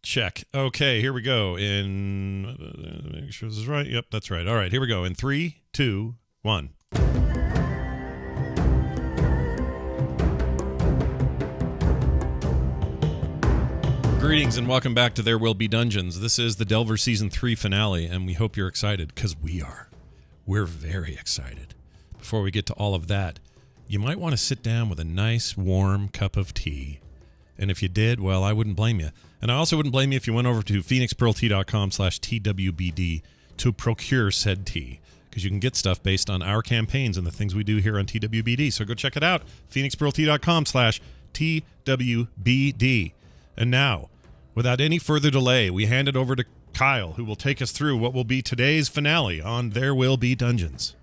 Check. Okay, here we go. Make sure this is right. Yep, that's right. All right, here we go. In 3, 2, 1. Greetings and welcome back to There Will Be Dungeons. This is the Delver Season 3 finale, and we hope you're excited, because we are. We're very excited. Before we get to all of that, you might want to sit down with a nice, warm cup of tea. And if you did, well, I wouldn't blame you. And I also wouldn't blame you if you went over to phoenixpearltea.com/TWBD to procure said tea, because you can get stuff based on our campaigns and the things we do here on TWBD. So go check it out, phoenixpearltea.com/TWBD. And now, without any further delay, we hand it over to Kyle, who will take us through what will be today's finale on There Will Be Dungeons.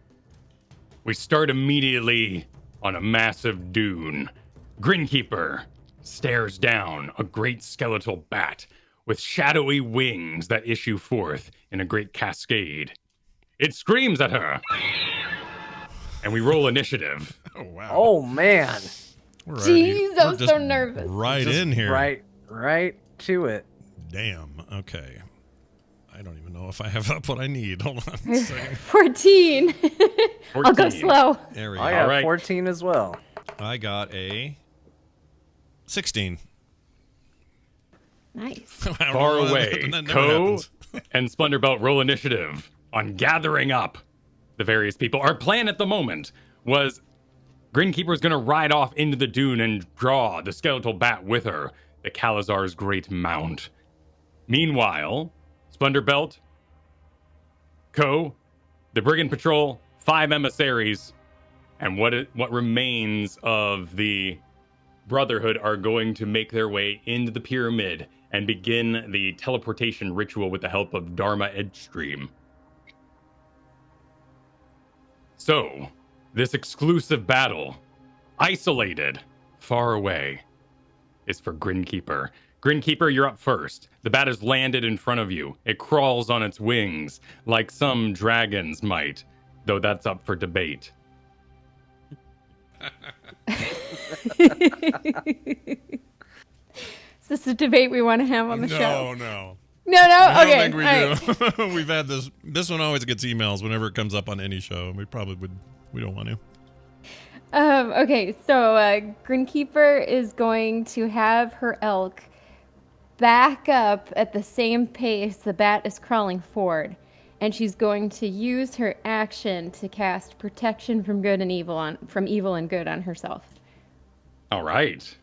We start immediately on a massive dune. Grinkeeper stares down a great skeletal bat with shadowy wings that issue forth in a great cascade. It screams at her. And we roll initiative. Oh, wow. Oh, man. Jeez, I'm so nervous. Right in here. Right to it. Damn. Okay. I don't even know if I have up what I need. Hold on a second. 14. I'll go slow. There we go. I got All right. 14 as well. I got a 16. Nice. Far away, Ko and Splendorbelt roll initiative on gathering up the various people. Our plan at the moment was Grinkeeper's going to ride off into the dune and draw the skeletal bat with her, the Calazar's great mount. Meanwhile, Splendorbelt, Ko, the Brigand Patrol, 5 emissaries, and what remains of the Brotherhood are going to make their way into the pyramid and begin the teleportation ritual with the help of Dharma Edgestream. So, this exclusive battle, isolated, far away, is for Grinkeeper. Grinkeeper, you're up first. The bat has landed in front of you. It crawls on its wings, like some dragons might, though that's up for debate. Is this a debate we want to have on the show? No. No? I Okay. don't think we do. We've had this. This one always gets emails whenever it comes up on any show. We don't want to. Okay, so Grinkeeper is going to have her elk back up at the same pace the bat is crawling forward. And she's going to use her action to cast protection from good and evil from evil and good on herself. All right.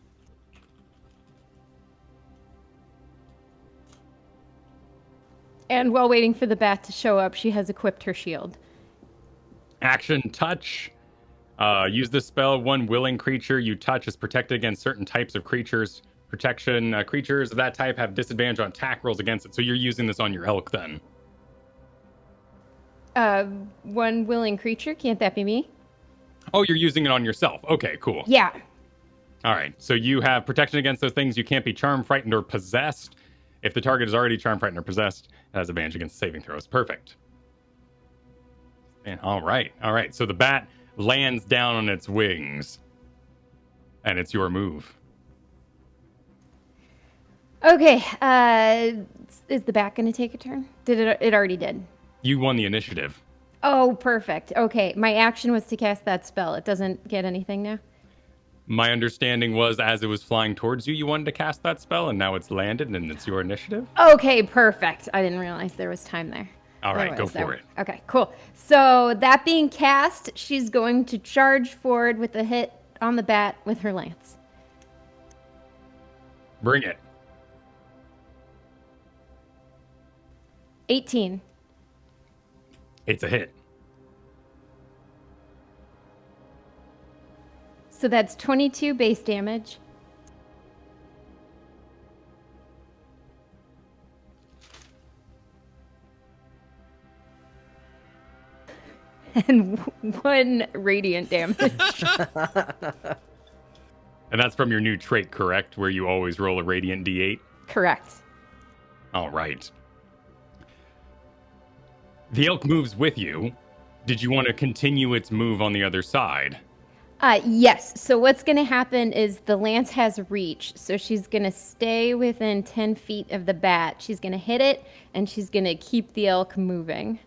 And while waiting for the bat to show up, she has equipped her shield. Action touch. Use this spell. One willing creature you touch is protected against certain types of creatures. Protection creatures of that type have disadvantage on attack rolls against it. So you're using this on your elk then. One willing creature, can't that be me? Oh, you're using it on yourself. Okay, cool. Yeah. All right. So you have protection against those things. You can't be charmed, frightened, or possessed. If the target is already charmed, frightened, or possessed, it has advantage against saving throws. Perfect. And all right. So the bat lands down on its wings, and it's your move. Okay. Is the bat going to take a turn? It already did. You won the initiative. Oh, perfect. Okay. My action was to cast that spell. It doesn't get anything now? My understanding was as it was flying towards you, you wanted to cast that spell, and now it's landed, and it's your initiative. Okay, perfect. I didn't realize there was time there. All right, go for it. Okay, cool. So that being cast, she's going to charge forward with a hit on the bat with her lance. Bring it. 18. It's a hit. So that's 22 base damage. And 1 radiant damage. And that's from your new trait, correct? Where you always roll a radiant d8? Correct. All right. The elk moves with you. Did you want to continue its move on the other side? Yes. So what's going to happen is the lance has reach. So she's going to stay within 10 feet of the bat. She's going to hit it, and she's going to keep the elk moving.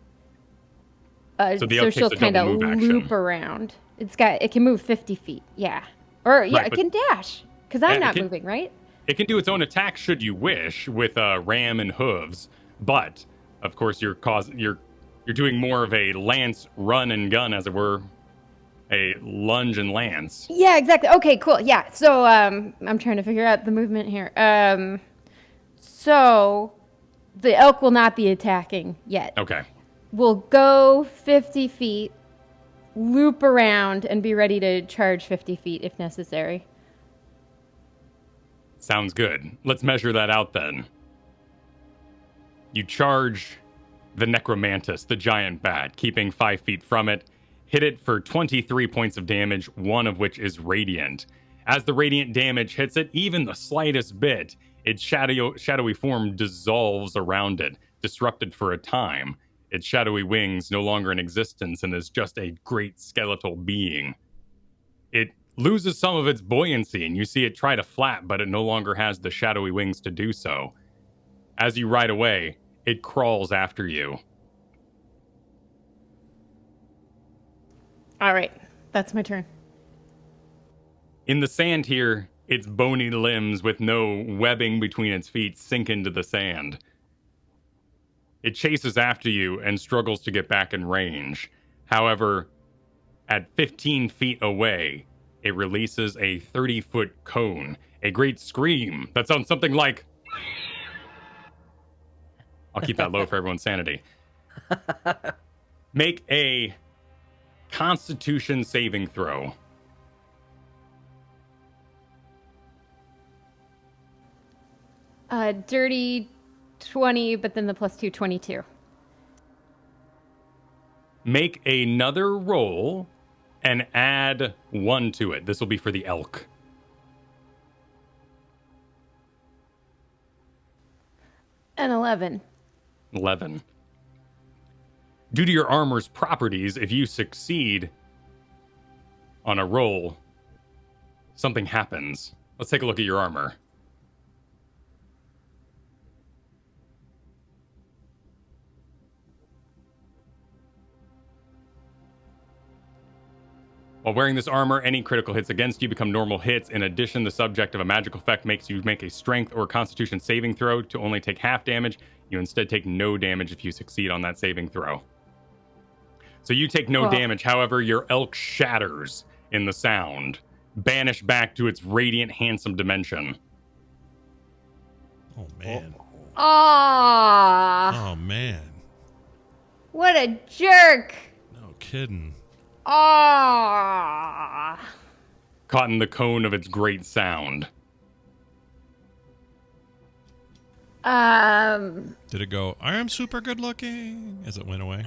So the elk she'll takes a kind of double move action. loop around. It can move 50 feet. Yeah. Or yeah, Right, it can dash because I'm not moving, right? It can do its own attack should you wish with ram and hooves, but of course you're doing more of a lance run and gun, as it were, a lunge and lance. Yeah, exactly. Okay, cool. Yeah. So I'm trying to figure out the movement here. So the elk will not be attacking yet. Okay. We'll go 50 feet, loop around, and be ready to charge 50 feet if necessary. Sounds good. Let's measure that out then. You charge the Necromantis, the giant bat, keeping 5 feet from it. Hit it for 23 points of damage, one of which is radiant. As the radiant damage hits it, even the slightest bit, its shadowy form dissolves around it, disrupted for a time. Its shadowy wings no longer in existence and is just a great skeletal being. It loses some of its buoyancy, and you see it try to flap, but it no longer has the shadowy wings to do so. As you ride away, it crawls after you. All right. That's my turn. In the sand here, its bony limbs with no webbing between its feet sink into the sand. It chases after you and struggles to get back in range. However, at 15 feet away, it releases a 30-foot cone, a great scream that sounds something like... I'll keep that low for everyone's sanity. Make a Constitution saving throw. Dirty 20, but then the plus 2, 22. Make another roll and add 1 to it. This will be for the elk. An 11. 11. Due to your armor's properties, if you succeed on a roll, something happens. Let's take a look at your armor. While wearing this armor, any critical hits against you become normal hits. In addition, the subject of a magical effect makes you make a strength or constitution saving throw to only take half damage. You instead take no damage if you succeed on that saving throw. So you take no damage. However, your elk shatters in the sound, banished back to its radiant, handsome dimension. Oh, man. Aww. Oh, man. What a jerk. No kidding. Aww. Caught in the cone of its great sound. Did it go, I am super good looking, as it went away?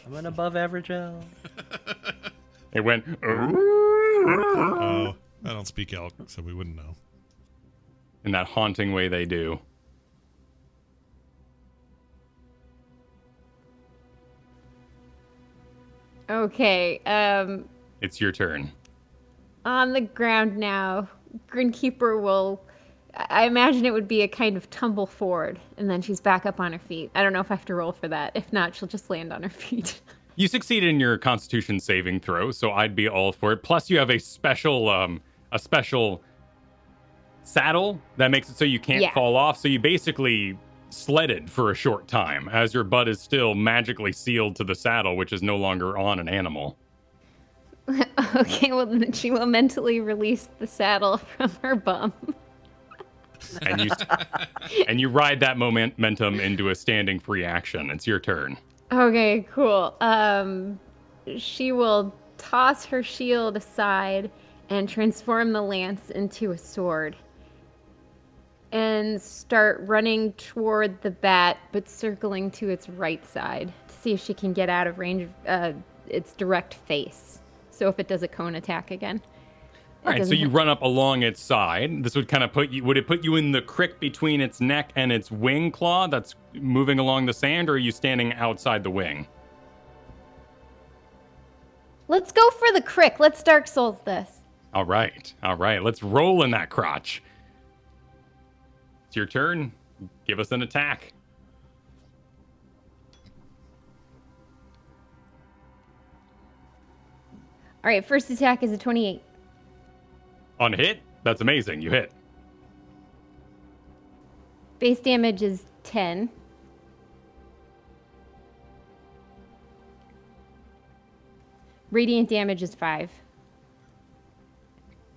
I'm an above average elk. It went... Oh, I don't speak elk, so we wouldn't know. in that haunting way they do. Okay, It's your turn. on the ground now, Grinkeeper will... I imagine it would be a kind of tumble forward, and then she's back up on her feet. I don't know if I have to roll for that. If not, she'll just land on her feet. You succeeded in your Constitution saving throw, so I'd be all for it. Plus, you have a special saddle that makes it so you can't fall off. So you basically sledded for a short time, as your butt is still magically sealed to the saddle, which is no longer on an animal. Okay, well, then she will mentally release the saddle from her bum. And you ride that momentum into a standing free action. It's your turn. Okay, cool. She will toss her shield aside and transform the lance into a sword. And start running toward the bat, but circling to its right side to see if she can get out of range of its direct face. So if it does a cone attack again. All right, so you run up along its side. This would kind of would it put you in the crick between its neck and its wing claw that's moving along the sand, or are you standing outside the wing? Let's go for the crick. Let's Dark Souls this. All right. Let's roll in that crotch. It's your turn. Give us an attack. All right, first attack is a 28. On hit? That's amazing. You hit. Base damage is 10. Radiant damage is 5.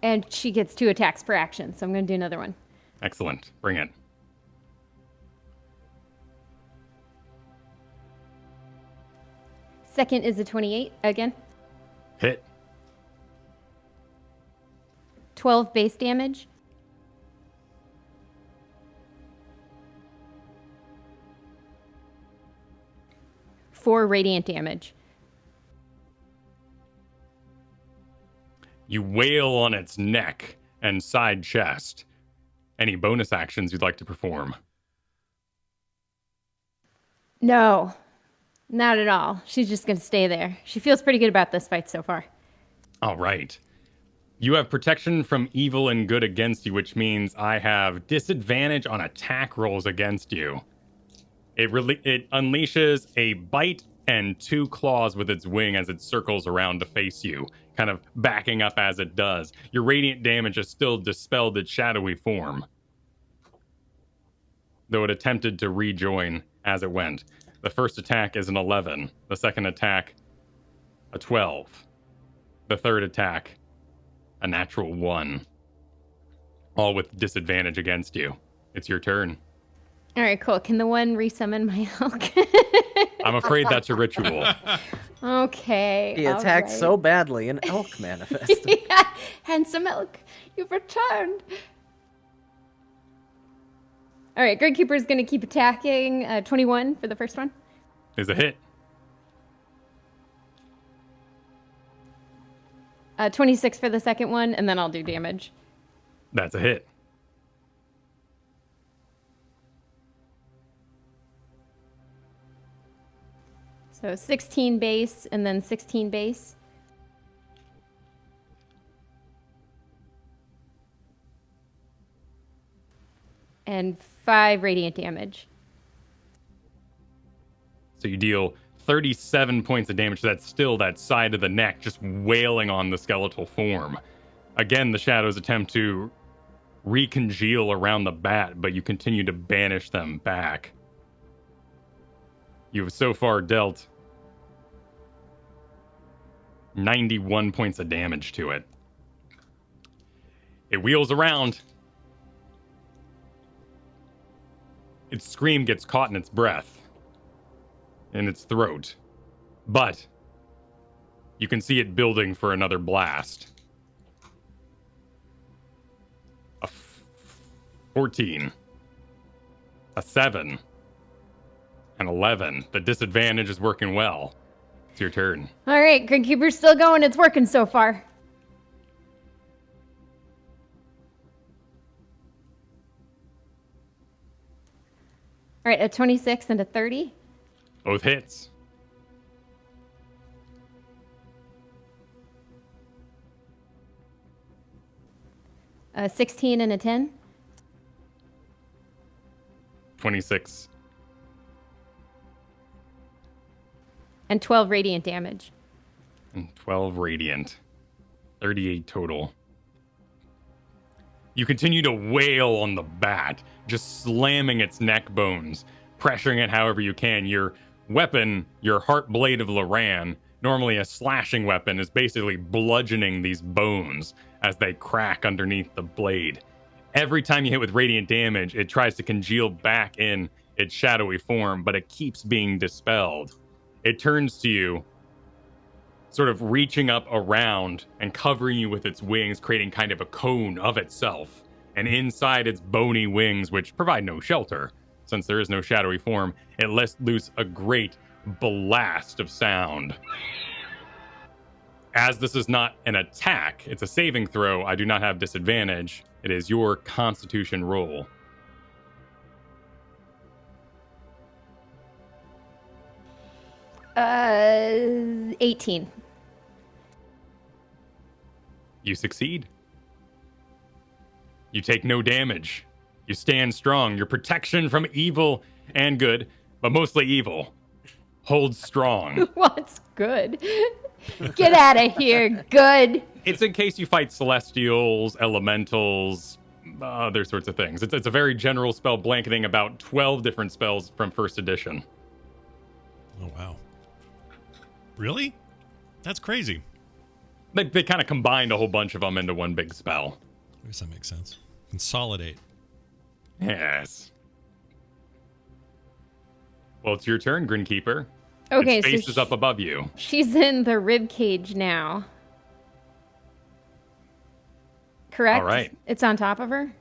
And she gets 2 attacks per action, so I'm going to do another one. Excellent. Bring it. Second is a 28 again. Hit. 12 base damage. Four radiant damage. You wail on its neck and side chest. Any bonus actions you'd like to perform? No, not at all. She's just going to stay there. She feels pretty good about this fight so far. All right. You have protection from evil and good against you, which means I have disadvantage on attack rolls against you. It unleashes a bite and 2 claws with its wing as it circles around to face you, kind of backing up as it does. Your radiant damage has still dispelled its shadowy form, though it attempted to rejoin as it went. The first attack is an 11. The second attack, a 12. The third attack, a natural 1. All with disadvantage against you. It's your turn. All right, cool. Can the one resummon my elk? I'm afraid that's a ritual. He Okay. attacked all right. so badly, an elk manifested. Yeah, handsome elk, you've returned. All right, Gridkeeper is going to keep attacking. 21 for the first one. Is a hit. 26 for the second one, and then I'll do damage. That's a hit. So 16 base, and then 16 base. And 5 radiant damage. So you deal 37 points of damage. That's still that side of the neck just wailing on the skeletal form. Again, the shadows attempt to recongeal around the bat, but you continue to banish them back. You have so far dealt 91 points of damage to it. It wheels around. Its scream gets caught in its breath, in its throat. But you can see it building for another blast. A 14. A 7. An 11. The disadvantage is working well. It's your turn. All right, Gridkeeper's still going. It's working so far. All right, a 26 and a 30. Both hits. A 16 and a 10. 26. And 12 radiant damage. And 12 radiant. 38 total. You continue to wail on the bat, just slamming its neck bones, pressuring it however you can. Your weapon, your heart blade of Loran, normally a slashing weapon, is basically bludgeoning these bones as they crack underneath the blade. Every time you hit with radiant damage, it tries to congeal back in its shadowy form, but it keeps being dispelled. It turns to you, sort of reaching up around and covering you with its wings, creating kind of a cone of itself. And inside its bony wings, which provide no shelter, since there is no shadowy form, it lets loose a great blast of sound. As this is not an attack, it's a saving throw, I do not have disadvantage. It is your Constitution roll. Uh, 18. You succeed. You take no damage. You stand strong. Your protection from evil and good, but mostly evil, holds strong. What's good? Get out of here, good. It's in case you fight celestials, elementals, other sorts of things. It's a very general spell blanketing about 12 different spells from first edition. Oh, wow. Really? That's crazy. They kind of combined a whole bunch of them into one big spell. I guess that makes sense. Consolidate. Yes. Well, it's your turn, Grinkeeper. Okay, its face so is up above you. she's in the rib cage now. Correct? All right. It's on top of her?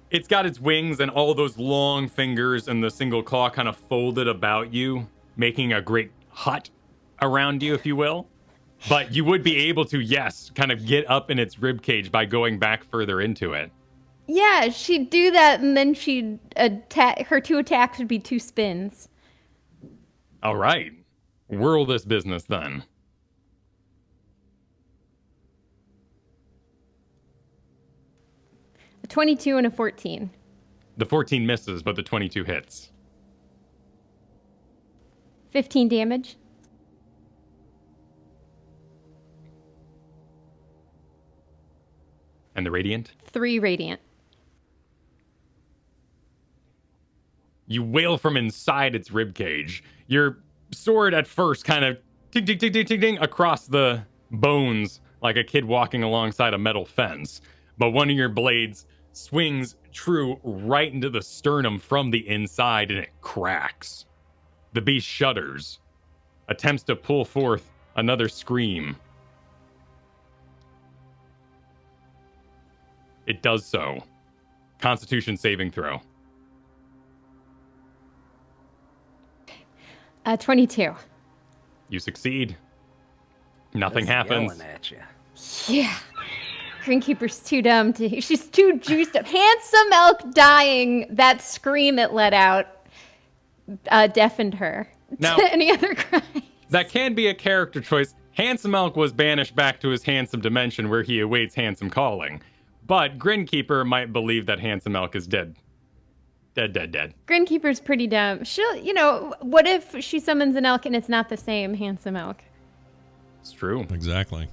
It's got its wings and all those long fingers and the single claw kind of folded about you, making a great hut around you, if you will. But you would be able to, yes, kind of get up in its rib cage by going back further into it. Yeah, she'd do that, and then she'd attack. Her 2 attacks would be 2 spins. All right. Whirl this business then. A 22 and a 14. The 14 misses, but the 22 hits. 15 damage. And the radiant? 3 radiant. You wail from inside its ribcage. Your sword at first kind of ting, ting, ting, ting, ting, ting across the bones like a kid walking alongside a metal fence. But one of your blades swings true right into the sternum from the inside and it cracks. The beast shudders, attempts to pull forth another scream. It does so. Constitution saving throw. 22. You succeed. Nothing Just happens. Yelling at you. Yeah. Greenkeeper's too dumb to. She's too juiced up. Handsome elk dying. That scream it let out deafened her. Now- To any other cry. That can be a character choice. Handsome Elk was banished back to his handsome dimension where he awaits handsome calling. But Grinkeeper might believe that Handsome Elk is dead. Dead. Greenkeeper's pretty dumb. She'll, what if she summons an elk and it's not the same handsome elk? It's true. Exactly.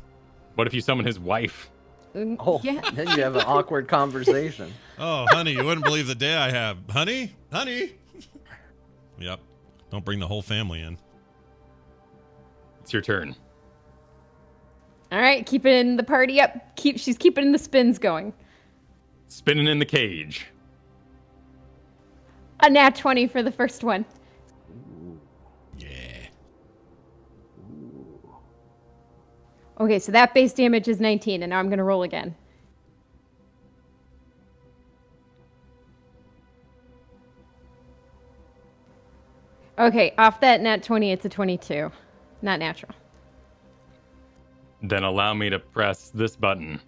What if you summon his wife? Oh, Yeah. then you have an awkward conversation. Oh, honey, you wouldn't believe the day I have. Honey? Yep. Don't bring the whole family in. It's your turn. All right, keeping the party up. She's keeping the spins going. Spinning in the cage. A nat 20 for the first one. Yeah. Okay, so that base damage is 19, and now I'm going to roll again. Okay, off that nat 20, it's a 22. Not natural. Then allow me to press this button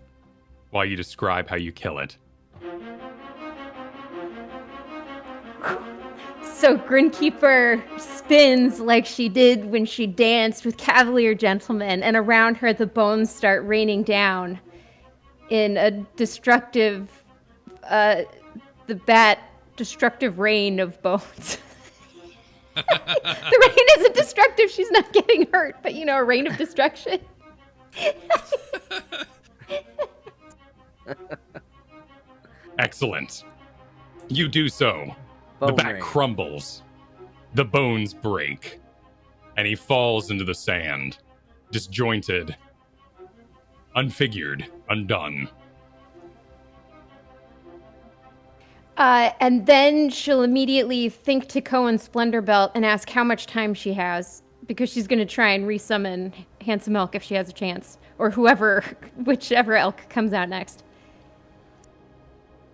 while you describe how you kill it. So Grinkeeper spins like she did when she danced with Cavalier Gentlemen, and around her the bones start raining down in a destructive, destructive rain of bones. The rain isn't destructive, she's not getting hurt, but a rain of destruction. Excellent. You do so. The Bone back rain. crumbles. The bones break. And he falls into the sand. Disjointed. Unfigured. Undone. And then she'll immediately think to Cohen Splendorbelt and ask how much time she has, because she's going to try and resummon Handsome Elk if she has a chance, or whichever elk comes out next.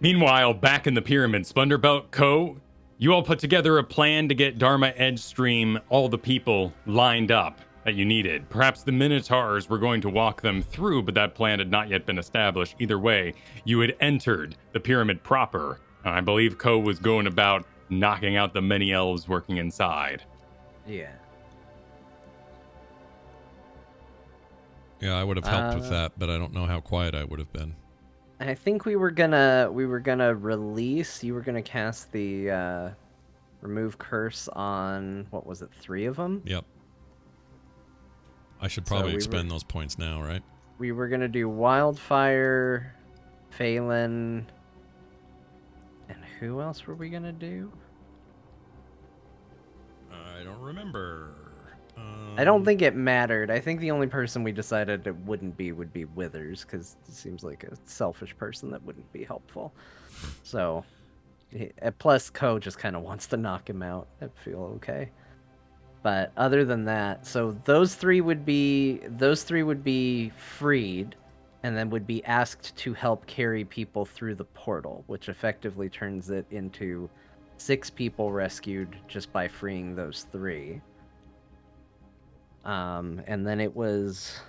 Meanwhile, back in the pyramid, Splendorbelt, Ko, you all put together a plan to get Dharma Edgestream, all the people lined up that you needed. Perhaps the Minotaurs were going to walk them through, but that plan had not yet been established. Either way, you had entered the pyramid proper, and I believe Ko was going about knocking out the many elves working inside. Yeah. Yeah, I would have helped with that, but I don't know how quiet I would have been. I think we were gonna release. You were gonna cast the remove curse on, what was it, 3 of them? Yep. I should probably expend those points now, right? We were gonna do Wildfire, Phelan, and who else were we gonna do? I don't remember. I don't think it mattered. I think the only person we decided it would be Withers, because it seems like a selfish person that wouldn't be helpful. So, plus Ko just kind of wants to knock him out. I feel okay. But other than that, so those three would be freed, and then would be asked to help carry people through the portal, which effectively turns it into 6 people rescued just by freeing those 3. And then it was,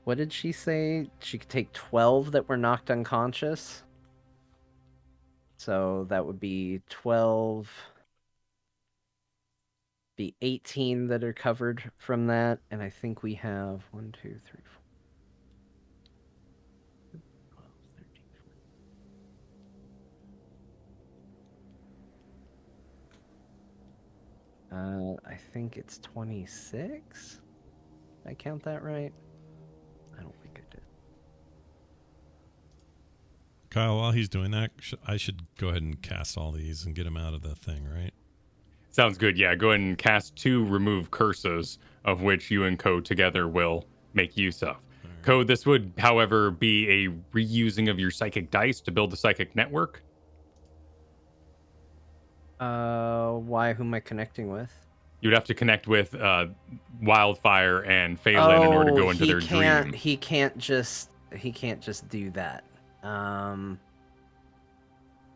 what did she say? She could take 12 that were knocked unconscious. So that would be 12, be 18 that are covered from that. And I think we have 1, 2, 3, 4, 12, 13, 14. I think it's 26. Did I count that right? I don't think I did. Kyle, while he's doing that, I should go ahead and cast all these and get him out of the thing, right? Sounds good. Yeah, go ahead and cast 2 remove curses, of which you and Ko together will make use of. Right. Ko, this would, however, be a reusing of your psychic dice to build a psychic network. Why? Who am I connecting with? You'd have to connect with Wildfire and Phelan in order to go into their dream. He can't just do that.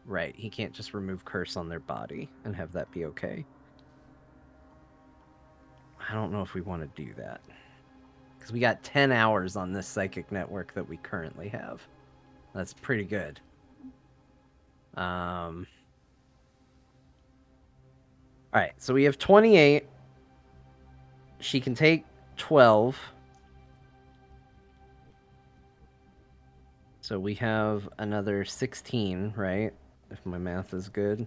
Right, he can't just remove curse on their body and have that be okay. I don't know if we want to do that. Because we got 10 hours on this psychic network that we currently have. That's pretty good. Alright, so we have 28. She can take 12. So we have another 16, right? If my math is good,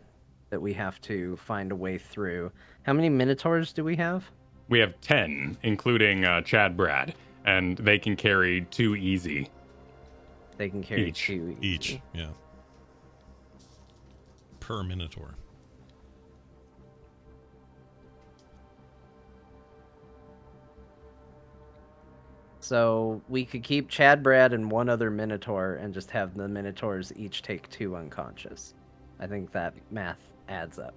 that we have to find a way through. How many Minotaurs do we have? We have 10, including Chad Brad, and they can carry 2 easy. They can carry 2 easy. Each, yeah. Per Minotaur. So we could keep Chad Brad and 1 other Minotaur and just have the Minotaurs each take 2 unconscious. I think that math adds up.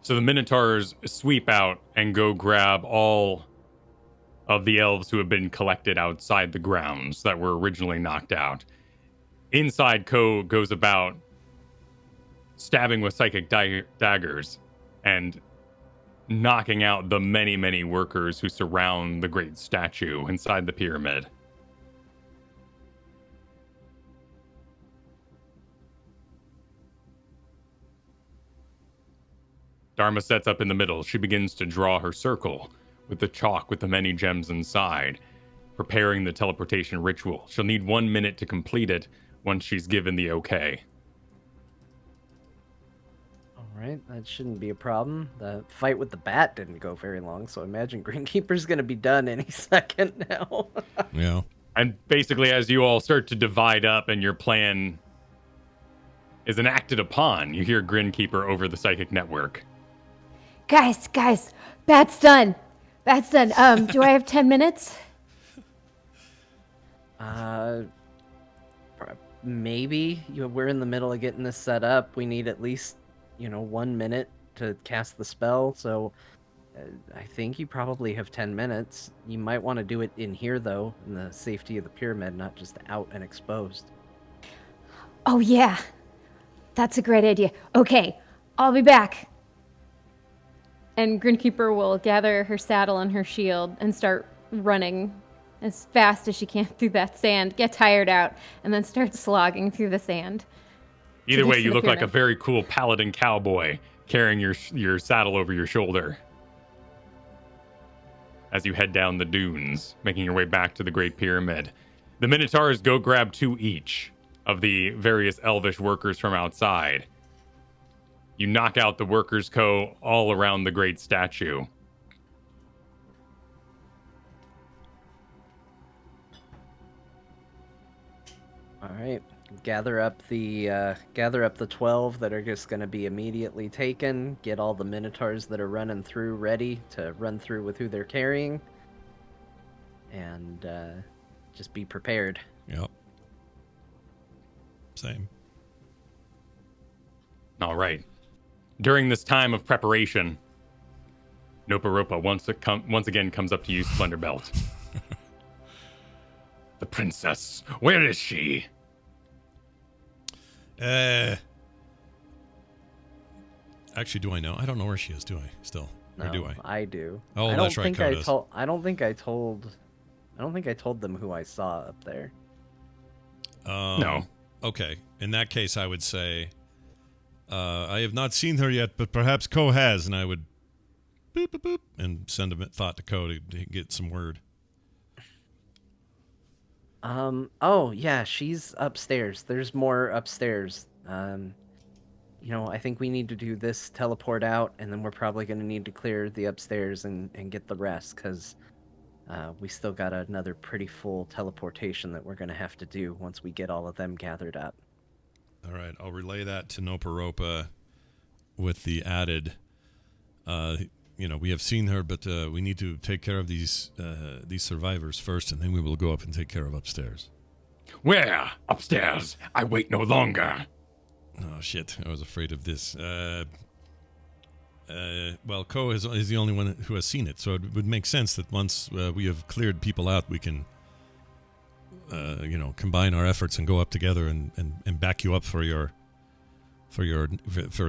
So the Minotaurs sweep out and go grab all of the elves who have been collected outside the grounds that were originally knocked out. Inside, Ko goes about stabbing with psychic daggers and knocking out the many, many workers who surround the great statue inside the pyramid. Dharma sets up in the middle. She begins to draw her circle with the chalk with the many gems inside, preparing the teleportation ritual. She'll need 1 minute to complete it once she's given the okay. Alright, that shouldn't be a problem. The fight with the bat didn't go very long, so I imagine Greenkeeper's gonna be done any second now. Yeah. And basically, as you all start to divide up and your plan is enacted upon, you hear Grinkeeper over the psychic network. Guys, bat's done. Do I have 10 minutes? Maybe. We're in the middle of getting this set up. We need at least, 1 minute to cast the spell, so I think you probably have 10 minutes. You might want to do it in here, though, in the safety of the pyramid, not just out and exposed. Oh, yeah. That's a great idea. Okay, I'll be back. And Grinkeeper will gather her saddle and her shield and start running as fast as she can through that sand, get tired out, and then start slogging through the sand. Either way, you look like a very cool paladin cowboy carrying your saddle over your shoulder. as you head down the dunes, making your way back to the Great Pyramid. The Minotaurs go grab 2 each of the various elvish workers from outside. You knock out the workers' co all around the great statue. All right, gather up the 12 that are just going to be immediately taken. Get all the Minotaurs that are running through ready to run through with who they're carrying, and just be prepared. Yep. Same. All right. During this time of preparation, Noparopa once again comes up to you, Splendor Belt. The princess, where is she? Actually, do I know? I don't know where she is, do I? Still, or do I? I do. Oh, I that's don't right. think I don't think I told them who I saw up there. No. Okay. In that case, I would say, I have not seen her yet, but perhaps Ko has, and I would boop, boop, boop, and send a thought to Ko to get some word. Oh yeah, she's upstairs. There's more upstairs. I think we need to do this teleport out, and then we're probably going to need to clear the upstairs and get the rest, because we still got another pretty full teleportation that we're going to have to do once we get all of them gathered up. All right, I'll relay that to Noparopa with the added, we have seen her, but we need to take care of these survivors first, and then we will go up and take care of upstairs. Where? Upstairs. I wait no longer. Oh, shit. I was afraid of this. Well, Ko is the only one who has seen it, so it would make sense that once we have cleared people out, we can, combine our efforts and go up together and back you up for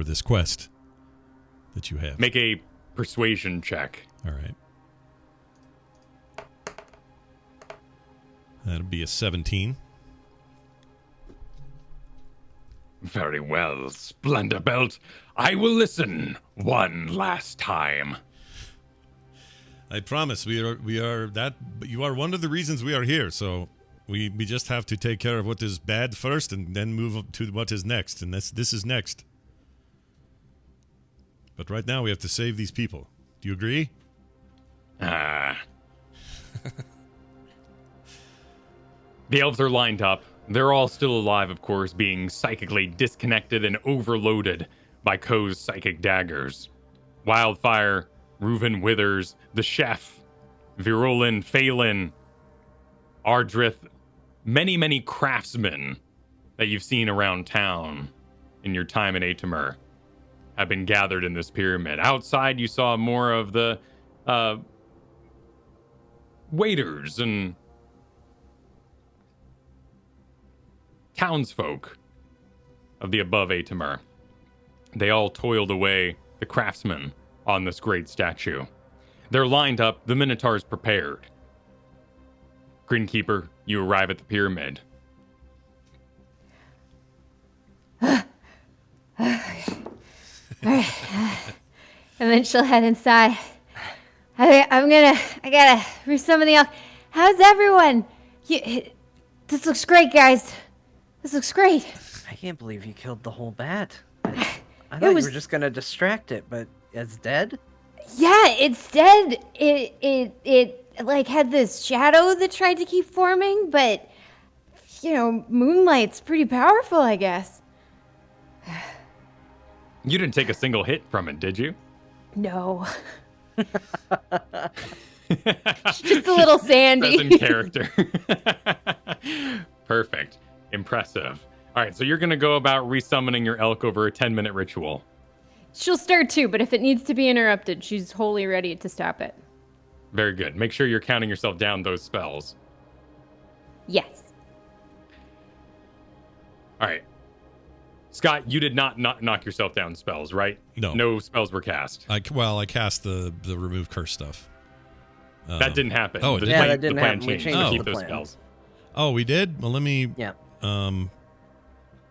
this quest that you have. Make a persuasion check. All right. That'll be a 17. Very well, Splendor Belt. I will listen one last time. I promise you are one of the reasons we are here, so we just have to take care of what is bad first and then move to what is next, and this is next. But right now we have to save these people. Do you agree? The elves are lined up. They're all still alive, of course, being psychically disconnected and overloaded by Ko's psychic daggers. Wildfire, Reuven Withers, the chef, Virulin, Phelan, Ardrith, many craftsmen that you've seen around town in your time in Atamur have been gathered in this pyramid. Outside, you saw more of the waiters and townsfolk of the above Atamur. They all toiled away, the craftsmen, on this great statue. They're lined up, the Minotaurs prepared. Grinkeeper, you arrive at the pyramid. And then she'll head inside. I gotta read some of the elk. How's everyone? This looks great, guys. This looks great. I can't believe you killed the whole bat. I thought you were just gonna distract it, but it's dead? Yeah, it's dead. It like had this shadow that tried to keep forming, but moonlight's pretty powerful, I guess. You didn't take a single hit from it, did you? No. Just a little sandy. That's in character. Perfect. Impressive. All right, so you're going to go about resummoning your elk over a 10-minute ritual. She'll start too, but if it needs to be interrupted, she's wholly ready to stop it. Very good. Make sure you're counting yourself down those spells. Yes. All right. Scott, you did not knock yourself down spells, right? No. No spells were cast. I cast the remove curse stuff. That didn't happen. Oh, the that plan didn't happen. We changed changed to the keep those plan. spells. Oh, we did? Well, let me... Yeah. Oh,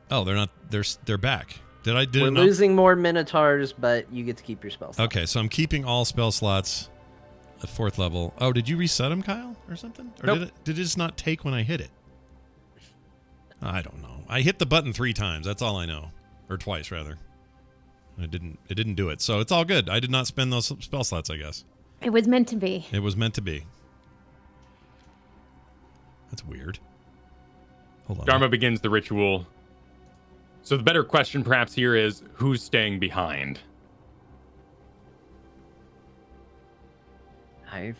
they're not... They're back. Did We're it not? losing more Minotaurs, but you get to keep your spells. Okay, so I'm keeping all spell slots at 4th level. Oh, did you reset them, Kyle, or something? Or Nope. did it just not take when I hit it? I don't know. I hit the button 3 times. That's all I know. Or twice, rather. It didn't do it. So it's all good. I did not spend those spell slots, I guess. It was meant to be. It was meant to be. That's weird. Hold on. Dharma begins the ritual. So the better question perhaps here is, who's staying behind? I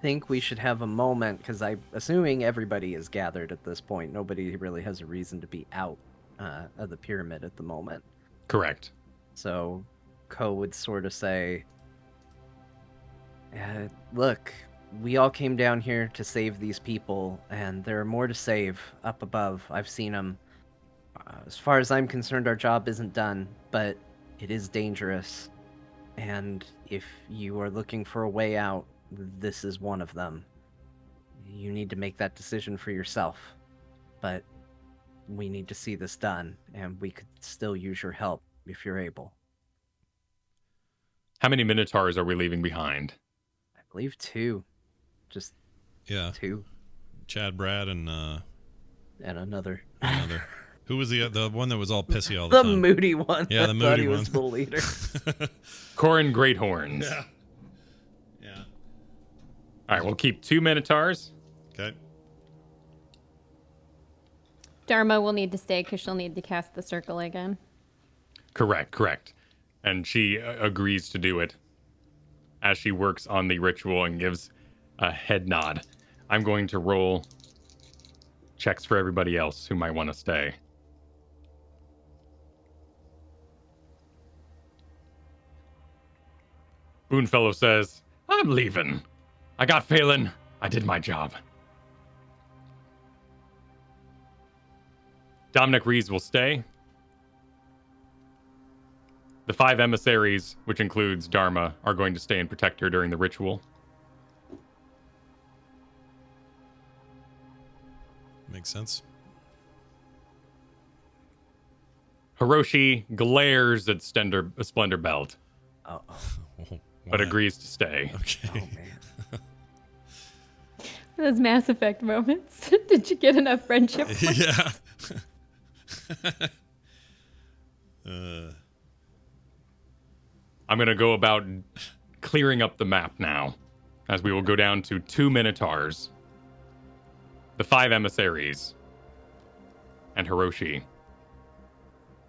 think we should have a moment, because I'm assuming everybody is gathered at this point. Nobody really has a reason to be out of the pyramid at the moment. Correct. So Ko would sort of say, look, we all came down here to save these people, and there are more to save up above. I've seen them. As far as I'm concerned, our job isn't done, but it is dangerous. And if you are looking for a way out, this is one of them. You need to make that decision for yourself. But we need to see this done, and we could still use your help if you're able. How many Minotaurs are we leaving behind? I believe 2. Just 2. Chad, Brad, and another. Who was the one that was all pissy all the The time? moody one. Yeah, the I thought moody he one. was the leader. Corin Greathorns. Yeah. All right, we'll keep 2 Minotaurs. Okay. Dharma will need to stay because she'll need to cast the circle again. Correct. And she agrees to do it as she works on the ritual and gives a head nod. I'm going to roll checks for everybody else who might want to stay. Boonfellow says, I'm leaving. I got Phelan. I did my job. Dominic Rees will stay. The 5 emissaries, which includes Dharma, are going to stay and protect her during the ritual. Makes sense. Hiroshi glares at Splendor Belt, Uh-oh. but Why? agrees to stay. Okay. Oh, man. Those Mass Effect moments. Did you get enough friendship? Yeah. I'm going to go about clearing up the map now, as we will go down to 2 Minotaurs, the 5 emissaries, and Hiroshi,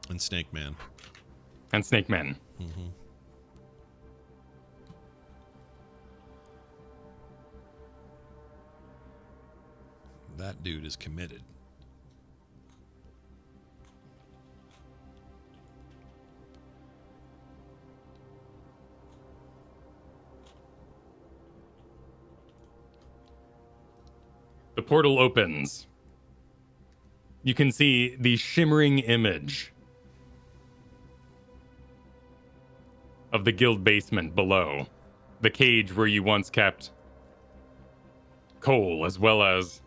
And Snake Man. and Snake Men. Mm-hmm. That dude is committed. The portal opens. You can see the shimmering image of the guild basement below. The cage where you once kept Cole, as well as,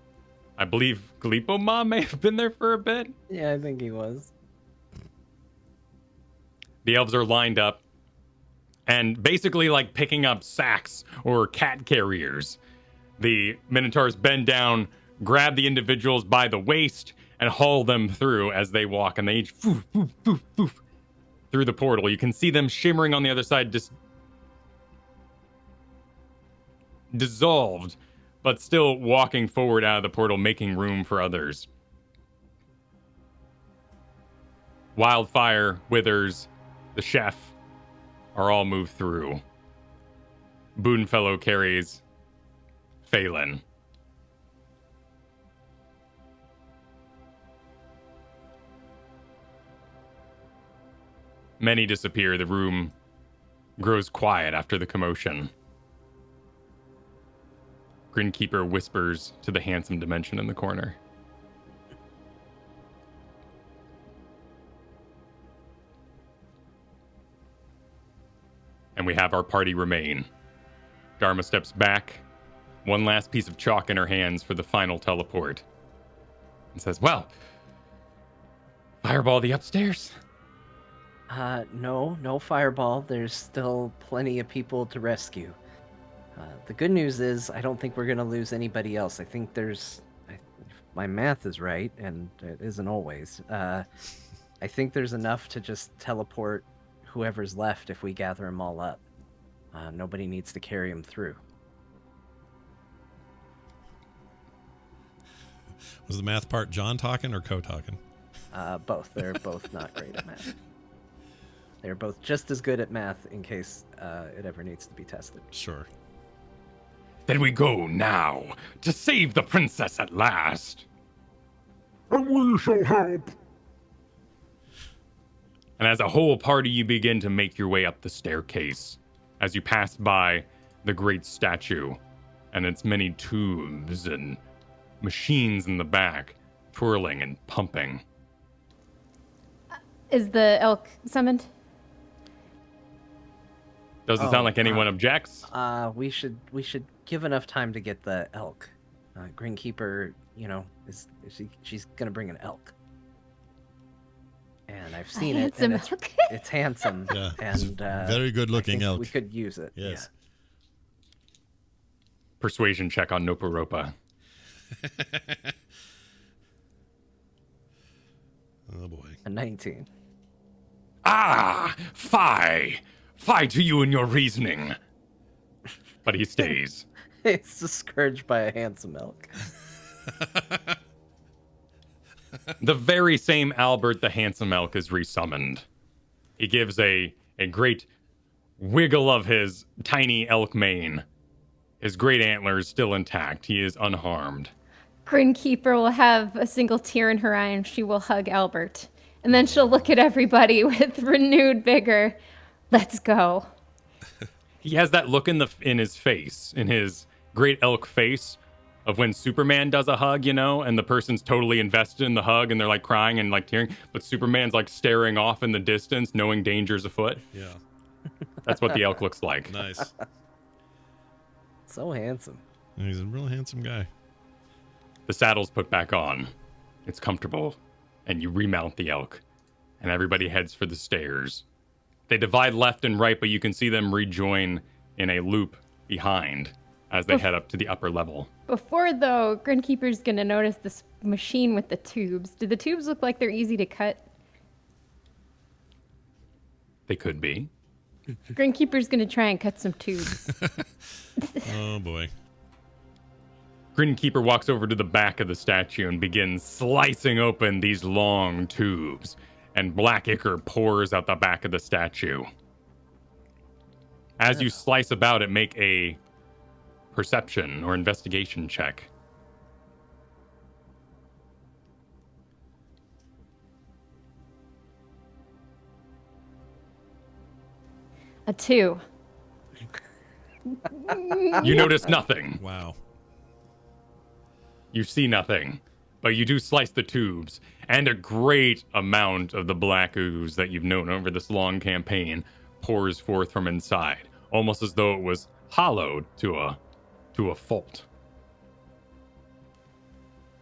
I believe, Glipoma may have been there for a bit. Yeah, I think he was. The elves are lined up and basically like picking up sacks or cat carriers. The Minotaurs bend down, grab the individuals by the waist, and haul them through as they walk, and they each foof, foof, foof, foof, through the portal. You can see them shimmering on the other side, just dissolved, but still walking forward out of the portal, making room for others. Wildfire, Withers, the chef are all moved through. Boonfellow carries Phelan. Many disappear. The room grows quiet after the commotion. Grinkeeper whispers to the handsome dimension in the corner. And we have our party remain. Dharma steps back, one last piece of chalk in her hands for the final teleport, and says, well, fireball the upstairs? No fireball. There's still plenty of people to rescue. The good news is I don't think we're going to lose anybody else. I think if my math is right, and it isn't always. I think there's enough to just teleport whoever's left if we gather them all up. Nobody needs to carry them through. Was the math part John talking or Co talking? Both. They're both not great at math. They're both just as good at math in case it ever needs to be tested. Sure. Then we go now to save the princess at last. And we shall help. And as a whole party, you begin to make your way up the staircase as you pass by the great statue and its many tubes and machines in the back, twirling and pumping. Is the elk summoned? Doesn't sound like anyone objects. We should give enough time to get the elk. Greenkeeper, she's gonna bring an elk. And I've seen it. And it's handsome. Yeah, and very good looking elk. We could use it. Yes. Persuasion check on Noparopa. Oh boy. A 19. Ah, fie to you and your reasoning. But he stays. It's discouraged by a handsome elk. The very same Albert the handsome elk is resummoned. He gives a great wiggle of his tiny elk mane. His great antlers still intact. He is unharmed. Grinkeeper will have a single tear in her eye and she will hug Albert. And then she'll look at everybody with renewed vigor. Let's go. He has that look in his face, in his great elk face, of when Superman does a hug, and the person's totally invested in the hug and they're like crying and like tearing, but Superman's like staring off in the distance, knowing danger's afoot. Yeah. That's what the elk looks like. Nice. So handsome. He's a real handsome guy. The saddle's put back on. It's comfortable, and you remount the elk, and everybody heads for the stairs. They divide left and right, but you can see them rejoin in a loop behind as they head up to the upper level. Before, though, Grinkeeper's going to notice this machine with the tubes. Do the tubes look like they're easy to cut? They could be. Grinkeeper's going to try and cut some tubes. Oh boy. Grinkeeper walks over to the back of the statue and begins slicing open these long tubes, and black ichor pours out the back of the statue. As you slice about it, make a perception or investigation check. A 2. You notice nothing. Wow. You see nothing, but you do slice the tubes, and a great amount of the black ooze that you've known over this long campaign pours forth from inside, almost as though it was hollowed to a fault.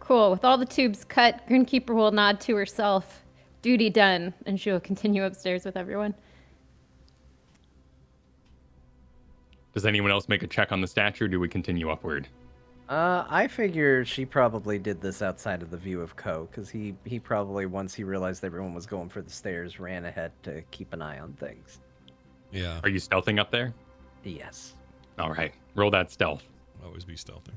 Cool. With all the tubes cut, Grinkeeper will nod to herself. Duty done, and she will continue upstairs with everyone. Does anyone else make a check on the statue, or do we continue upward? I figure she probably did this outside of the view of Ko, because he probably, once he realized everyone was going for the stairs, ran ahead to keep an eye on things. Yeah. Are you stealthing up there? Yes. All right, roll that stealth. Always be stealthing.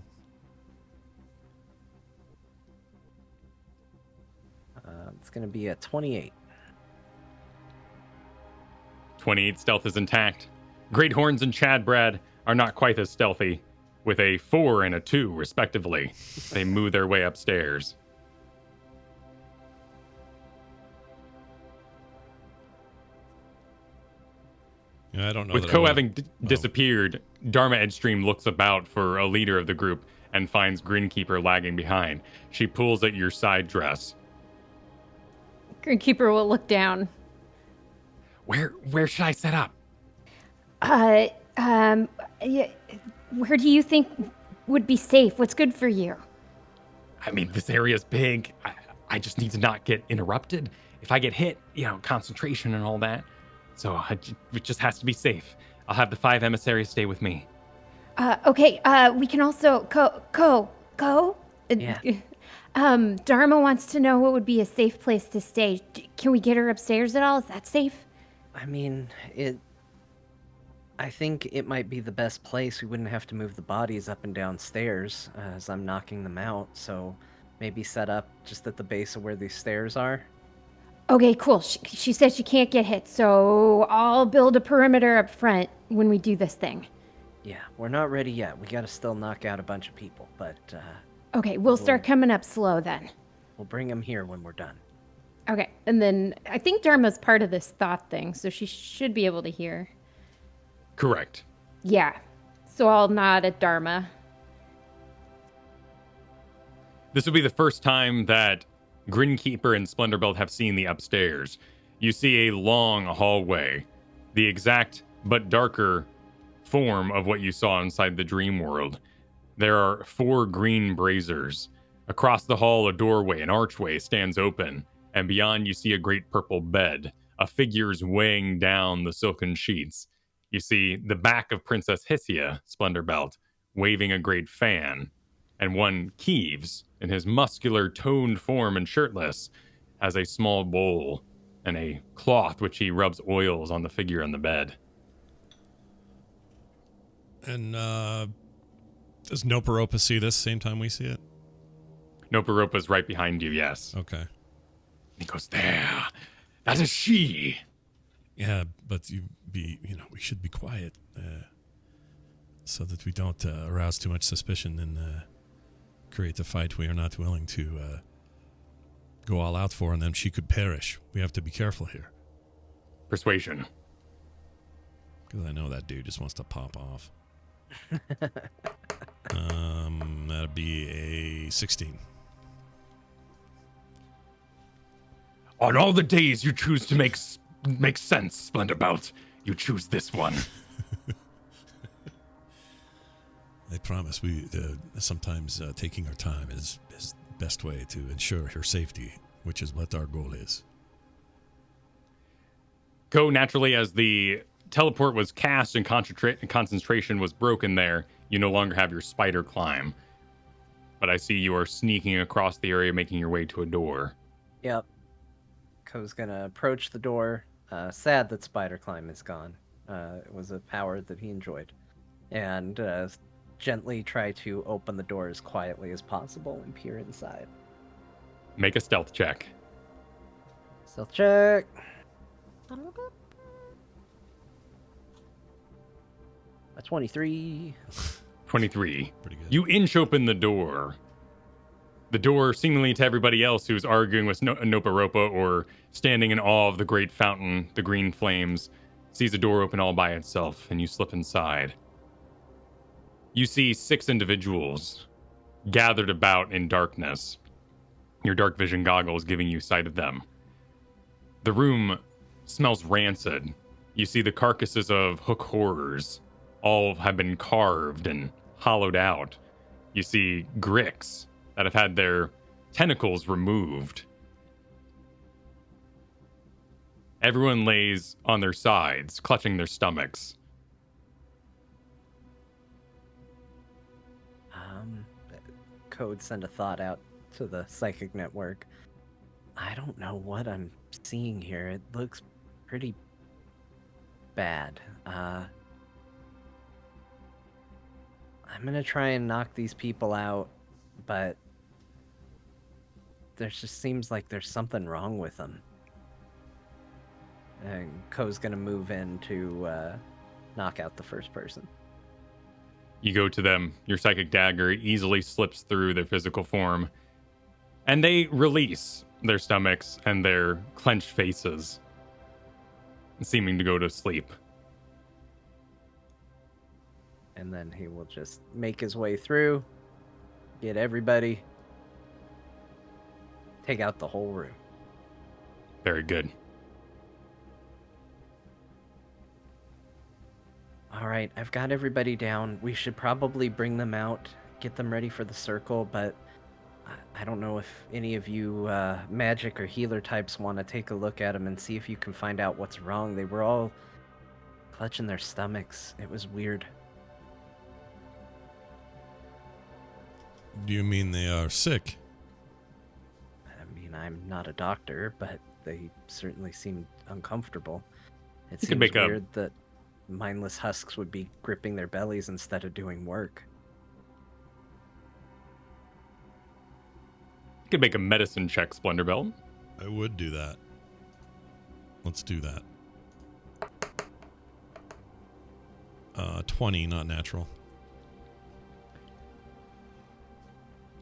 It's going to be a 28. 28 stealth is intact. Great Horns and Chadbrad are not quite as stealthy, with a 4 and a 2, respectively. They move their way upstairs. Yeah, I don't know. With that Ko I having disappeared, Dharma Edgestream looks about for a leader of the group and finds Grinkeeper lagging behind. She pulls at your side dress. Grinkeeper will look down. Where should I set up? Yeah, where do you think would be safe? What's good for you? I mean, this area's big. I just need to not get interrupted. If I get hit, concentration and all that. So it just has to be safe. I'll have the 5 emissaries stay with me. Okay, we can also go. Yeah. Dharma wants to know what would be a safe place to stay. Can we get her upstairs at all? Is that safe? I mean, I think it might be the best place. We wouldn't have to move the bodies up and down stairs as I'm knocking them out. So maybe set up just at the base of where these stairs are. Okay, cool. She said she can't get hit, so I'll build a perimeter up front when we do this thing. Yeah, we're not ready yet. We gotta still knock out a bunch of people, but Okay, we'll start coming up slow then. we'll bring them here when we're done. Okay, and then I think Dharma's part of this thought thing, so she should be able to hear. Correct. Yeah, so I'll nod at Dharma. This will be the first time that Grinkeeper and Splendorbelt have seen the upstairs. You see a long hallway, the exact but darker form of what you saw inside the dream world. There are 4 green braziers. Across the hall, a doorway, an archway stands open, and beyond you see a great purple bed, a figure's weighing down the silken sheets. You see the back of Princess Hisia, Splendorbelt, waving a great fan, and one Keeves, in his muscular, toned form and shirtless, has a small bowl and a cloth which he rubs oils on the figure on the bed. And does Noparopa see this same time we see it? Noparopa's right behind you, yes. Okay. He goes, there. That is she. Yeah, but we should be quiet so that we don't arouse too much suspicion and create a fight we are not willing to go all out for, and then she could perish. We have to be careful here. Persuasion. Because I know that dude just wants to pop off. That'd be a 16. On all the days you choose to make sense, Splendorbelt, you choose this one. I promise we sometimes taking our time is the best way to ensure her safety, which is what our goal is. Go naturally as the teleport was cast and concentration was broken there. You no longer have your spider climb. But I see you are sneaking across the area, making your way to a door. Yep. Ko's gonna approach the door. Sad that spider climb is gone. It was a power that he enjoyed. And gently try to open the door as quietly as possible and peer inside. Make a stealth check. Stealth check. A 23. 23. Pretty good. You inch open the door. The door, seemingly to everybody else who's arguing with Noparopa or standing in awe of the great fountain, the green flames, sees a door open all by itself, and you slip inside. You see 6 individuals gathered about in darkness. Your dark vision goggles giving you sight of them. The room smells rancid. You see the carcasses of hook horrors. All have been carved and hollowed out. You see Grix that have had their tentacles removed. Everyone lays on their sides, clutching their stomachs. Code send a thought out to the psychic network. I don't know what I'm seeing here. It looks pretty bad. I'm gonna try and knock these people out, but there just seems like there's something wrong with them. And Ko's gonna move in to knock out the first person. You go to them. Your psychic dagger easily slips through their physical form, and they release their stomachs and their clenched faces, seeming to go to sleep. And then he will just make his way through, get everybody, take out the whole room. Very good. All right, I've got everybody down. We should probably bring them out, get them ready for the circle, but I don't know if any of you magic or healer types want to take a look at them and see if you can find out what's wrong. They were all clutching their stomachs. It was weird. Do you mean they are sick? I mean, I'm not a doctor, but they certainly seem uncomfortable. It You could seems make a- weird that mindless husks would be gripping their bellies instead of doing work. You could make a medicine check, Splendorbelt. I would do that. Let's do that. 20, not natural.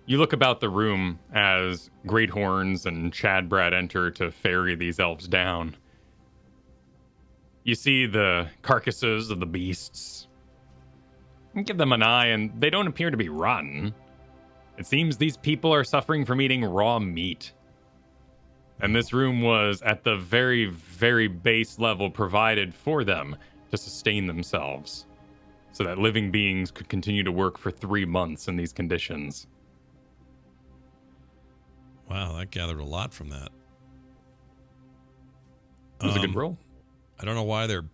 You look about the room as Great Horns and Chadbrad enter to ferry these elves down. You see the carcasses of the beasts. You give them an eye, and they don't appear to be rotten. It seems these people are suffering from eating raw meat. And this room was at the very, very base level provided for them to sustain themselves, so that living beings could continue to work for 3 months in these conditions. Wow, that gathered a lot from that. It was a good roll. I don't know why they're...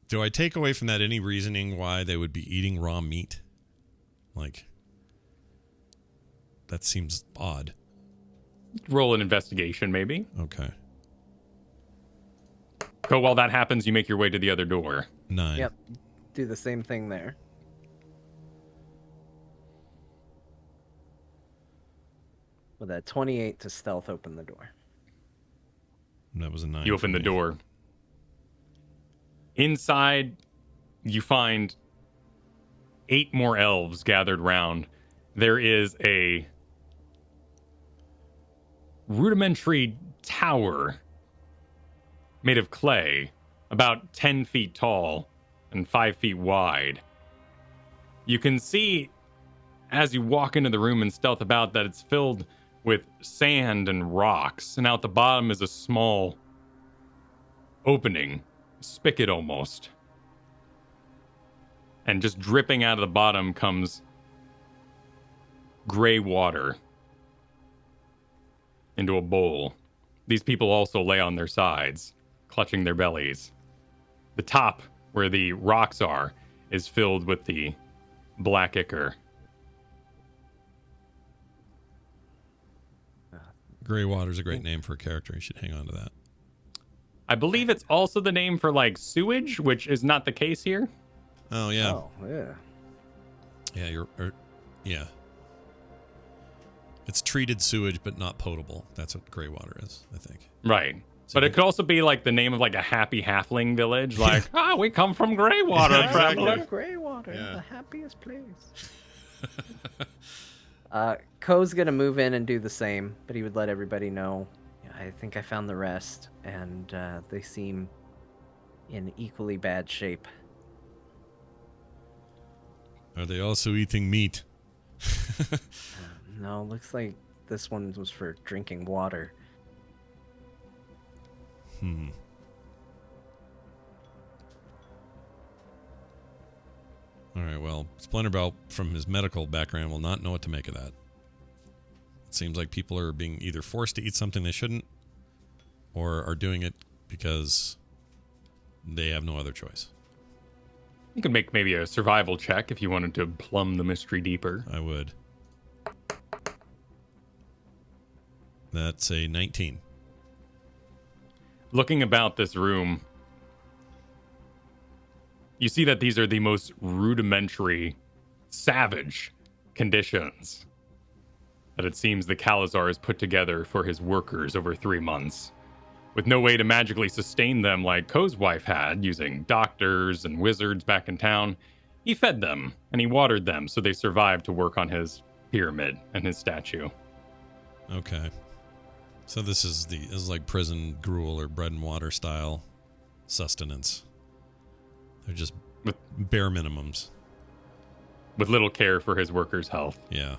Do I take away from that any reasoning why they would be eating raw meat? Like, that seems odd. Roll an investigation, maybe. Okay. So while that happens, you make your way to the other door. 9. Yep, do the same thing there. With a 28 to stealth open the door. That was a 9. You open the door. Inside, you find 8 more elves gathered round. There is a rudimentary tower made of clay, about 10 feet tall and 5 feet wide. You can see, as you walk into the room and stealth about, that it's filled with sand and rocks, and out the bottom is a small opening, spigot almost. And just dripping out of the bottom comes gray water into a bowl. These people also lay on their sides, clutching their bellies. The top, where the rocks are, is filled with the black ichor. Greywater's a great name for a character. You should hang on to that. I believe it's also the name for, like, sewage, which is not the case here. Oh, yeah. Oh, yeah. Yeah, yeah. It's treated sewage, but not potable. That's what Greywater is, I think. Right. So But it could also be, like, the name of, like, a happy halfling village. Like, we come from Greywater, Yeah, exactly. traveler. Greywater, Yeah. the happiest place. Ko's gonna move in and do the same, but he would let everybody know. I think I found the rest, and they seem in equally bad shape. Are they also eating meat? No, looks like this one was for drinking water. All right, well, Splinterbelt, from his medical background, will not know what to make of that. It seems like people are being either forced to eat something they shouldn't, or are doing it because they have no other choice. You could make maybe a survival check if you wanted to plumb the mystery deeper. I would. That's a 19. Looking about this room, you see that these are the most rudimentary, savage conditions that it seems the Kalazar has put together for his workers over 3 months, with no way to magically sustain them like Ko's wife had, using doctors and wizards back in town. He fed them, and he watered them so they survived to work on his pyramid and his statue. Okay. So this is like prison gruel or bread and water style sustenance. They're just bare minimums. With little care for his workers' health. Yeah.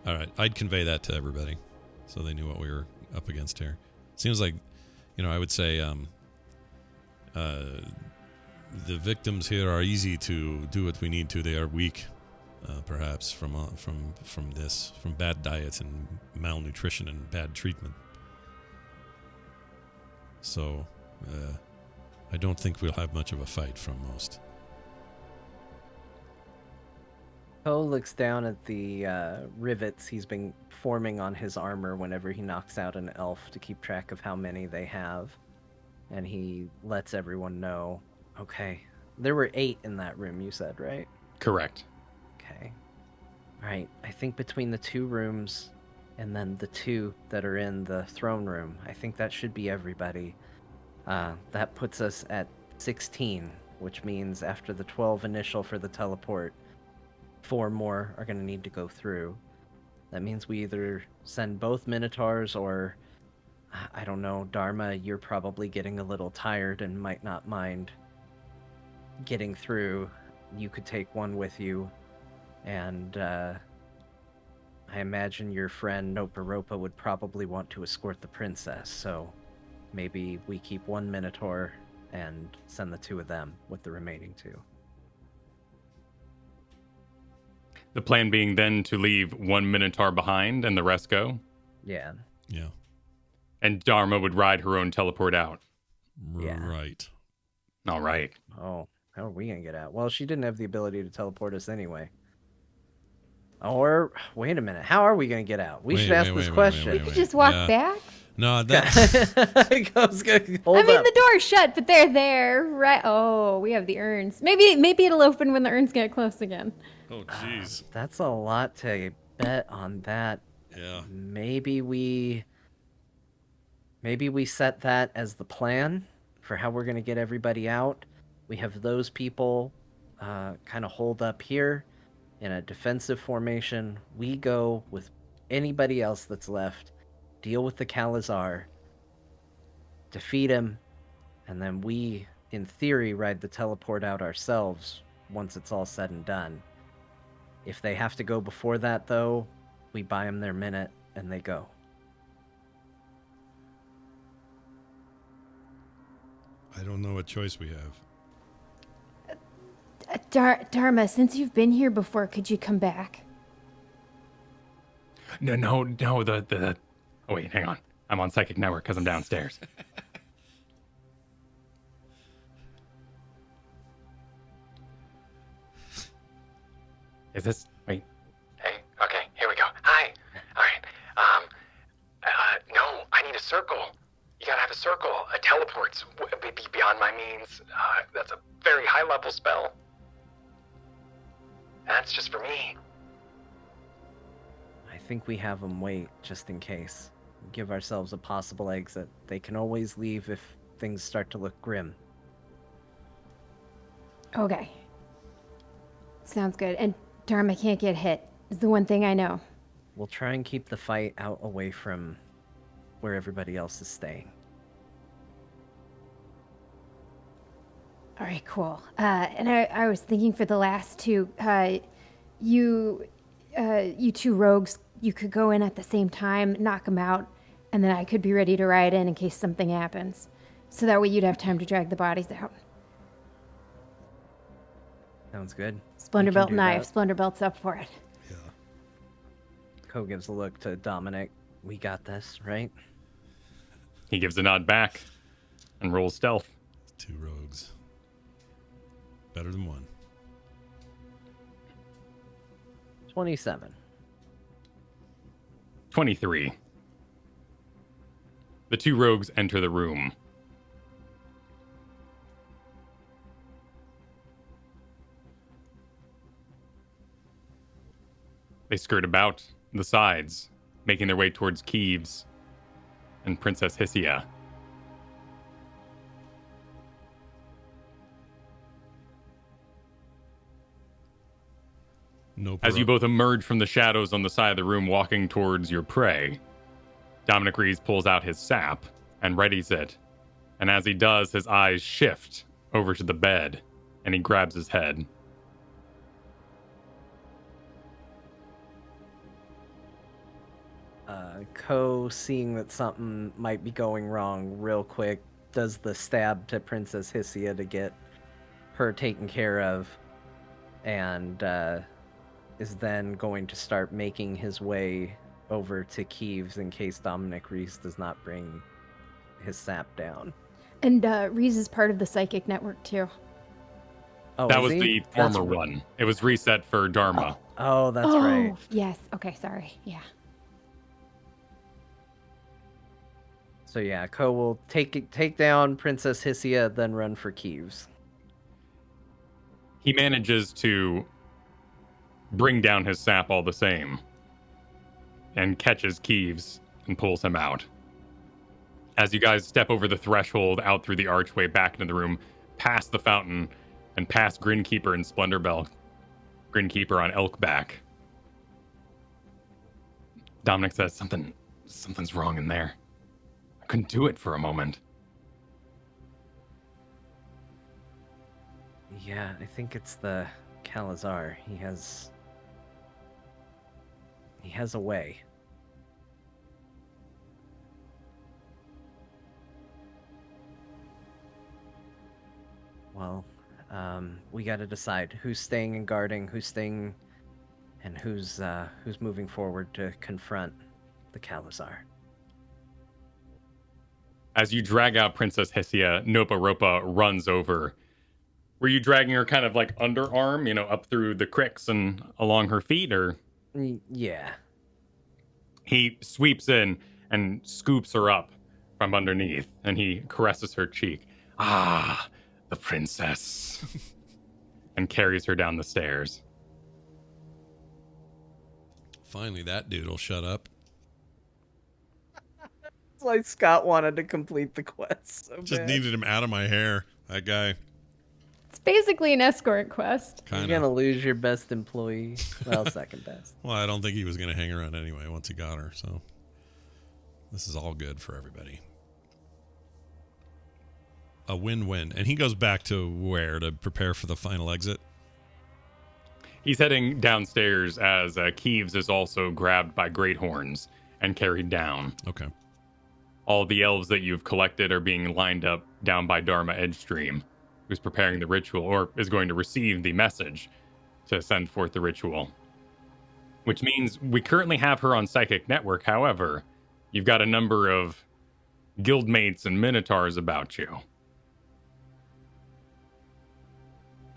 All right. I'd convey that to everybody so they knew what we were up against here. Seems like, I would say the victims here are easy to do what we need to. They are weak, perhaps, from bad diets and malnutrition and bad treatment. So I don't think we'll have much of a fight from most. Poe looks down at the rivets he's been forming on his armor whenever he knocks out an elf to keep track of how many they have. And he lets everyone know, okay, there were 8 in that room, you said, right? Correct. Okay. All right, I think between the 2 rooms and then the 2 that are in the throne room, I think that should be everybody. That puts us at 16, which means after the 12 initial for the teleport, 4 more are going to need to go through. That means we either send both Minotaurs or, I don't know, Dharma, you're probably getting a little tired and might not mind getting through. You could take one with you, and I imagine your friend Noparopa would probably want to escort the princess, so maybe we keep 1 Minotaur and send the 2 of them with the remaining 2. The plan being then to leave 1 Minotaur behind and the rest go? Yeah. Yeah. And Dharma would ride her own teleport out. Yeah. Right. All right. Oh, how are we going to get out? Well, she didn't have the ability to teleport us anyway. Or, wait a minute, how are we going to get out? We should ask this question. We could just walk back. No, that. Hold I mean, up. the door's shut, but they're there, right? Oh, we have the urns. Maybe it'll open when the urns get close again. Oh, jeez. That's a lot to bet on that. Yeah. Maybe we set that as the plan for how we're going to get everybody out. We have those people kind of hold up here in a defensive formation. We go with anybody else that's left, deal with the Kalazar, defeat him, and then we, in theory, ride the teleport out ourselves once it's all said and done. If they have to go before that, though, we buy them their minute and they go. I don't know what choice we have. Dharma, since you've been here before, could you come back? No. Oh, wait, hang on. I'm on Psychic Network because I'm downstairs. Is this... Wait. Hey, okay, here we go. Hi. All right. No, I need a circle. You gotta have a circle. A teleport's beyond my means. That's a very high-level spell. That's just for me. I think we have them wait, just in case. Give ourselves a possible exit. They can always leave if things start to look grim. Okay. Sounds good. And Dharma can't get hit, is the one thing I know. We'll try and keep the fight out away from where everybody else is staying. All right, cool. And I was thinking for the last 2, you 2 rogues, you could go in at the same time, knock them out, and then I could be ready to ride in case something happens. So that way you'd have time to drag the bodies out. Sounds good. Splendorbelt and I, if Splendorbelt's up for it. Yeah. Ko gives a look to Dominic. We got this, right? He gives a nod back and rolls stealth. 2 rogues. Better than 1. 27. 23. The 2 rogues enter the room. They skirt about the sides, making their way towards Keeves and Princess Hissia. No. As you both emerge from the shadows on the side of the room walking towards your prey, Dominic Rees pulls out his sap and readies it. And as he does, his eyes shift over to the bed and he grabs his head. Ko, seeing that something might be going wrong real quick, does the stab to Princess Hissia to get her taken care of, and is then going to start making his way over to Keeves in case Dominic Reese does not bring his sap down. And Reese is part of the Psychic Network, too. Oh, That is was he? the former one. It was reset for Dharma. Oh, that's Oh, right. yes. Okay, sorry. Yeah. So yeah, Ko will take down Princess Hisia, then run for Kieves. He manages to bring down his sap all the same and catches Kieves and pulls him out. As you guys step over the threshold, out through the archway, back into the room, past the fountain, and past Grinkeeper and Splendor Grinkeeper on Elkback. Dominic says, something's wrong in there. I couldn't do it for a moment. Yeah, I think it's the Kalazar. He has a way. Well, we got to decide who's staying and guarding, who's staying, and who's moving forward to confront the Kalazar. As you drag out Princess Hisia, Nopa Ropa runs over. Were you dragging her kind of like underarm, up through the cricks and along her feet, or? Yeah. He sweeps in and scoops her up from underneath, and he caresses her cheek. Ah, the princess. And carries her down the stairs. Finally, that dude will shut up. It's like Scott wanted to complete the quest so Just bad. needed him out of my hair. That guy. It's basically an escort quest. You're Kind gonna of. lose your best employee. Well, second best. Well, I don't think he was going to hang around anyway once he got her. So this is all good for everybody. A win-win. And he goes back to where to prepare for the final exit? He's heading downstairs as Kieves is also grabbed by Great Horns and carried down. Okay. All the elves that you've collected are being lined up down by Dharma Edgestream, who's preparing the ritual, or is going to receive the message to send forth the ritual. Which means we currently have her on Psychic Network. However, you've got a number of guildmates and minotaurs about you.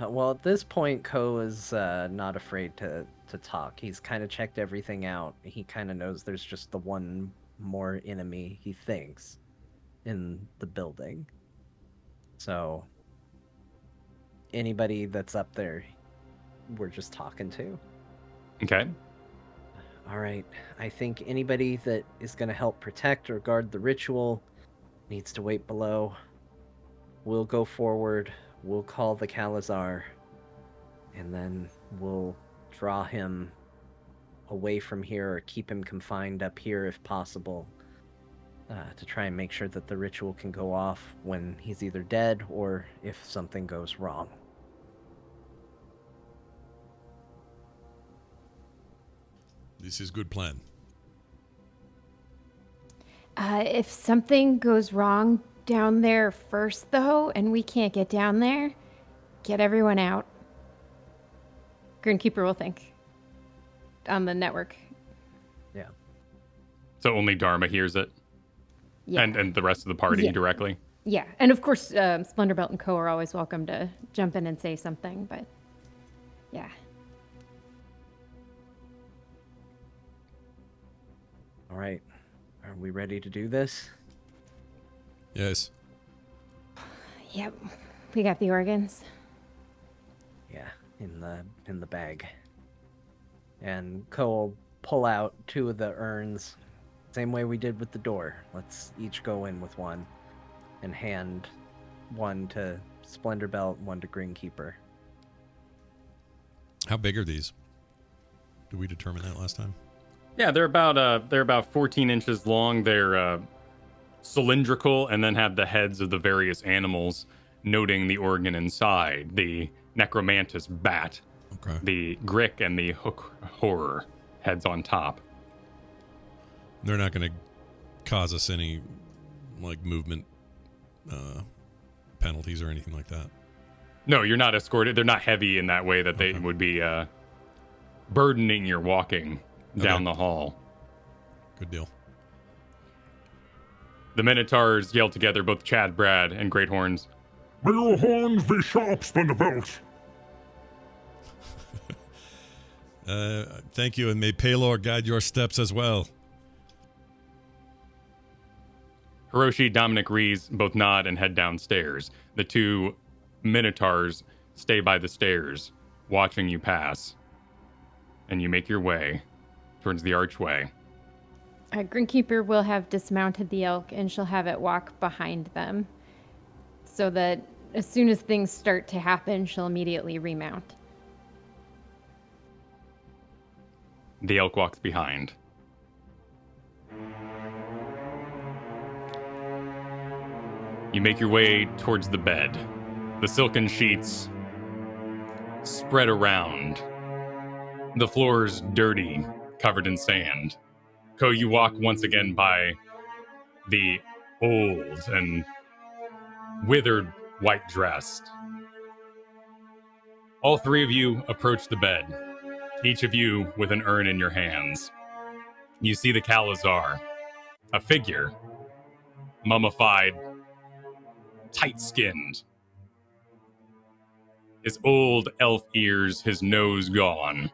Well, at this point, Ko is not afraid to talk. He's kind of checked everything out. He kind of knows there's just the one more enemy, he thinks, in the building. So, anybody that's up there, we're just talking to. Okay. All right. I think anybody that is going to help protect or guard the ritual needs to wait below. We'll go forward. We'll call the Kalazar, and then we'll draw him away from here or keep him confined up here if possible, to try and make sure that the ritual can go off when he's either dead or if something goes wrong. This is good plan. If something goes wrong down there first, though, and we can't get down there, get everyone out. Grinkeeper will think. On the network. Yeah. So only Dharma hears it? Yeah. And the rest of the party Yeah. directly? Yeah. And of course, Splendorbelt and Co. are always welcome to jump in and say something, but yeah. All right. Are we ready to do this? Yes. Yep. We got the organs. Yeah, in the bag. And Ko will pull out 2 of the urns, same way we did with the door. Let's each go in with one, and hand one to Splendorbelt, one to Grinkeeper. How big are these? Did we determine that last time? Yeah, they're about 14 inches long. They're cylindrical, and then have the heads of the various animals noting the organ inside. The necromantis bat, Okay. the grick, and the hook horror heads on top. They're not going to cause us any movement penalties or anything like that. No, you're not escorted. They're not heavy in that way that they would be burdening your walking down the hall. Good deal. The Minotaurs yell together, both Chad, Brad, and Great Horns. May your horns be sharp, Splendorbelt. Thank you, and may Paylor guide your steps as well. Hiroshi, Dominic, Rees both nod and head downstairs. The two Minotaurs stay by the stairs, watching you pass. And you make your way towards the archway. Grinkeeper will have dismounted the elk, and she'll have it walk behind them, so that as soon as things start to happen, she'll immediately remount. The elk walks behind. You make your way towards the bed. The silken sheets spread around. The floor's dirty, covered in sand. Ko, you walk once again by the old and withered white dressed. All three of you approach the bed, each of you with an urn in your hands. You see the Kalazar, a figure, mummified, tight-skinned. His old elf ears, his nose gone.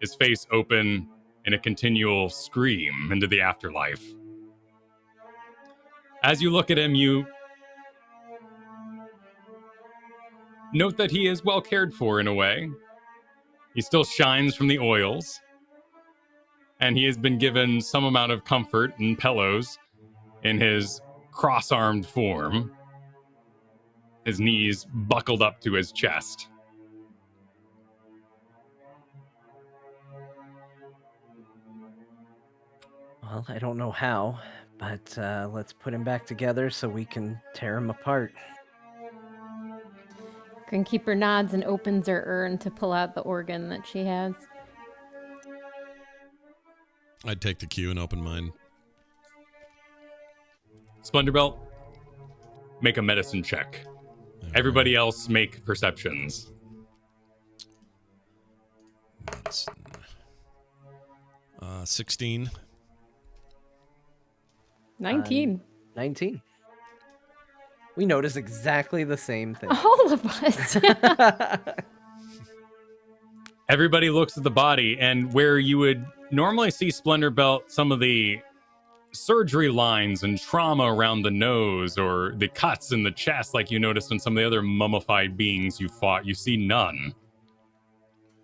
His face open in a continual scream into the afterlife. As you look at him, you note that he is well cared for in a way. He still shines from the oils, and he has been given some amount of comfort and pillows in his cross-armed form, his knees buckled up to his chest. Well, I don't know how, but let's put him back together so we can tear him apart. Grinkeeper nods and opens her urn to pull out the organ that she has. I'd take the cue and open mine. Splendorbelt, make a medicine check. Everybody else make perceptions. Medicine. 16. 19. 19. We notice exactly the same thing. All of us. Everybody looks at the body, and where you would normally see Splendorbelt, some of the surgery lines and trauma around the nose or the cuts in the chest like you noticed in some of the other mummified beings you fought, you see none.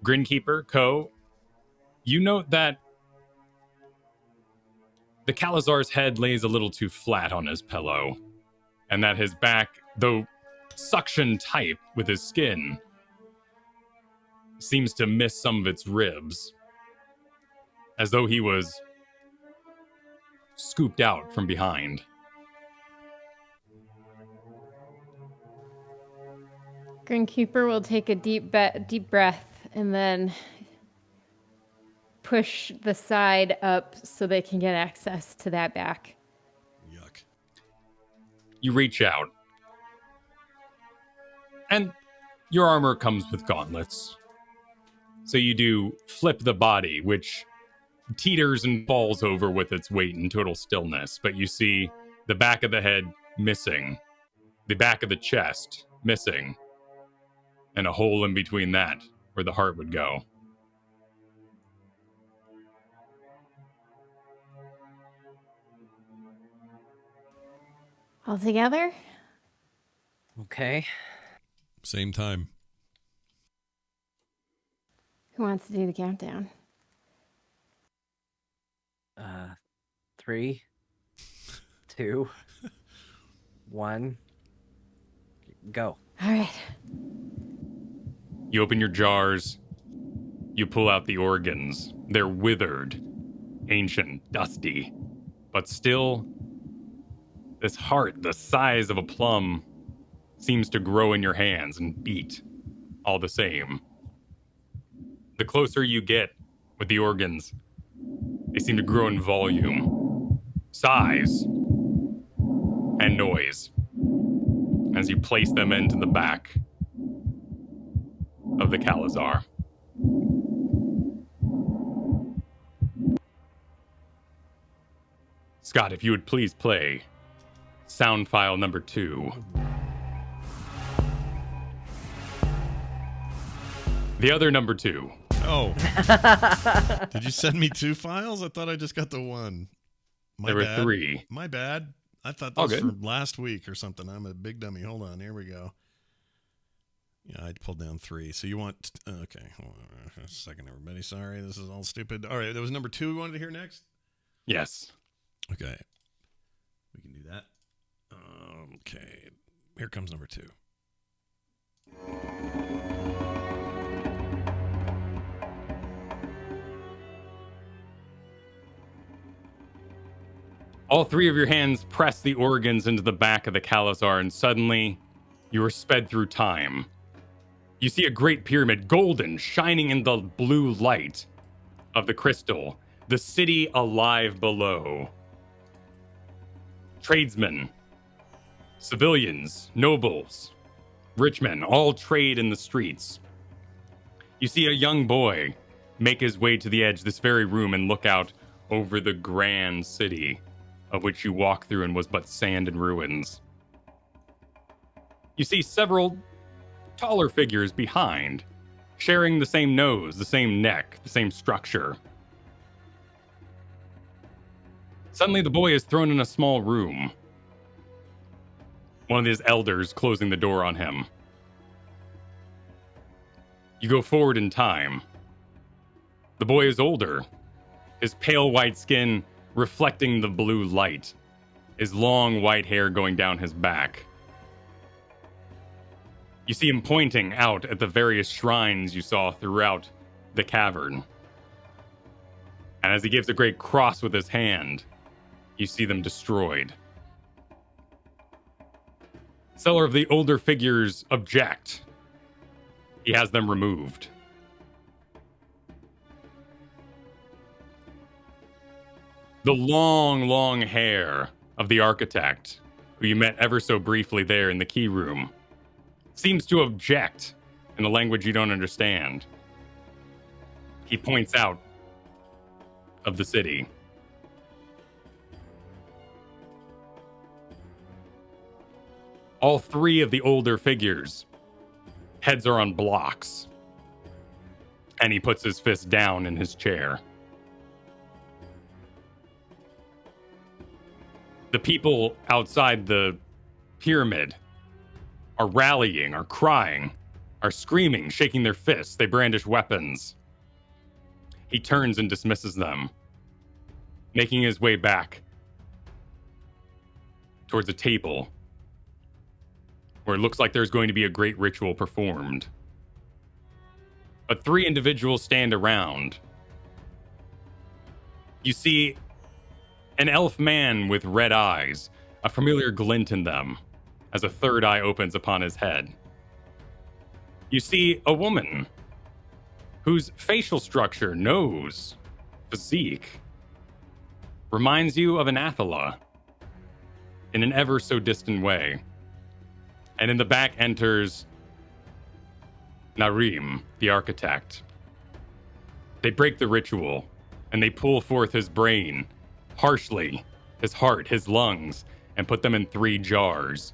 Grinkeeper, Ko, you note that the Kalazar's head lays a little too flat on his pillow, and that his back, though suction tight with his skin, seems to miss some of its ribs, as though he was scooped out from behind. Grinkeeper will take a deep breath and then push the side up so they can get access to that back. Yuck. You reach out, and your armor comes with gauntlets. So you do flip the body, which teeters and falls over with its weight in total stillness, but you see the back of the head missing, the back of the chest missing, and a hole in between that where the heart would go. All together? Okay. Same time. Who wants to do the countdown? 3, 2, 1, go. All right. You open your jars. You pull out the organs. They're withered, ancient, dusty, but still, this heart, the size of a plum, seems to grow in your hands and beat all the same. The closer you get with the organs, they seem to grow in volume, size, and noise as you place them into the back of the Kalazar. Scott, if you would please play sound file number 2. The other number 2. Oh. Did you send me 2 files? I thought I just got the one. There were 3. My bad. I thought All those good. from last week or something. I'm a big dummy. Hold on. Here we go. Yeah, I pulled down 3. So you want... okay. Hold on a second, everybody. Sorry, this is all stupid. All right, there was number 2 we wanted to hear next? Yes. Okay. We can do that. Okay. Here comes number 2. All 3 of your hands press the organs into the back of the Khalazar, and suddenly you are sped through time. You see a great pyramid, golden, shining in the blue light of the crystal. The city alive below. Tradesmen, civilians, nobles, rich men, all trade in the streets. You see a young boy make his way to the edge of this very room and look out over the grand city, of which you walk through and was but sand and ruins. You see several taller figures behind, sharing the same nose, the same neck, the same structure. Suddenly, the boy is thrown in a small room. One of his elders closing the door on him. You go forward in time. The boy is older, his pale white skin reflecting the blue light, his long white hair going down his back. You see him pointing out at the various shrines you saw throughout the cavern. And as he gives a great cross with his hand, you see them destroyed. Several of the older figures object. He has them removed. The long, long hair of the architect, who you met ever so briefly there in the key room, seems to object in a language you don't understand. He points out of the city. All 3 of the older figures, heads are on blocks, and he puts his fist down in his chair. The people outside the pyramid are rallying, are crying, are screaming, shaking their fists. They brandish weapons. He turns and dismisses them, making his way back towards a table where it looks like there's going to be a great ritual performed. But 3 individuals stand around. You see an elf man with red eyes, a familiar glint in them, as a third eye opens upon his head. You see a woman whose facial structure, nose, physique, reminds you of an Athala in an ever so distant way. And in the back enters Narim, the architect. They break the ritual, and they pull forth his brain, harshly, his heart, his lungs, and put them in 3 jars,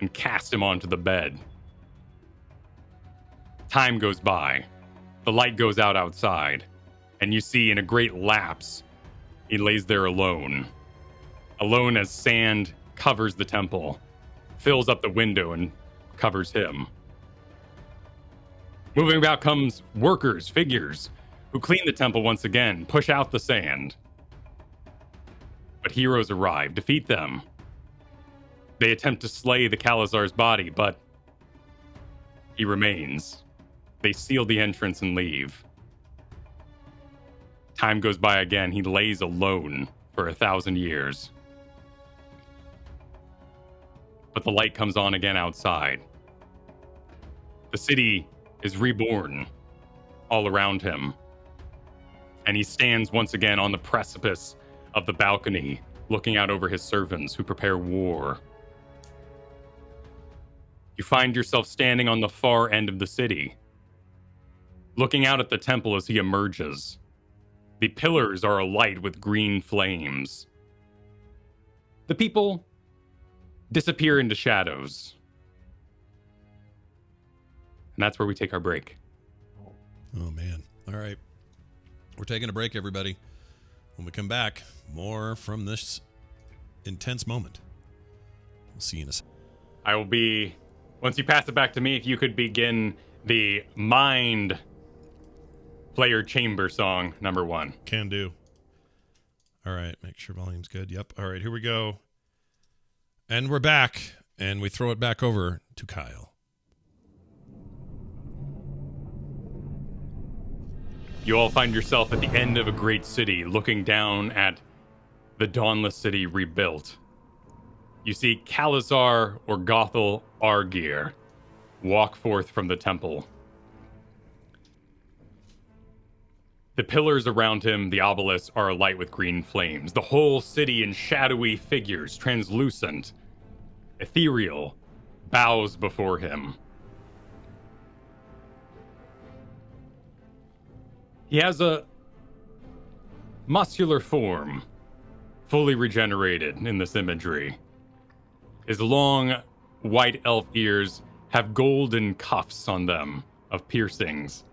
and cast him onto the bed. Time goes by. The light goes out outside, and you see in a great lapse, he lays there alone. Alone as sand covers the temple, fills up the window and covers him. Moving about comes workers, figures, who clean the temple once again, push out the sand. But heroes arrive, defeat them. They attempt to slay the Khalazar's body, but he remains. They seal the entrance and leave. Time goes by again. He lays alone for 1,000 years. But the light comes on again outside. The city is reborn all around him. And he stands once again on the precipice of the balcony, looking out over his servants who prepare war. You find yourself standing on the far end of the city, looking out at the temple as he emerges. The pillars are alight with green flames. The people disappear into shadows. And that's where we take our break. Oh, man. All right. We're taking a break, everybody. When we come back, more from this intense moment. We'll see you in a second. I will be, once you pass it back to me, if you could begin the Mind Player Chamber song, number 1. Can do. All right. Make sure volume's good. Yep. All right. Here we go. And we're back. And we throw it back over to Kyle. You all find yourself at the end of a great city, looking down at the dawnless city rebuilt. You see Kalizar or Gothel Argir walk forth from the temple. The pillars around him, the obelisks, are alight with green flames. The whole city in shadowy figures, translucent, ethereal, bows before him. He has a muscular form, fully regenerated in this imagery. His long, white elf ears have golden cuffs on them of piercings.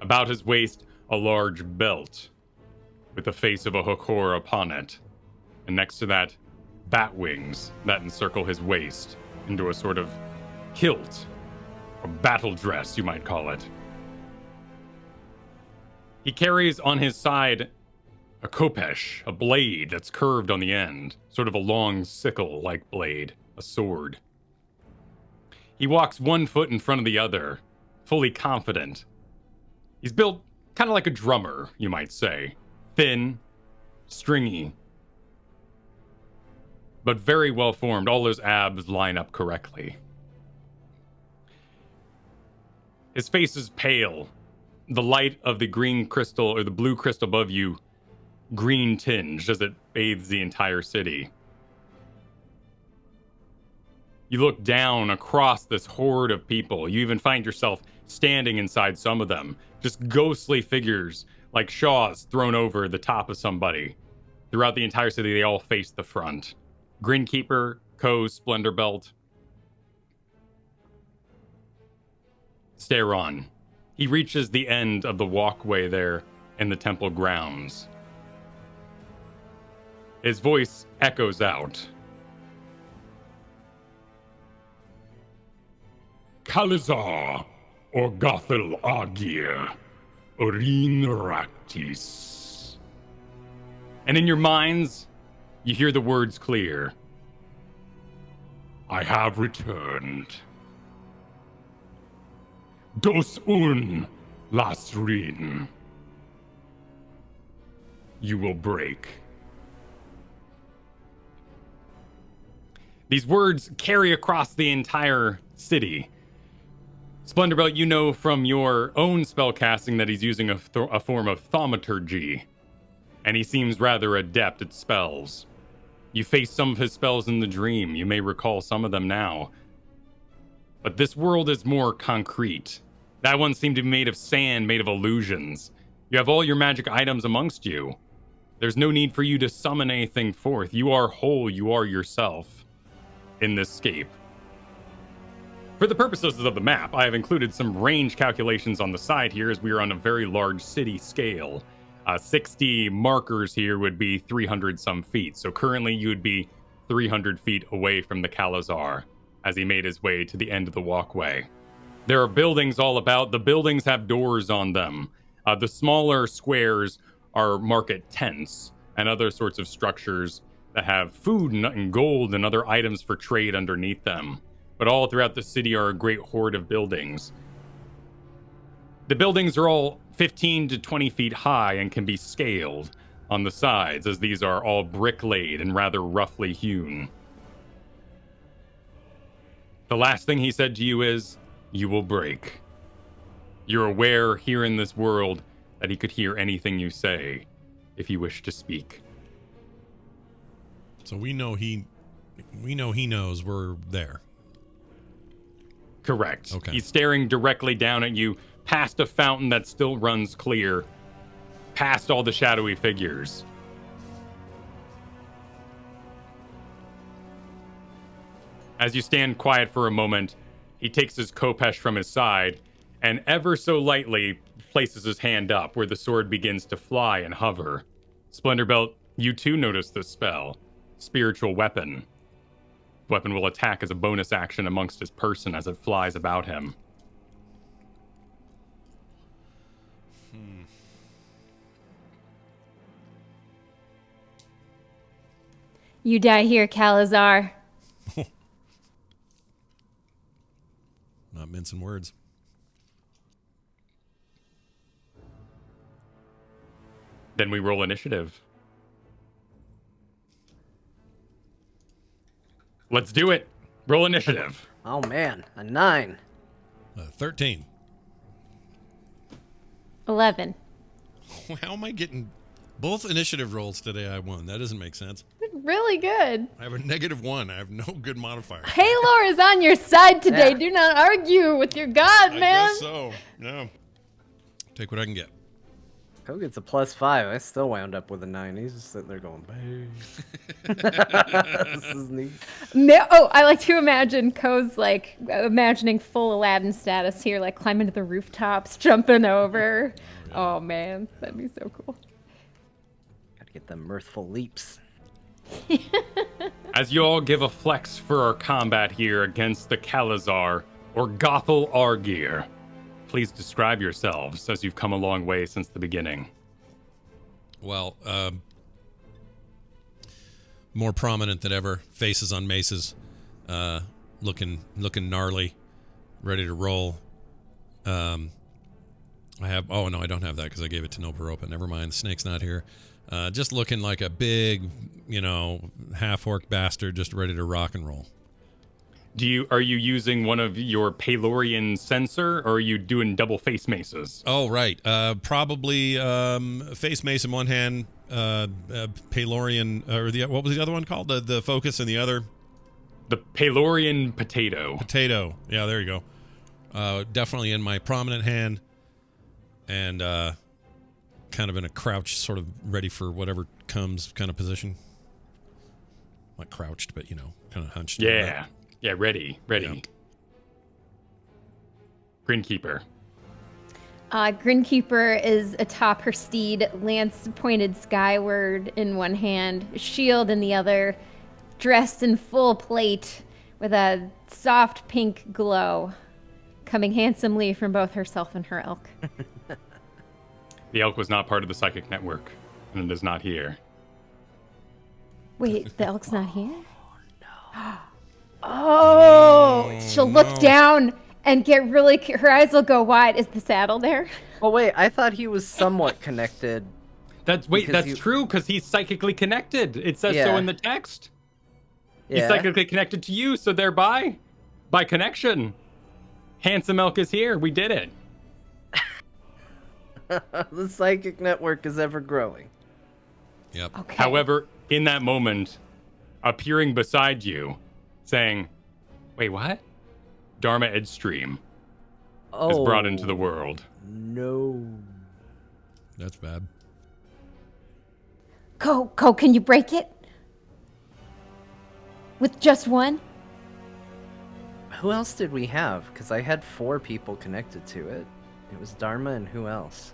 About his waist, a large belt with the face of a Hokora upon it. And next to that, bat wings that encircle his waist into a sort of kilt, or battle dress, you might call it. He carries on his side a khopesh, a blade that's curved on the end, sort of a long sickle-like blade, a sword. He walks 1 foot in front of the other, fully confident. He's built kind of like a drummer, you might say. Thin, stringy, but very well formed. All his abs line up correctly. His face is pale. The light of the green crystal, or the blue crystal above you, green tinged as it bathes the entire city. You look down across this horde of people. You even find yourself standing inside some of them. Just ghostly figures, like shaws thrown over the top of somebody. Throughout the entire city, they all face the front. Grinkeeper, Ko, Splendor Belt. Stare on. He reaches the end of the walkway there in the temple grounds. His voice echoes out. Kalizar or Gothel Argir, Orin Raktis. And in your minds, you hear the words clear. I have returned. Dos un lasrin. You will break. These words carry across the entire city. Splendor, you know from your own spellcasting that he's using a form of thaumaturgy, and he seems rather adept at spells. You faced some of his spells in the dream. You may recall some of them now. But this world is more concrete. That one seemed to be made of sand, made of illusions. You have all your magic items amongst you. There's no need for you to summon anything forth. You are whole, you are yourself in this scape. For the purposes of the map, I have included some range calculations on the side here, as we are on a very large city scale. 60 markers here would be 300 some feet. So currently you would be 300 feet away from the Kalizar as he made his way to the end of the walkway. There are buildings all about. The buildings have doors on them. The smaller squares are market tents and other sorts of structures that have food and gold and other items for trade underneath them. But all throughout the city are a great horde of buildings. The buildings are all 15 to 20 feet high and can be scaled on the sides, as these are all brick-laid and rather roughly hewn. The last thing he said to you is, you will break. You're aware here in this world that he could hear anything you say if you wish to speak. So we know he knows we're there. Correct. Okay. He's staring directly down at you, past a fountain that still runs clear, past all the shadowy figures. As you stand quiet for a moment, he takes his khopesh from his side and ever so lightly places his hand up where the sword begins to fly and hover. Splendorbelt, you too notice this spell. Spiritual weapon. Weapon will attack as a bonus action amongst his person as it flies about him. You die here, Calazar. Not mincing words. Then we roll initiative. Let's do it. Roll initiative. Oh man, a 9. 13. 11. How am I getting both initiative rolls today? I won. That doesn't make sense. Really good. I have a -1. I have no good modifier. Halor is on your side today. Yeah. Do not argue with your god, I man. guess so. No. Take what I can get. Ko gets a +5. I still wound up with a 9. He's just sitting there going, "Bae." This is neat. Oh, I like to imagine Ko's like imagining full Aladdin status here, like climbing to the rooftops, jumping over. Oh man, that'd be so cool. Gotta get them mirthful leaps. As you all give a flex for our combat here against the Calazar or Gothel Argir, please describe yourselves as you've come a long way since the beginning. Well, more prominent than ever. Faces on maces. Looking gnarly. Ready to roll. I have... Oh, no, I don't have that because I gave it to Noparopa. Never mind. The snake's not here. Just looking like a big, half-orc bastard just ready to rock and roll. Are you using one of your Pelorian sensor, or are you doing double face maces? Oh, right. Probably face mace in one hand, Pelorian, or what was the other one called? The focus in the other? The Pelorian potato. Potato. Yeah, there you go. Definitely in my prominent hand, and kind of in a crouch, sort of ready for whatever comes kind of position. Not crouched, but, kind of hunched. Yeah. Yeah, ready. Yeah. Grinkeeper. Grinkeeper is atop her steed, lance pointed skyward in one hand, shield in the other, dressed in full plate with a soft pink glow, coming handsomely from both herself and her elk. The elk was not part of the psychic network, and it is not here. Wait, the elk's not here? Oh, she'll look down and get really... Her eyes will go wide. Is the saddle there? Oh wait, I thought he was somewhat connected. That's true, because he's psychically connected. It says so Yeah. in the text. Yeah. He's psychically connected to you, so thereby, by connection, Handsome Elk is here. We did it. The psychic network is ever growing. Yep. Okay. However, in that moment, appearing beside you, saying, "Wait, what?" Dharma Edstream is brought into the world. No. That's bad. Ko, can you break it? With just one? Who else did we have? Because I had 4 people connected to it. It was Dharma and who else?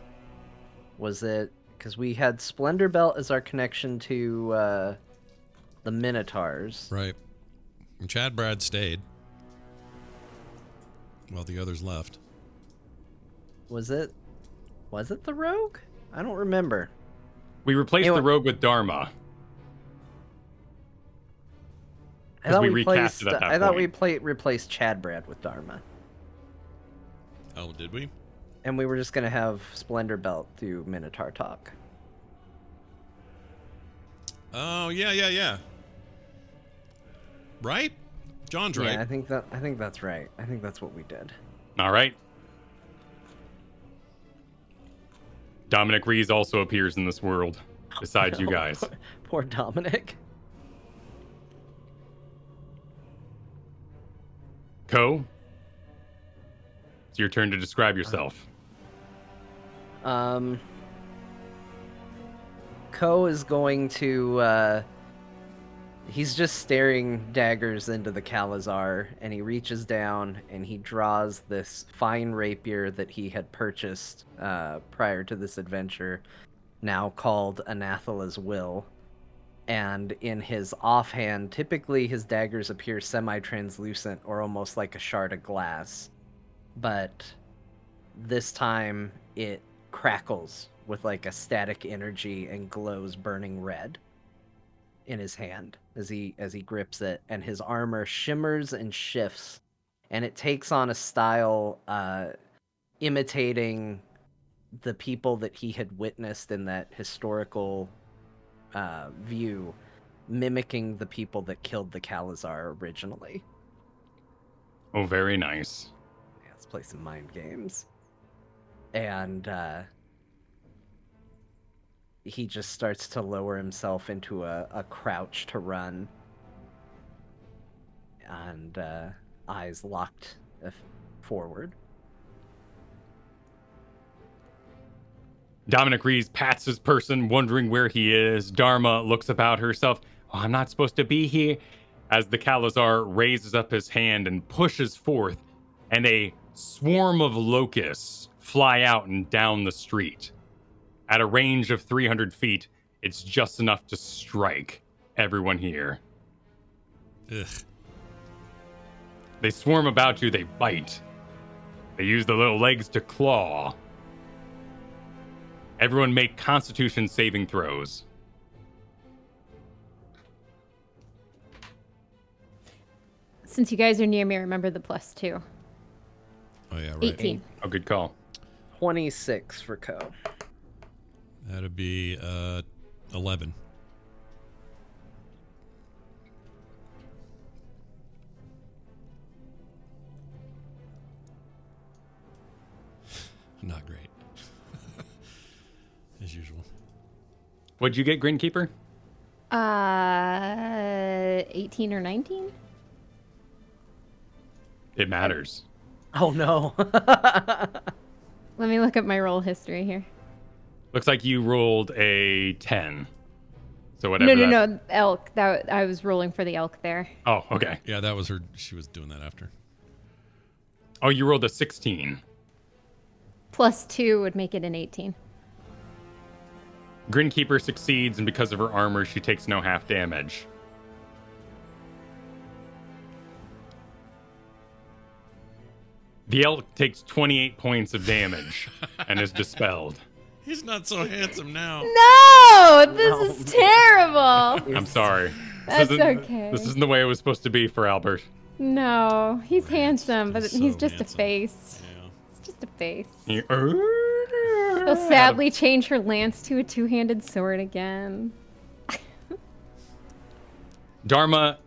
Was it... Because we had Splendor Belt as our connection to the Minotaurs. Right. And Chad Brad stayed. Well, the others left. Was it the Rogue? I don't remember. We replaced Anyway. the rogue with Dharma. I thought we we recast replaced. it at that I thought point. we replaced Chad Brad with Dharma, Oh, did we? and we were just gonna have Splendor Belt do Minotaur talk. Oh, yeah. Right? John's right. Yeah, I think that's right. I think that's what we did. All right. Dominic Rees also appears in this world, besides you guys. Poor Dominic. Ko, it's your turn to describe yourself. Ko is going to He's just staring daggers into the Kalazar, and he reaches down and he draws this fine rapier that he had purchased prior to this adventure, now called Anathala's Will. And in his offhand, typically his daggers appear semi-translucent or almost like a shard of glass. But this time it crackles with like a static energy and glows burning red in his hand as he grips it, and his armor shimmers and shifts, and it takes on a style imitating the people that he had witnessed in that historical view, mimicking the people that killed the Kalazar originally. Oh, very nice. Yeah, let's play some mind games. And he just starts to lower himself into a crouch to run, and eyes locked forward. Dominic Rees pats his person, wondering where he is. Dharma looks about herself. Oh, I'm not supposed to be here. As the Kalazar raises up his hand and pushes forth, and a swarm of locusts fly out and down the street. At a range of 300 feet, it's just enough to strike everyone here. Ugh. They swarm about you, they bite. They use the little legs to claw. Everyone make Constitution saving throws. Since you guys are near me, remember the +2. Oh yeah, right. 18. Oh, good call. 26 for Ko. That'd be 11. Not great. As usual. What'd you get, Grinkeeper? 18 or 19? It matters. Oh no. Let me look up my roll history here. Looks like you rolled a 10. So whatever. No, elk. That I was rolling for the elk there. Oh, okay. Yeah, that was her. She was doing that after. Oh, you rolled a 16. +2 would make it an 18. Grinkeeper succeeds, and because of her armor, she takes no half damage. The elk takes 28 points of damage and is dispelled. He's not so handsome now. No, this is terrible. I'm sorry. That's okay. This isn't the way it was supposed to be for Albert. No, he's handsome, but He's he's so just handsome. a face. Yeah. It's just a face. He'll He'll sadly change her lance to a two-handed sword again. Dharma.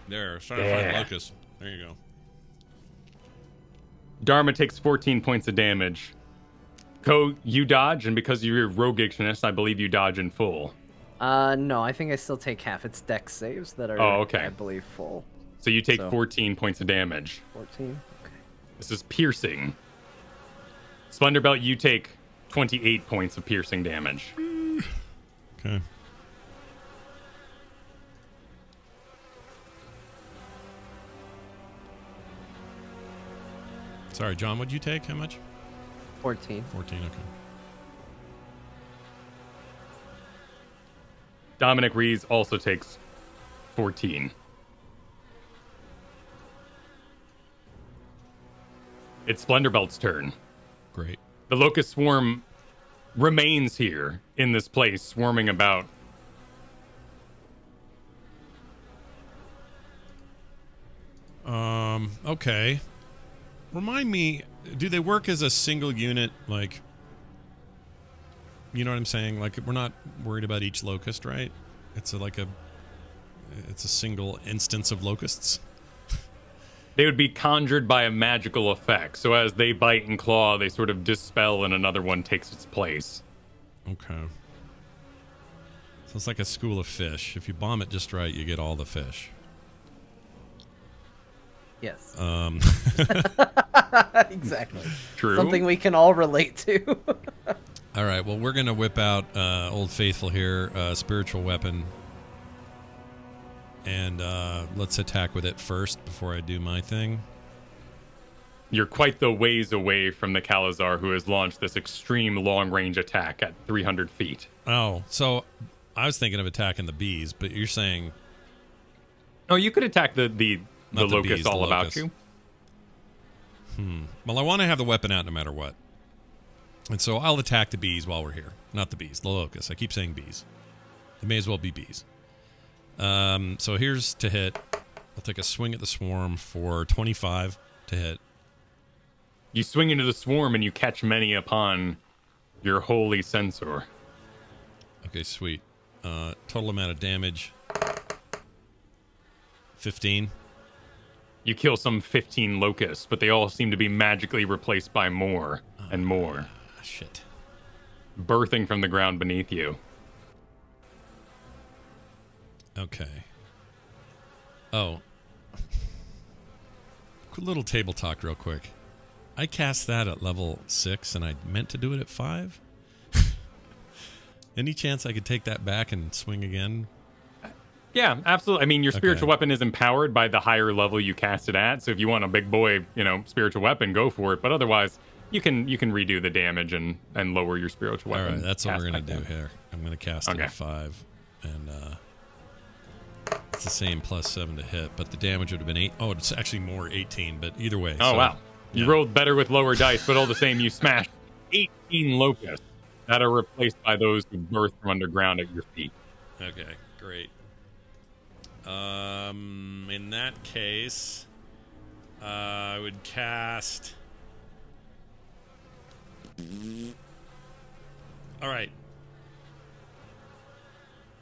There, starting to find locust. There you go. Dharma takes 14 points of damage. Ko, you dodge, and because of your roguishness, I believe you dodge in full. No, I think I still take half. It's dex saves that are, Oh, okay. I believe, full. So you take So- 14 points of damage. 14? Okay. This is piercing. Splendor you take 28 points of piercing damage. Okay. Sorry, John, what'd you take? How much? 14. 14, okay. Dominic Rees also takes 14. It's Splendorbelt's turn. Great. The locust swarm remains here in this place, swarming about. Okay. Remind me, do they work as a single unit, like, you know what I'm saying? Like, we're not worried about each locust, right? It's a single instance of locusts. They would be conjured by a magical effect. So as they bite and claw, they sort of dispel and another one takes its place. Okay. So it's like a school of fish. If you bomb it just right, you get all the fish. Yes. Um, Exactly. True. Something we can all relate to. all right. Well, we're going to whip out Old Faithful here, spiritual weapon. And let's attack with it first before I do my thing. You're quite the ways away from the Kalazar, who has launched this extreme long-range attack at 300 feet. Oh, so I was thinking of attacking the bees, but you're saying... Oh, you could attack the locust bees, all the about locust. you. Well, I want to have the weapon out no matter what. And so I'll attack the bees while we're here. Not the bees, the locusts. I keep saying bees. It may as well be bees. So here's to hit. I'll take a swing at the swarm for 25 to hit. You swing into the swarm and you catch many upon your holy sensor. Okay, sweet. Total amount of damage, 15. You kill some 15 locusts, but they all seem to be magically replaced by more and more. Shit. Birthing from the ground beneath you. Okay. Oh. Little table talk real quick. I cast that at level 6 and I meant to do it at 5? Any chance I could take that back and swing again? Yeah, absolutely. I mean, your spiritual Okay. weapon is empowered by the higher level you cast it at. So if you want a big boy, spiritual weapon, go for it. But otherwise, you can redo the damage and lower your spiritual All weapon. right, that's what cast we're going to back do down. here. I'm going to cast it Okay. at 5. And it's the same plus 7 to hit, but the damage would have been 8. Oh, it's actually more 18, but either way. Oh, so, wow. You yeah. rolled better with lower dice, but all the same, you smashed 18 locusts that are replaced by those who birth from underground at your feet. Okay, great. In that case, I would cast. All right.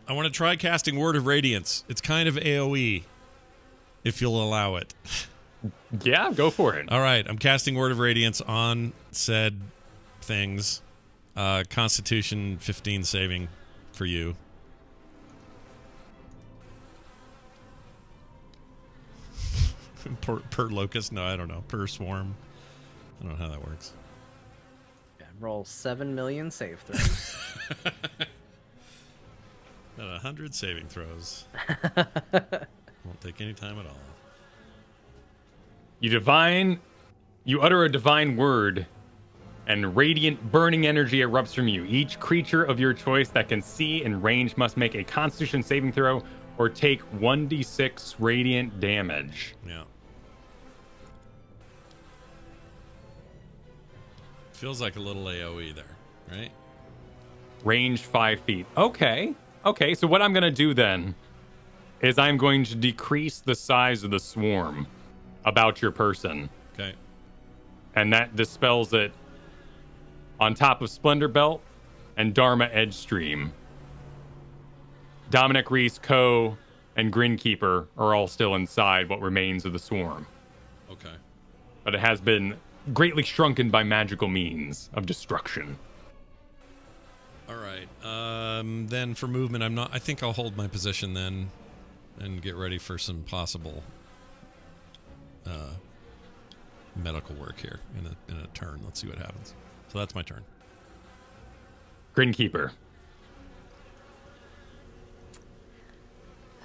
I want to try casting Word of Radiance. It's kind of AoE, if you'll allow it. Yeah, go for it. All right, I'm casting Word of Radiance on said things. Constitution 15 saving for you. per locust? No, I don't know. Per swarm. I don't know how that works. Yeah, roll 7 million save throws. At 100 saving throws. Won't take any time at all. You utter a divine word, and radiant burning energy erupts from you. Each creature of your choice that can see in range must make a Constitution saving throw or take 1d6 radiant damage. Yeah. Feels like a little AoE there, right? Range 5 feet. Okay, so what I'm going to do then is I'm going to decrease the size of the swarm about your person. Okay. And that dispels it on top of Splendor Belt and Dharma Edgestream. Dominic Reese, Ko, and Grinkeeper are all still inside what remains of the swarm. Okay. But it has been greatly shrunken by magical means of destruction. All right. Then for movement, I think I'll hold my position then and get ready for some possible medical work here in a turn. Let's see what happens. So that's my turn. Grinkeeper.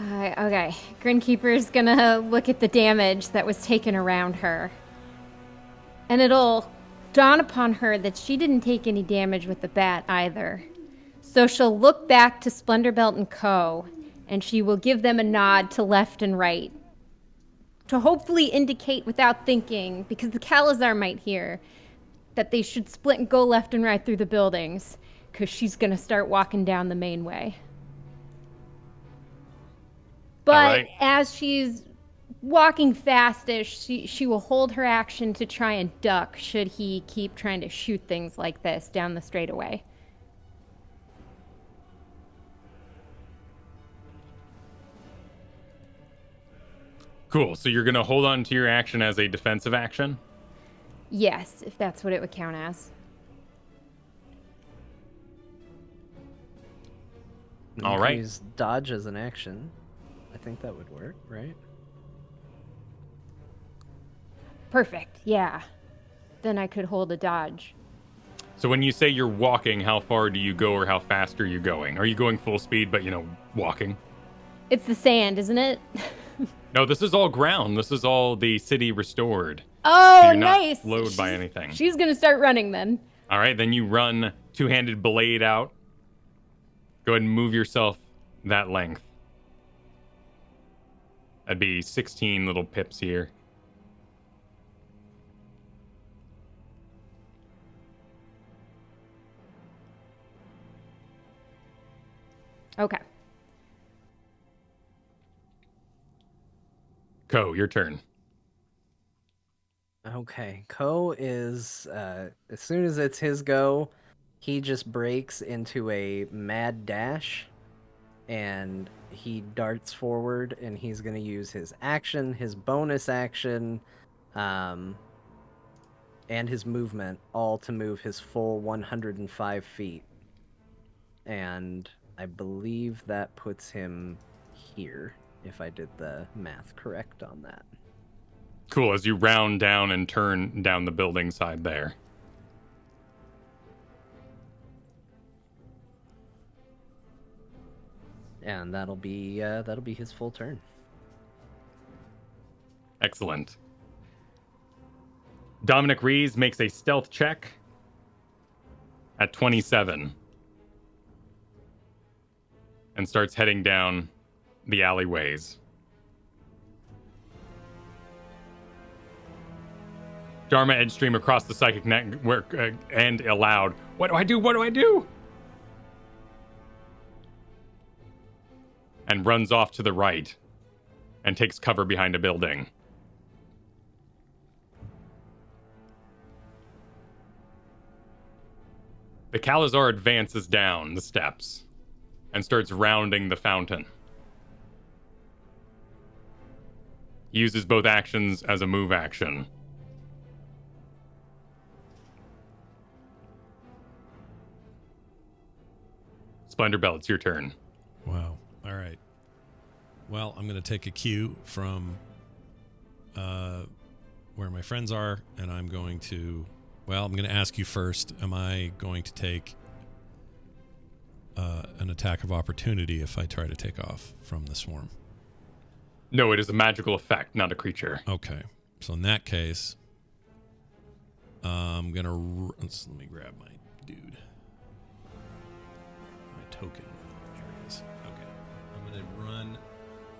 Okay. Grinkeeper's gonna look at the damage that was taken around her. And it'll dawn upon her that she didn't take any damage with the bat either. So she'll look back to Splendor Belt and Co., and she will give them a nod to left and right. To hopefully indicate without thinking, because the Kalazar might hear, that they should split and go left and right through the buildings, because she's going to start walking down the main way. But as she's walking fastish, she will hold her action to try and duck should he keep trying to shoot things like this down the straightaway. Cool. So you're going to hold on to your action as a defensive action? Yes, if that's what it would count as. All You can right. Use dodge as an action. I think that would work, right? Perfect, yeah. Then I could hold a dodge. So when you say you're walking, how far do you go or how fast are you going? Are you going full speed but, walking? It's the sand, isn't it? No, this is all ground. This is all the city restored. Oh, So you're not nice. slowed by anything. She's gonna start running then. All right, then you run two-handed blade out. Go ahead and move yourself that length. That'd be 16 little pips here. Okay. Ko, your turn. Okay, Ko is as soon as it's his go, he just breaks into a mad dash, and he darts forward, and he's gonna use his action, his bonus action, and his movement, all to move his full 105 feet. And I believe that puts him here, if I did the math correct on that. Cool, as you round down and turn down the building side there. And that'll be his full turn. Excellent. Dominic Rees makes a stealth check at 27 and starts heading down the alleyways. Dharma Edgestream across the psychic network and aloud. What do I do? What do I do? And runs off to the right and takes cover behind a building. The Kalazar advances down the steps and starts rounding the fountain. He uses both actions as a move action. Splendorbell, it's your turn. Wow. All right. Well, I'm going to take a cue from where my friends are, and I'm going to... Well, I'm going to ask you first. Am I going to take an attack of opportunity if I try to take off from the swarm? No, it is a magical effect, not a creature. Okay. So in that case, I'm going to... Let me grab my dude. My token areas. Okay. I'm going to run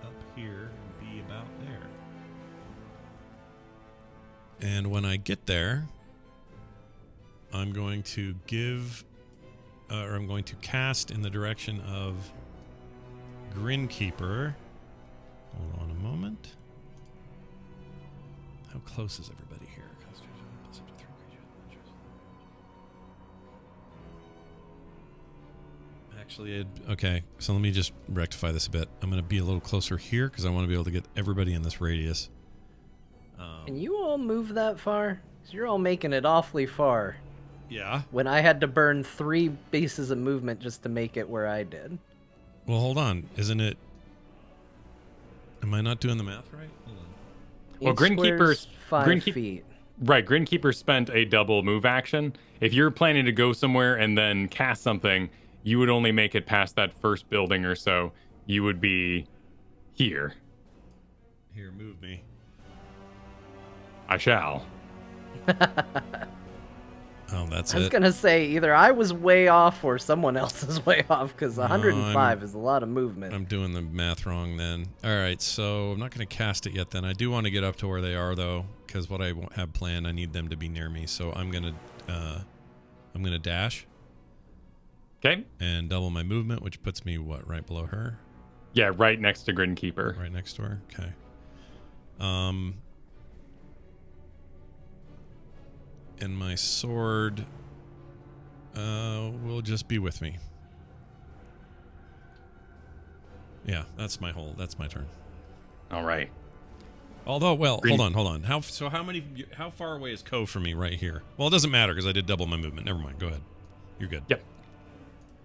up here and be about there. And when I get there, I'm going to I'm going to cast in the direction of Grinkeeper. Hold on a moment. How close is everybody here? Actually, okay, so let me just rectify this a bit. I'm going to be a little closer here because I want to be able to get everybody in this radius. Can you all move that far? 'Cause you're all making it awfully far. Yeah. When I had to burn 3 bases of movement just to make it where I did. Well, hold on. Isn't it... Am I not doing the math right? Hold on. Well, Grinkeeper's 5 feet. Right, Grinkeeper spent a double move action. If you're planning to go somewhere and then cast something, you would only make it past that first building or so. You would be here. Here, move me. I shall. Oh, that's it. I was going to say either I was way off or someone else is way off because 105 is a lot of movement. I'm doing the math wrong then. All right, so I'm not going to cast it yet then. I do want to get up to where they are though, because what I have planned, I need them to be near me. So I'm going to dash. Okay. And double my movement, which puts me right below her? Yeah, right next to Grinkeeper. Right next to her. Okay. And my sword will just be with me. Yeah, that's my turn. All right. Although, well, hold on. How far away is Ko from me right here? Well, it doesn't matter because I did double my movement. Never mind. Go ahead. You're good. Yep.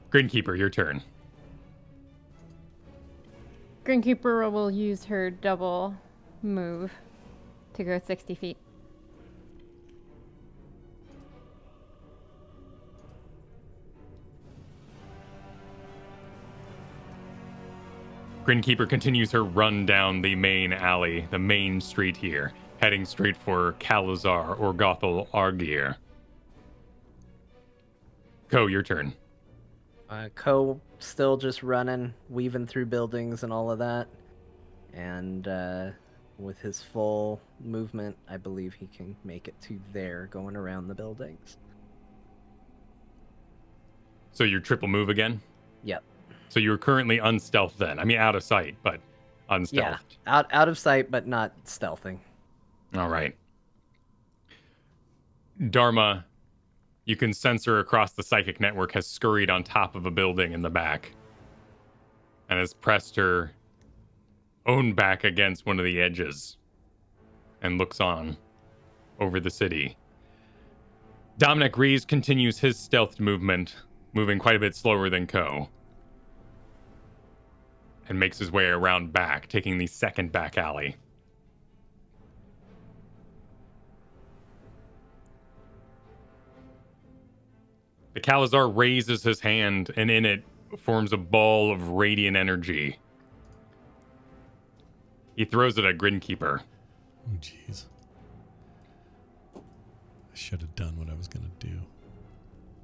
Grinkeeper, your turn. Grinkeeper will use her double move to go 60 feet. Grinkeeper continues her run down the main alley, the main street here, heading straight for Kalazar or Gothel Argir. Ko, your turn. Ko still just running, weaving through buildings and all of that. And with his full movement, I believe he can make it to there, going around the buildings. So your triple move again? Yep. So you're currently unstealthed then. I mean, out of sight, but unstealthed. Yeah, out of sight, but not stealthing. All right. Dharma, you can sense her across the psychic network, has scurried on top of a building in the back and has pressed her own back against one of the edges and looks on over the city. Dominic Rees continues his stealthed movement, moving quite a bit slower than Ko, and makes his way around back, taking the second back alley. The Kalazar raises his hand, and in it forms a ball of radiant energy. He throws it at Grinkeeper. Oh, jeez. I should have done what I was going to do.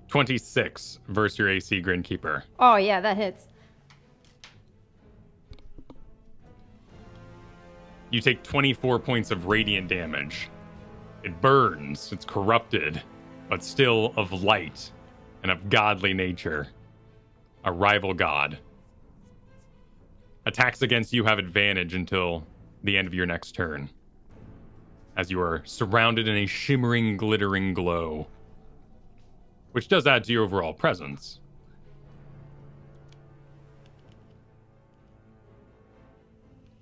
26 versus your AC, Grinkeeper. Oh, yeah, that hits. You take 24 points of radiant damage. It burns, it's corrupted, but still of light and of godly nature. A rival god. Attacks against you have advantage until the end of your next turn, as you are surrounded in a shimmering, glittering glow, which does add to your overall presence.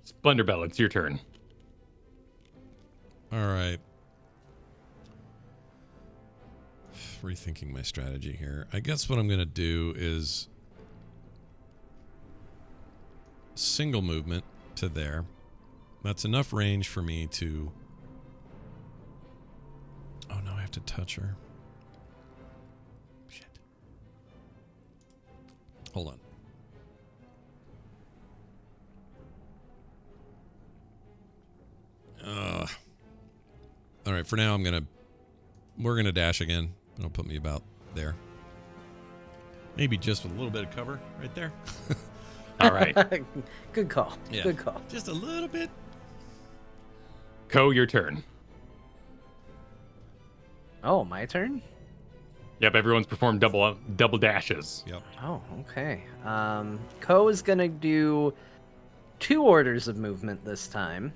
Splendor, it's your turn. All right. Rethinking my strategy here. I guess what I'm going to do is single movement to there. That's enough range for me to... Oh, no, I have to touch her. Shit. Hold on. All right, for now, we're going to dash again. It'll put me about there. Maybe just with a little bit of cover right there. All right. Good call. Yeah. Good call. Just a little bit. Ko, your turn. Oh, my turn? Yep, everyone's performed double dashes. Yep. Oh, okay. Ko is gonna do 2 orders of movement this time.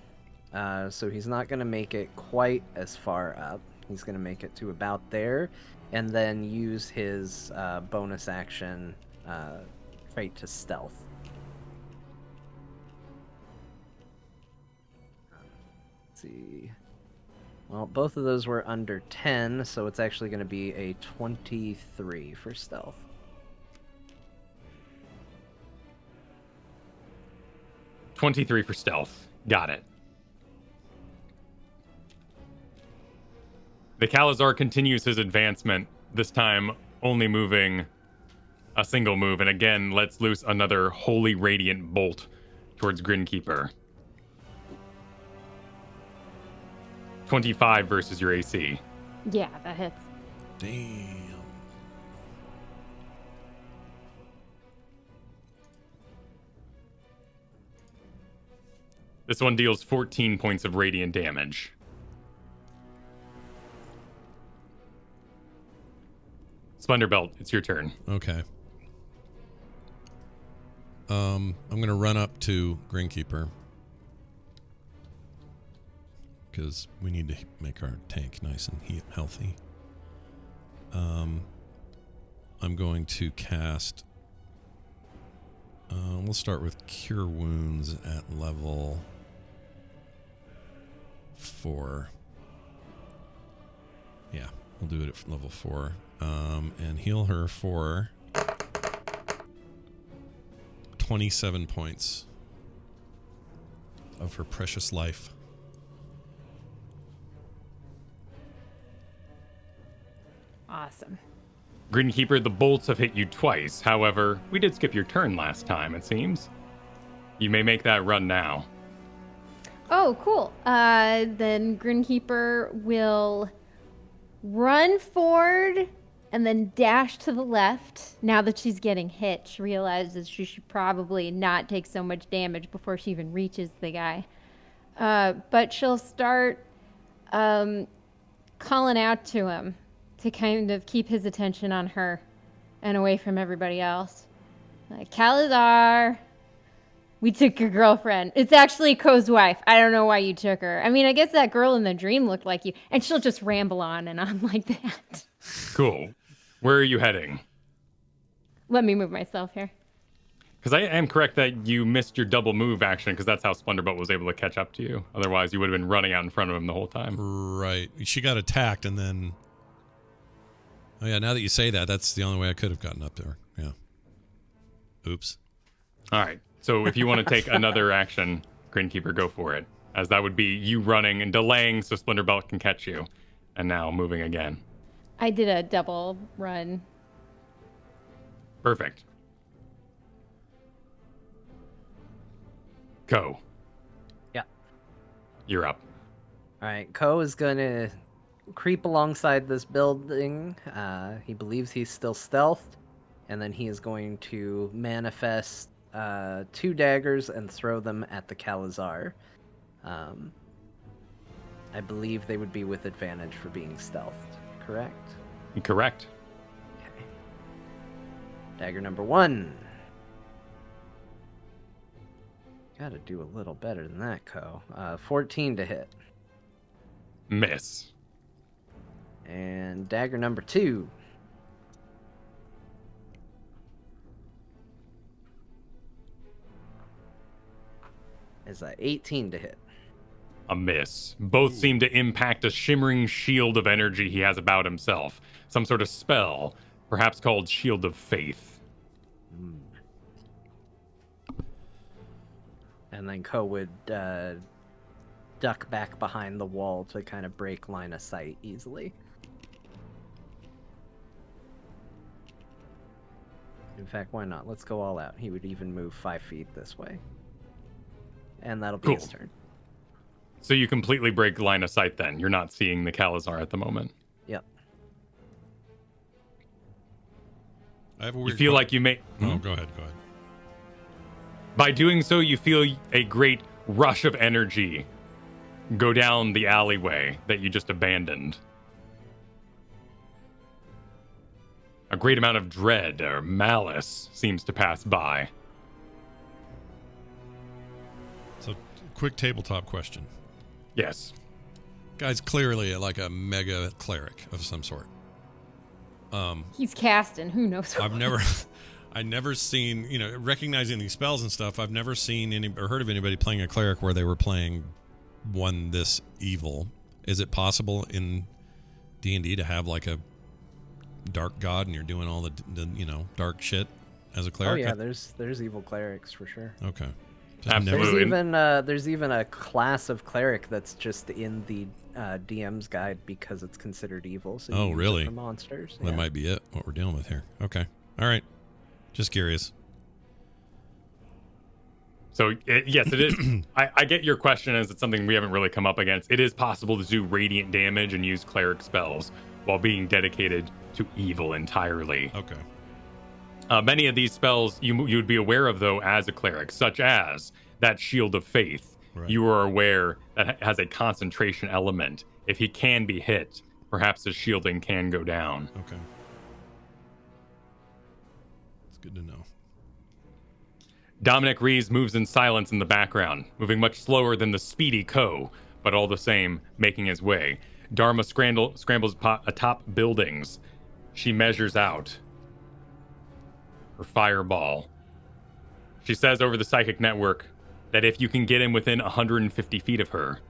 So he's not gonna make it quite as far up. He's gonna make it to about there, and then use his bonus action trait to stealth. Let's see. Well, both of those were under 10, so it's actually going to be a 23 for stealth. $23 for stealth. Got it. The Kalazar continues his advancement, this time only moving a single move, and again lets loose another holy radiant bolt towards Grinkeeper. 25 versus your AC. Yeah, that hits. Damn. This one deals 14 points of radiant damage. Splendor, it's your turn. Okay. I'm gonna run up to Grinkeeper because we need to make our tank nice and healthy. I'm going to cast. We'll start with Cure Wounds at level 4. Yeah, we'll do it at level 4. And heal her for 27 points of her precious life. Awesome. Grinkeeper, the bolts have hit you twice. However, we did skip your turn last time, it seems. You may make that run now. Oh, cool. Then Grinkeeper will run forward and then dash to the left. Now that she's getting hit, she realizes she should probably not take so much damage before she even reaches the guy. But she'll start calling out to him to kind of keep his attention on her and away from everybody else. Like, Calazar, we took your girlfriend. It's actually Ko's wife. I don't know why you took her. I mean, I guess that girl in the dream looked like you. And she'll just ramble on and on like that. Cool. Where are you heading? Let me move myself here. Because I am correct that you missed your double move action, because that's how Splunderbolt was able to catch up to you. Otherwise, you would have been running out in front of him the whole time. Right. She got attacked, and then... Oh, yeah, now that you say that, that's the only way I could have gotten up there. Yeah. Oops. All right. So if you want to take another action, Grinkeeper, go for it. As that would be you running and delaying so Splinterbolt can catch you. And now moving again. I did a double run. Perfect. Ko. Yeah. You're up. All right, Ko is going to creep alongside this building. He believes he's still stealthed, and then he is going to manifest 2 daggers and throw them at the Calazar. I believe they would be with advantage for being stealthed, correct? Correct. Okay. Dagger number 1. Gotta do a little better than that, Ko. 14 to hit. Miss. And dagger number 2. Is a 18 to hit. A miss. Both seem to impact a shimmering shield of energy he has about himself. Some sort of spell, perhaps called Shield of Faith. And then Ko would duck back behind the wall to kind of break line of sight easily. In fact, why not? Let's go all out. He would even move 5 feet this way. And that'll be his turn. So you completely break line of sight then. You're not seeing the Calazar at the moment. Yep. I have a You weird feel like you may... Oh, go ahead. By doing so, you feel a great rush of energy go down the alleyway that you just abandoned. A great amount of dread or malice seems to pass by. So, quick tabletop question. Yes. Guy's clearly like a mega cleric of some sort. He's casting. Who knows what? I've never seen, recognizing these spells and stuff, I've never seen or heard of anybody playing a cleric where they were playing one this evil. Is it possible in D&D to have like a dark god and you're doing all the dark shit as a cleric? Oh yeah, there's evil clerics for sure. Okay. Absolutely. There's even a class of cleric that's just in the DM's guide because it's considered evil. So oh really? For monsters. That might be it. What we're dealing with here. Okay. All right. Just curious. So, yes, it is. I get your question as it's something we haven't really come up against. It is possible to do radiant damage and use cleric spells while being dedicated to evil entirely. Okay. Many of these spells you would be aware of, though, as a cleric, such as that Shield of Faith. Right. You are aware that has a concentration element. If he can be hit, perhaps his shielding can go down. Okay. It's good to know. Dominic Rees moves in silence in the background, moving much slower than the speedy Ko, but all the same, making his way. Dharma scrambles atop buildings. She measures out her fireball. She says over the psychic network that if you can get him within 150 feet of her,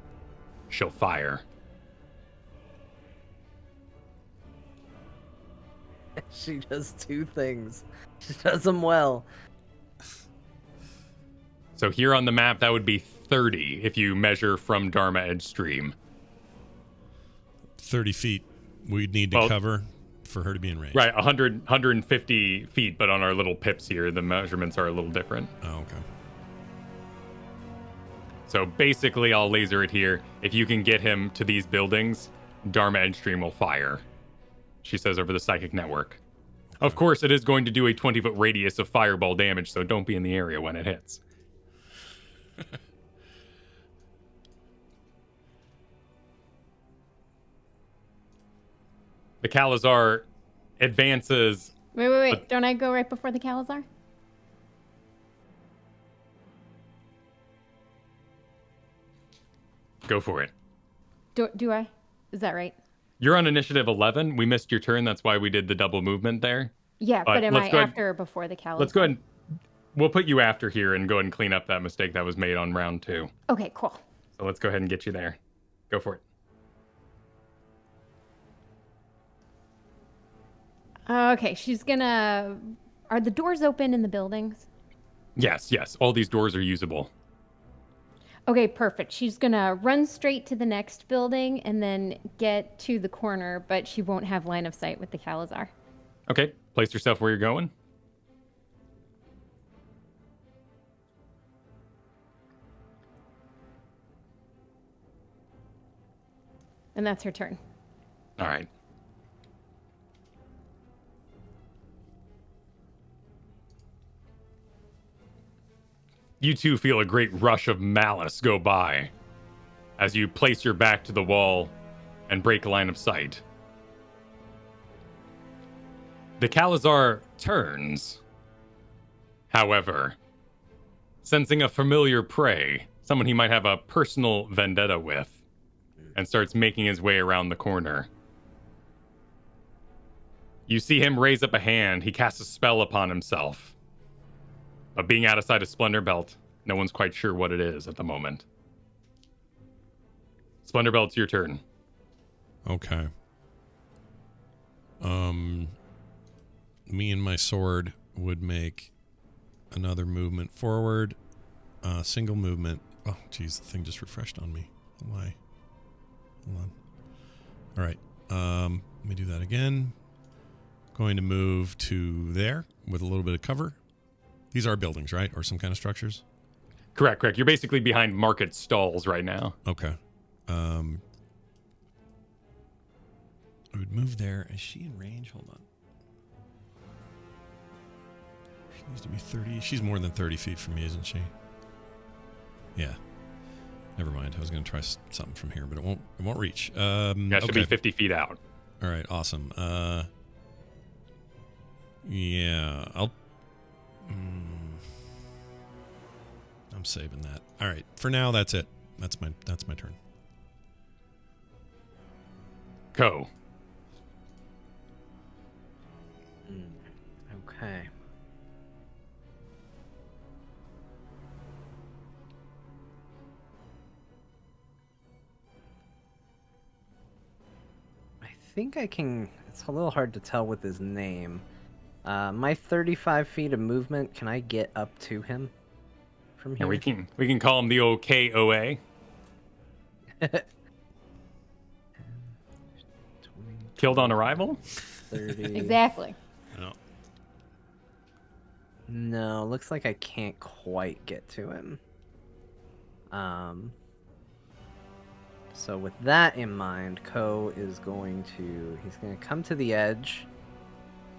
she'll fire. She does 2 things. She does them well. So here on the map, that would be 30 if you measure from Dharma Edge Stream. 30 feet we'd need to cover for her to be in range. Right, 150 feet, but on our little pips here, the measurements are a little different. Oh, okay. So basically, I'll laser it here. If you can get him to these buildings, Dharma Edgestream will fire, she says over the psychic network. Of course, it is going to do a 20-foot radius of fireball damage, so don't be in the area when it hits. The Kalazar advances. Wait. Don't I go right before the Kalazar? Go for it. Do I? Is that right? You're on initiative 11. We missed your turn. That's why we did the double movement there. Yeah, but am I go ahead- after or before the Kalazar? Let's go ahead. We'll put you after here and go ahead and clean up that mistake that was made on round 2. Okay, cool. So let's go ahead and get you there. Go for it. Okay, she's gonna... Are the doors open in the buildings? Yes. All these doors are usable. Okay, perfect. She's gonna run straight to the next building and then get to the corner, but she won't have line of sight with the Kalazar. Okay. Place yourself where you're going. And that's her turn. All right. You two feel a great rush of malice go by as you place your back to the wall and break line of sight. The Kalazar turns, however, sensing a familiar prey, someone he might have a personal vendetta with, and starts making his way around the corner. You see him raise up a hand. He casts a spell upon himself. But being out of sight of Splendor Belt, no one's quite sure what it is at the moment. Splendor Belt, it's your turn. Okay. Me and my sword would make another movement forward. Single movement. Oh, geez, the thing just refreshed on me. Why? Hold on. All right. Let me do that again. Going to move to there with a little bit of cover. These are buildings, right? Or some kind of structures? Correct. You're basically behind market stalls right now. Okay. I would move there. Is she in range? Hold on. She needs to be 30. She's more than 30 feet from me, isn't she? Yeah. Never mind. I was going to try something from here, but it won't reach. That should be 50 feet out. All right. Awesome. Yeah. I'm saving that. All right. For now, that's it. That's my turn. Ko. Okay. I think I can... It's a little hard to tell with his name. My 35 feet of movement, can I get up to him from here? Yeah, we can call him the old KOA. Killed on arrival? 30. Exactly. No. No, looks like I can't quite get to him. So with that in mind, Ko is going to... He's going to come to the edge.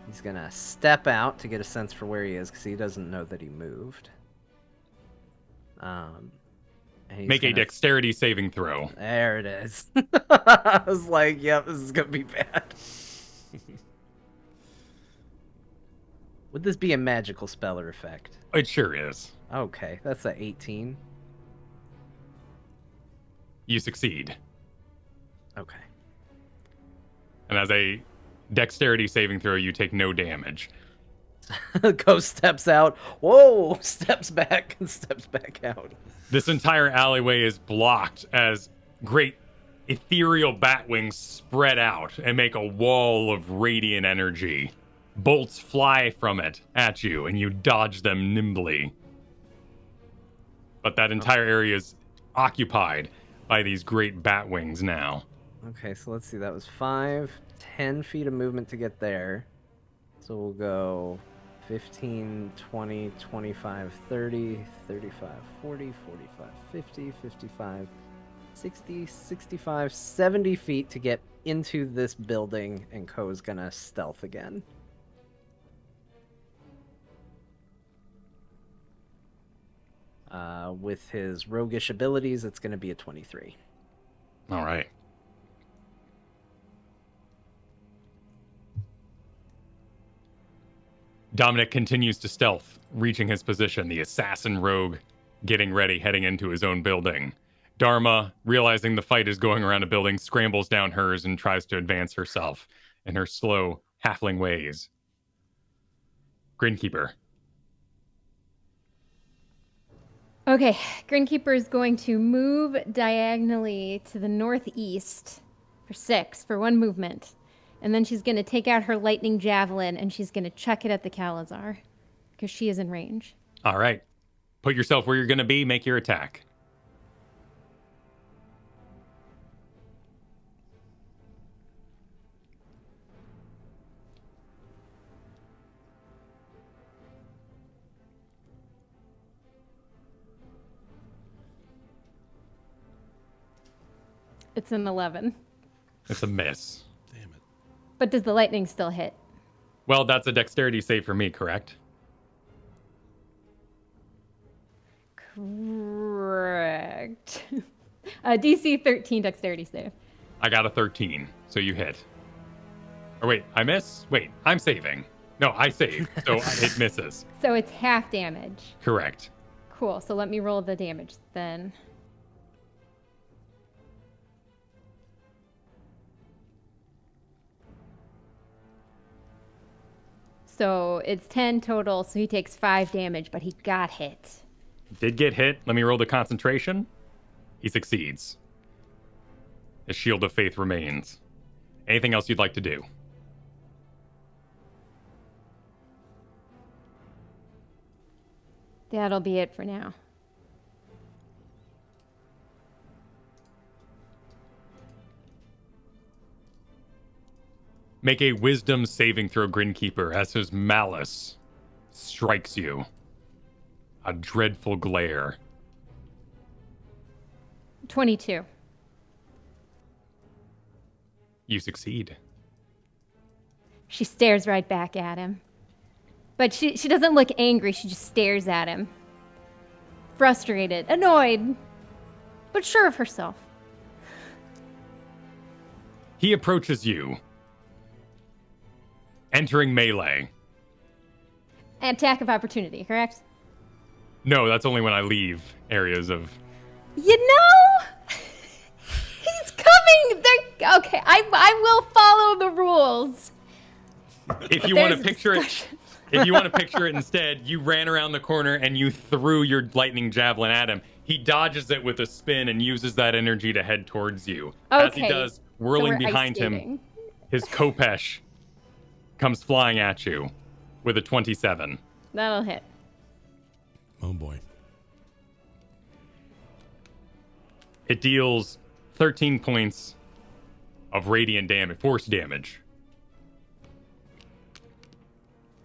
He's going to step out to get a sense for where he is, because he doesn't know that he moved. Make a dexterity saving throw. There it is. I was like, yep, this is going to be bad. Would this be a magical spell or effect? It sure is. Okay, that's a 18. You succeed. Okay. And as a dexterity saving throw, you take no damage. Ghost steps out. Whoa! Steps back and steps back out. This entire alleyway is blocked as great ethereal bat wings spread out and make a wall of radiant energy. Bolts fly from it at you, and you dodge them nimbly. But that entire area is occupied by these great bat wings now. Okay, so let's see. That was 10 feet of movement to get there. So we'll go 15, 20, 25, 30, 35, 40, 45, 50, 55, 60, 65, 70 feet to get into this building, and Ko's gonna stealth again. With his roguish abilities, it's gonna be a 23. All right. Dominic continues to stealth, reaching his position, the assassin rogue getting ready, heading into his own building. Dharma, realizing the fight is going around a building, scrambles down hers and tries to advance herself in her slow, halfling ways. Grinkeeper. Okay, Grinkeeper is going to move diagonally to the northeast for 6 for 1 movement. And then she's going to take out her lightning javelin and she's going to chuck it at the Kalazar because she is in range. All right. Put yourself where you're going to be. Make your attack. It's an 11. It's a miss. Damn it. But does the lightning still hit? Well, that's a dexterity save for me, correct? Correct. DC 13 dexterity save. I got a 13, so you hit. Or wait, I miss? Wait, I'm saving. No, I save, so it misses. So it's half damage. Correct. Cool, so let me roll the damage then. So it's 10 total, so he takes 5 damage, but he got hit. Did get hit. Let me roll the concentration. He succeeds. His shield of faith remains. Anything else you'd like to do? That'll be it for now. Make a wisdom saving throw, Grinkeeper, as his malice strikes you. A dreadful glare. 22. You succeed. She stares right back at him. But she doesn't look angry, she just stares at him. Frustrated, annoyed, but sure of herself. He approaches you, entering melee. Attack of opportunity, correct? No, that's only when I leave areas of... You know, he's coming. Okay, I will follow the rules. If you want to There's picture it, discussion. if you want to picture it instead, you ran around the corner and you threw your lightning javelin at him. He dodges it with a spin and uses that energy to head towards you. As he Okay, does, so whirling we're ice behind him, skating. his Kopesh comes flying at you with a 27. That'll hit. Oh boy. It deals 13 points of radiant damage, force damage.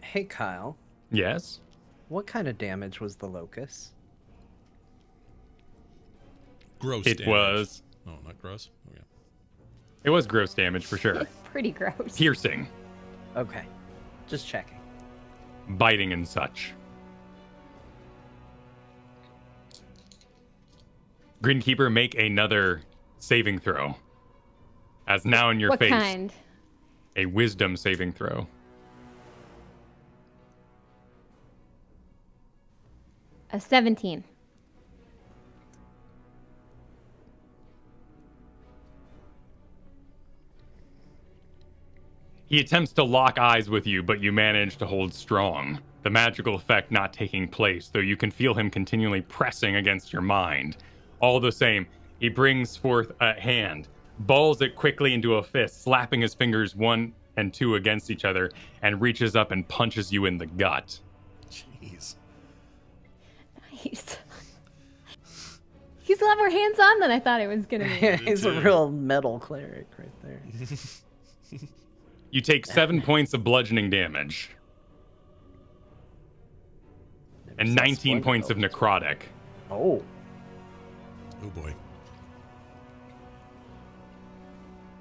Hey, Kyle. Yes? What kind of damage was the locust? Gross It damage. was... Oh, not gross? Okay. It was gross damage for sure. Pretty gross. Piercing, Okay, just checking. biting and such. Grinkeeper, make another saving throw. As now in your What face, kind? a wisdom saving throw. A 17. He attempts to lock eyes with you, but you manage to hold strong. The magical effect not taking place, though you can feel him continually pressing against your mind. All the same, he brings forth a hand, balls it quickly into a fist, slapping his fingers 1 and 2 against each other, and reaches up and punches you in the gut. Jeez. Nice. He's a lot more hands-on than I thought it was going to be. He's a real metal cleric right there. You take 7 points of bludgeoning damage. and 19 points of necrotic. Oh. Oh boy.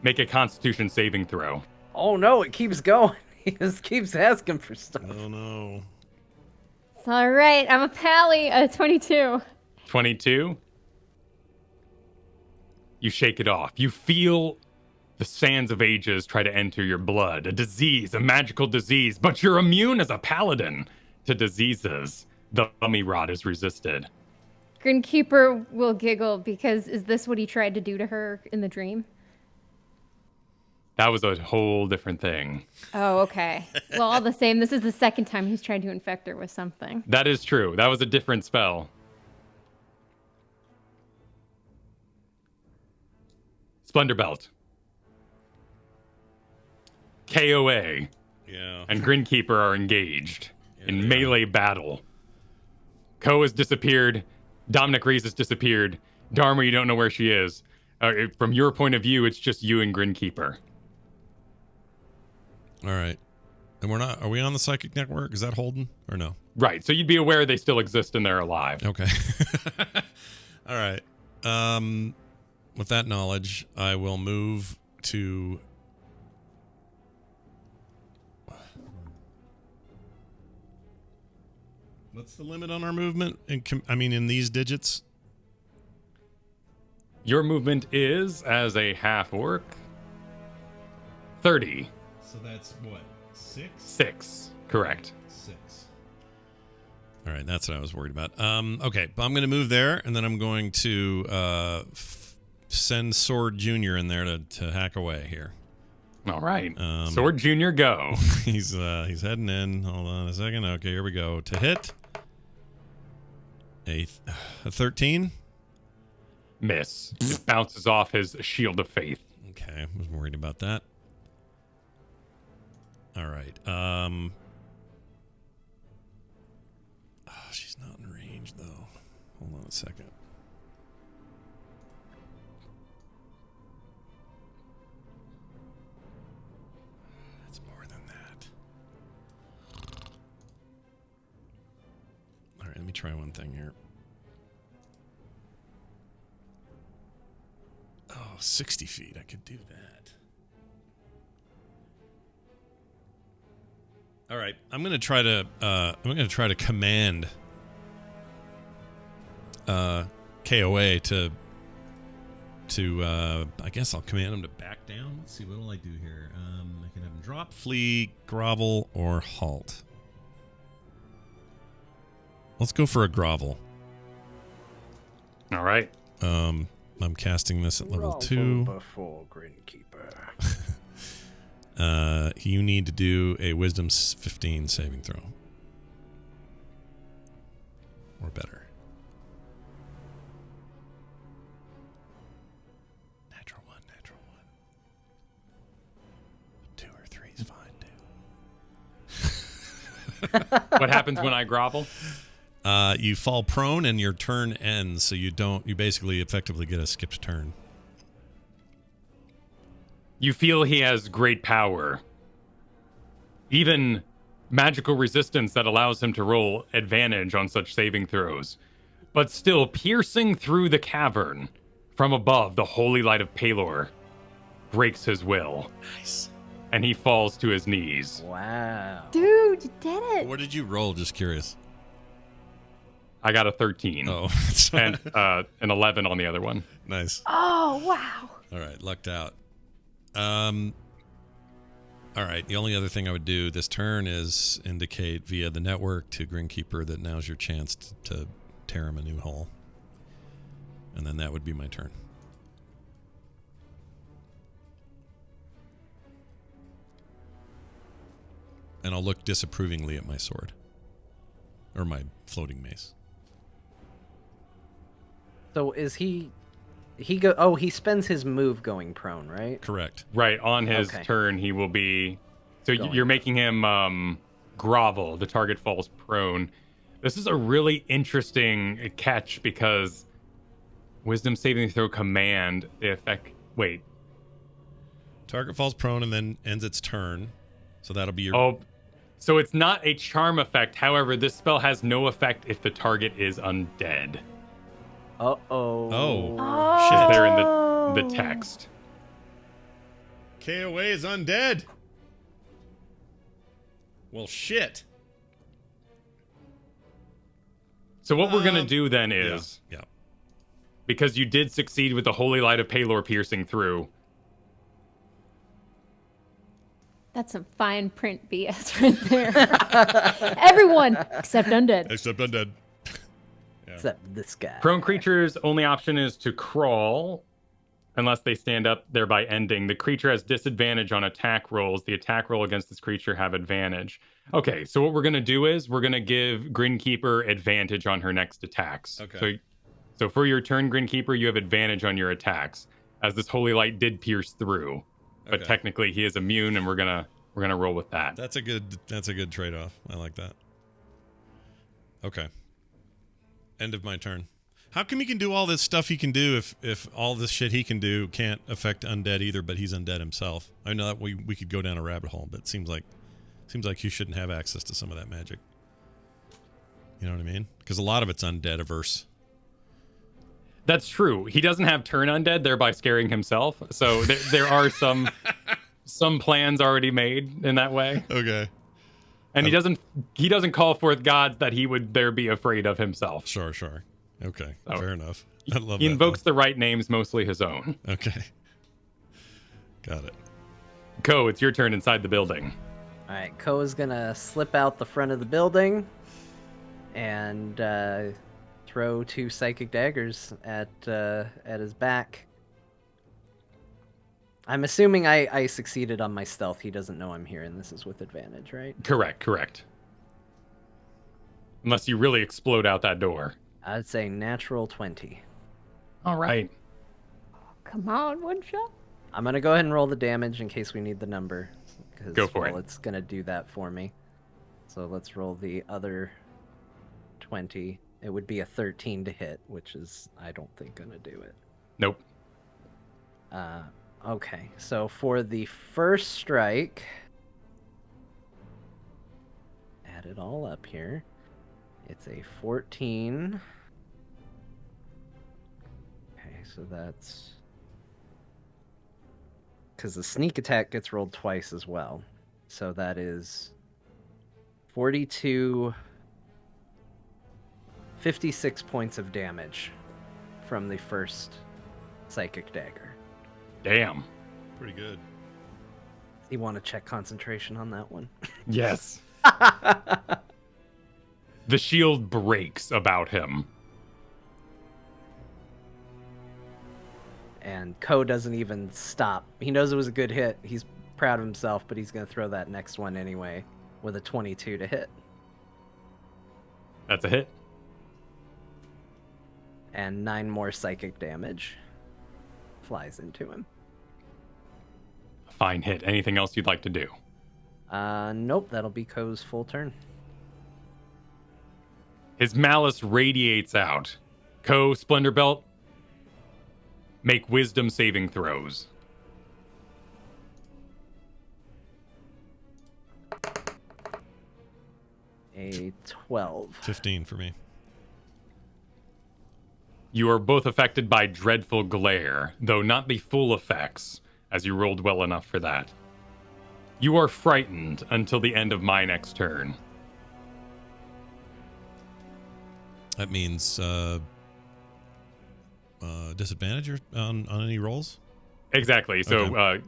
Make a Constitution saving throw. Oh no, it keeps going. He just keeps asking for stuff. Oh no. It's all right. I'm a pally. 22. 22. You shake it off. You feel the sands of ages try to enter your blood. A disease, a magical disease, but you're immune as a paladin to diseases. The mummy rod is resisted. Grinkeeper will giggle because is this what he tried to do to her in the dream? That was a whole different thing. Oh, okay. Well, all the same, this is the second time he's tried to infect her with something. That is true. That was a different spell. Splendor Belt. KOA Yeah. and Grinkeeper are engaged in melee battle. Ko has disappeared. Dominic Reese has disappeared. Dharma, you don't know where she is. From your point of view, it's just you and Grinkeeper. All right. And we're not. Are we on the psychic network? Is that Holden or no? Right. So you'd be aware they still exist and they're alive. Okay. All right. With that knowledge, I will move to. What's the limit on our movement? In these digits? Your movement is, as a half orc, 30. So that's what? 6? 6. Correct. 6. All right, that's what I was worried about. Okay, but I'm going to move there, and then I'm going to send Sword Junior in there to hack away here. All right. Sword Junior, go. He's heading in. Hold on a second. Okay, here we go. To hit a 13. Miss. It bounces off his shield of faith. Okay, I was worried about that. All right. She's not in range though. Hold on a second. It's more than that. All right, let me try one thing here. Oh, 60 feet. I could do that. All right, I'm gonna try to command KOA to I guess I'll command him to back down. Let's see, what will I do here? I can have him drop, flee, grovel, or halt. Let's go for a grovel. All right. I'm casting this at level 2. Before Grinkeeper. You need to do a Wisdom 15 saving throw. Or better. Natural 1. 2 or 3 is fine, too. What happens when I grovel? You fall prone and your turn ends, so you basically effectively get a skipped turn. You feel he has great power. Even magical resistance that allows him to roll advantage on such saving throws. But still, piercing through the cavern from above, the holy light of Pelor breaks his will. Nice. And he falls to his knees. Wow. Dude, you did it. What did you roll? Just curious. I got a 13. Oh. And an 11 on the other one. Nice. Oh, wow. All right, lucked out. All right, the only other thing I would do this turn is indicate via the network to Grinkeeper that now's your chance to tear him a new hole. And then that would be my turn. And I'll look disapprovingly at my sword. Or my floating mace. So is he he spends his move going prone, right? Correct. Right, on his Okay. turn, he will be... So Going you're making him grovel. The target falls prone. This is a really interesting catch because Wisdom saving throw command, the effect... Wait. Target falls prone and then ends its turn. So that'll be your... Oh, So it's not a charm effect. However, this spell has no effect if the target is undead. Uh-oh. Oh. Shit. Shit. There in the text. KOA is undead. Well, shit. So what we're gonna do then is, Yeah. because you did succeed with the Holy Light of Palor piercing through, That's some fine print BS right there. Everyone except undead. Except undead. Except this guy. prone creatures' only option is to crawl unless they stand up, thereby ending. The creature has disadvantage on attack rolls. The attack roll against this creature have advantage. Okay, so what we're going to do is we're going to give Grinkeeper advantage on her next attacks. Okay. So for your turn, Grinkeeper, you have advantage on your attacks, as this Holy Light did pierce through. But Okay. technically he is immune, and we're gonna roll with that. That's a good trade-off. I like that. Okay. End of my turn. How come he can do all this stuff he can do if all this shit he can do can't affect undead either, but he's undead himself? I know that we could go down a rabbit hole, but it seems like he shouldn't have access to some of that magic. You know what I mean? Because a lot of it's undead averse. That's true. He doesn't have turn undead, thereby scaring himself. So there are some plans already made in that way. Okay. And he doesn't call forth gods that he would there be afraid of himself. Sure. Okay. So, Fair enough. I love He that, invokes the right names, mostly his own. though. Okay. Got it. Ko, it's your turn inside the building. All right, Koa's gonna slip out the front of the building and throw 2 psychic daggers at his back. I'm assuming I succeeded on my stealth. He doesn't know I'm here, and this is with advantage, right? Correct. Unless you really explode out that door. I'd say natural 20. All right. Come on, one shot. I'm gonna go ahead and roll the damage in case we need the number. Go for it. It's gonna do that for me. So let's roll the other 20. It would be a 13 to hit, which is, I don't think, gonna do it. Nope. Okay, so for the first strike, add it all up here. It's a 14. Okay, so that's because the sneak attack gets rolled twice as well. So that is 56 points of damage from the first psychic dagger. Damn. Pretty good. You want to check concentration on that one? Yes. The shield breaks about him. And Ko doesn't even stop. He knows it was a good hit. He's proud of himself, but he's going to throw that next one anyway with a 22 to hit. That's a hit. And 9 more psychic damage flies into him. Fine hit. Anything else you'd like to do? Nope, that'll be Ko's full turn. His malice radiates out. Ko, Splendor Belt, make wisdom saving throws. A 12. 15 for me. You are both affected by dreadful glare, though not the full effects, as you rolled well enough for that. You are frightened until the end of my next turn. That means disadvantage on any rolls? Exactly. So Okay.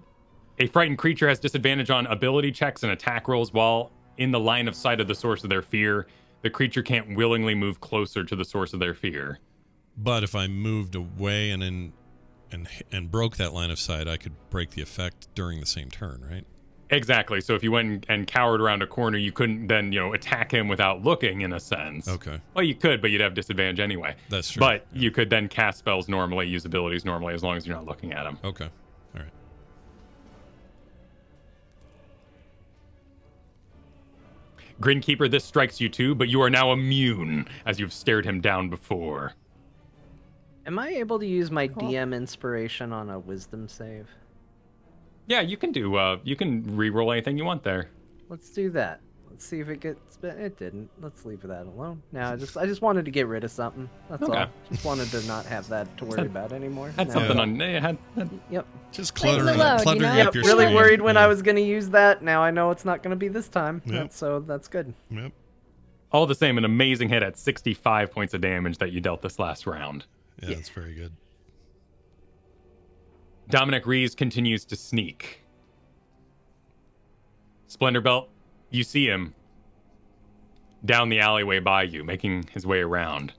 a frightened creature has disadvantage on ability checks and attack rolls while in the line of sight of the source of their fear. The creature can't willingly move closer to the source of their fear. But if I moved away and broke that line of sight, I could break the effect during the same turn, right? Exactly. So if you went and cowered around a corner, you couldn't then, attack him without looking, in a sense. Okay. Well, you could, but you'd have disadvantage anyway. That's true. But you could then cast spells normally, use abilities normally, as long as you're not looking at them. Okay. All right. Grinkeeper, this strikes you too, but you are now immune, as you've stared him down before. Am I able to use my DM inspiration on a wisdom save? Yeah, you can do, you can re-roll anything you want there. Let's do that. Let's see if it gets. It didn't. Let's leave that alone. Now, I just wanted to get rid of something. That's Okay. all. Just wanted to not have that to worry about anymore. Had Now- something on. Had Yep. Just Leave it cluttering, alone, cluttering you know? up Yep. your Really screen. worried when Yeah. I was gonna use that. Now I know it's not gonna be this time. Yep. So that's good. Yep. all the same an amazing hit at 65 points of damage that you dealt this last round. Yeah, that's very good. Dominic Rees continues to sneak. Splendor Belt, you see him down the alleyway by you, making his way around.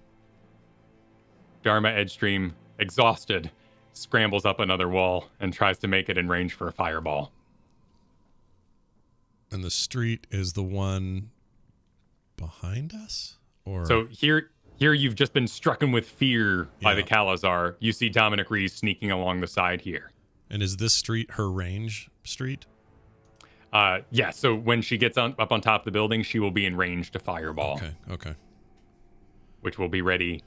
Dharma Edgestream, exhausted, scrambles up another wall and tries to make it in range for a fireball. And the street is the one behind us? Or So here you've just been strucken with fear by the Yeah. Kalazar. You see Dominic Rees sneaking along the side here. And is this street her range street? Yeah, so when she gets up on top of the building, she will be in range to fireball, Okay. which will be ready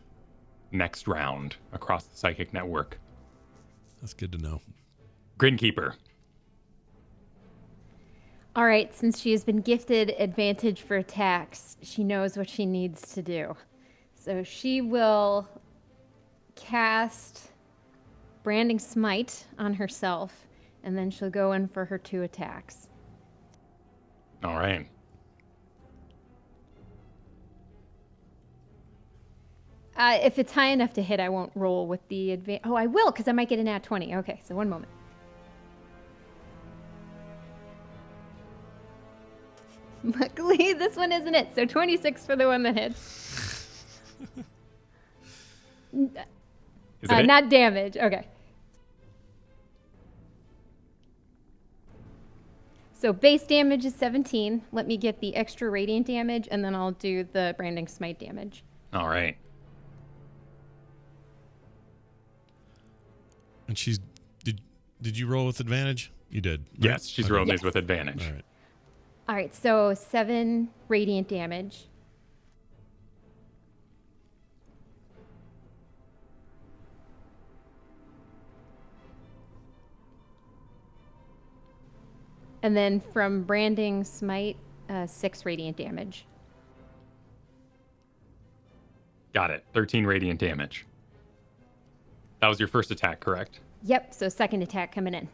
next round across the psychic network. That's good to know. Grinkeeper. All right, since she has been gifted advantage for attacks, she knows what she needs to do. So she will cast Branding Smite on herself, and then she'll go in for her 2 attacks. All right. If it's high enough to hit, I won't roll with the advantage. Oh, I will, because I might get a nat 20. Okay, so one moment. Luckily, this one isn't it. So 26 for the one that hits. Is it? Not damage. Okay. So base damage is 17. Let me get the extra radiant damage, and then I'll do the branding smite damage. All right. And she's did you roll with advantage? You did. Right? Yes, she's rolling these Yes. with advantage. All right. All right, so 7 radiant damage. And then from branding smite, 6 radiant damage. Got it. 13 radiant damage. That was your first attack, correct? Yep, so second attack coming in.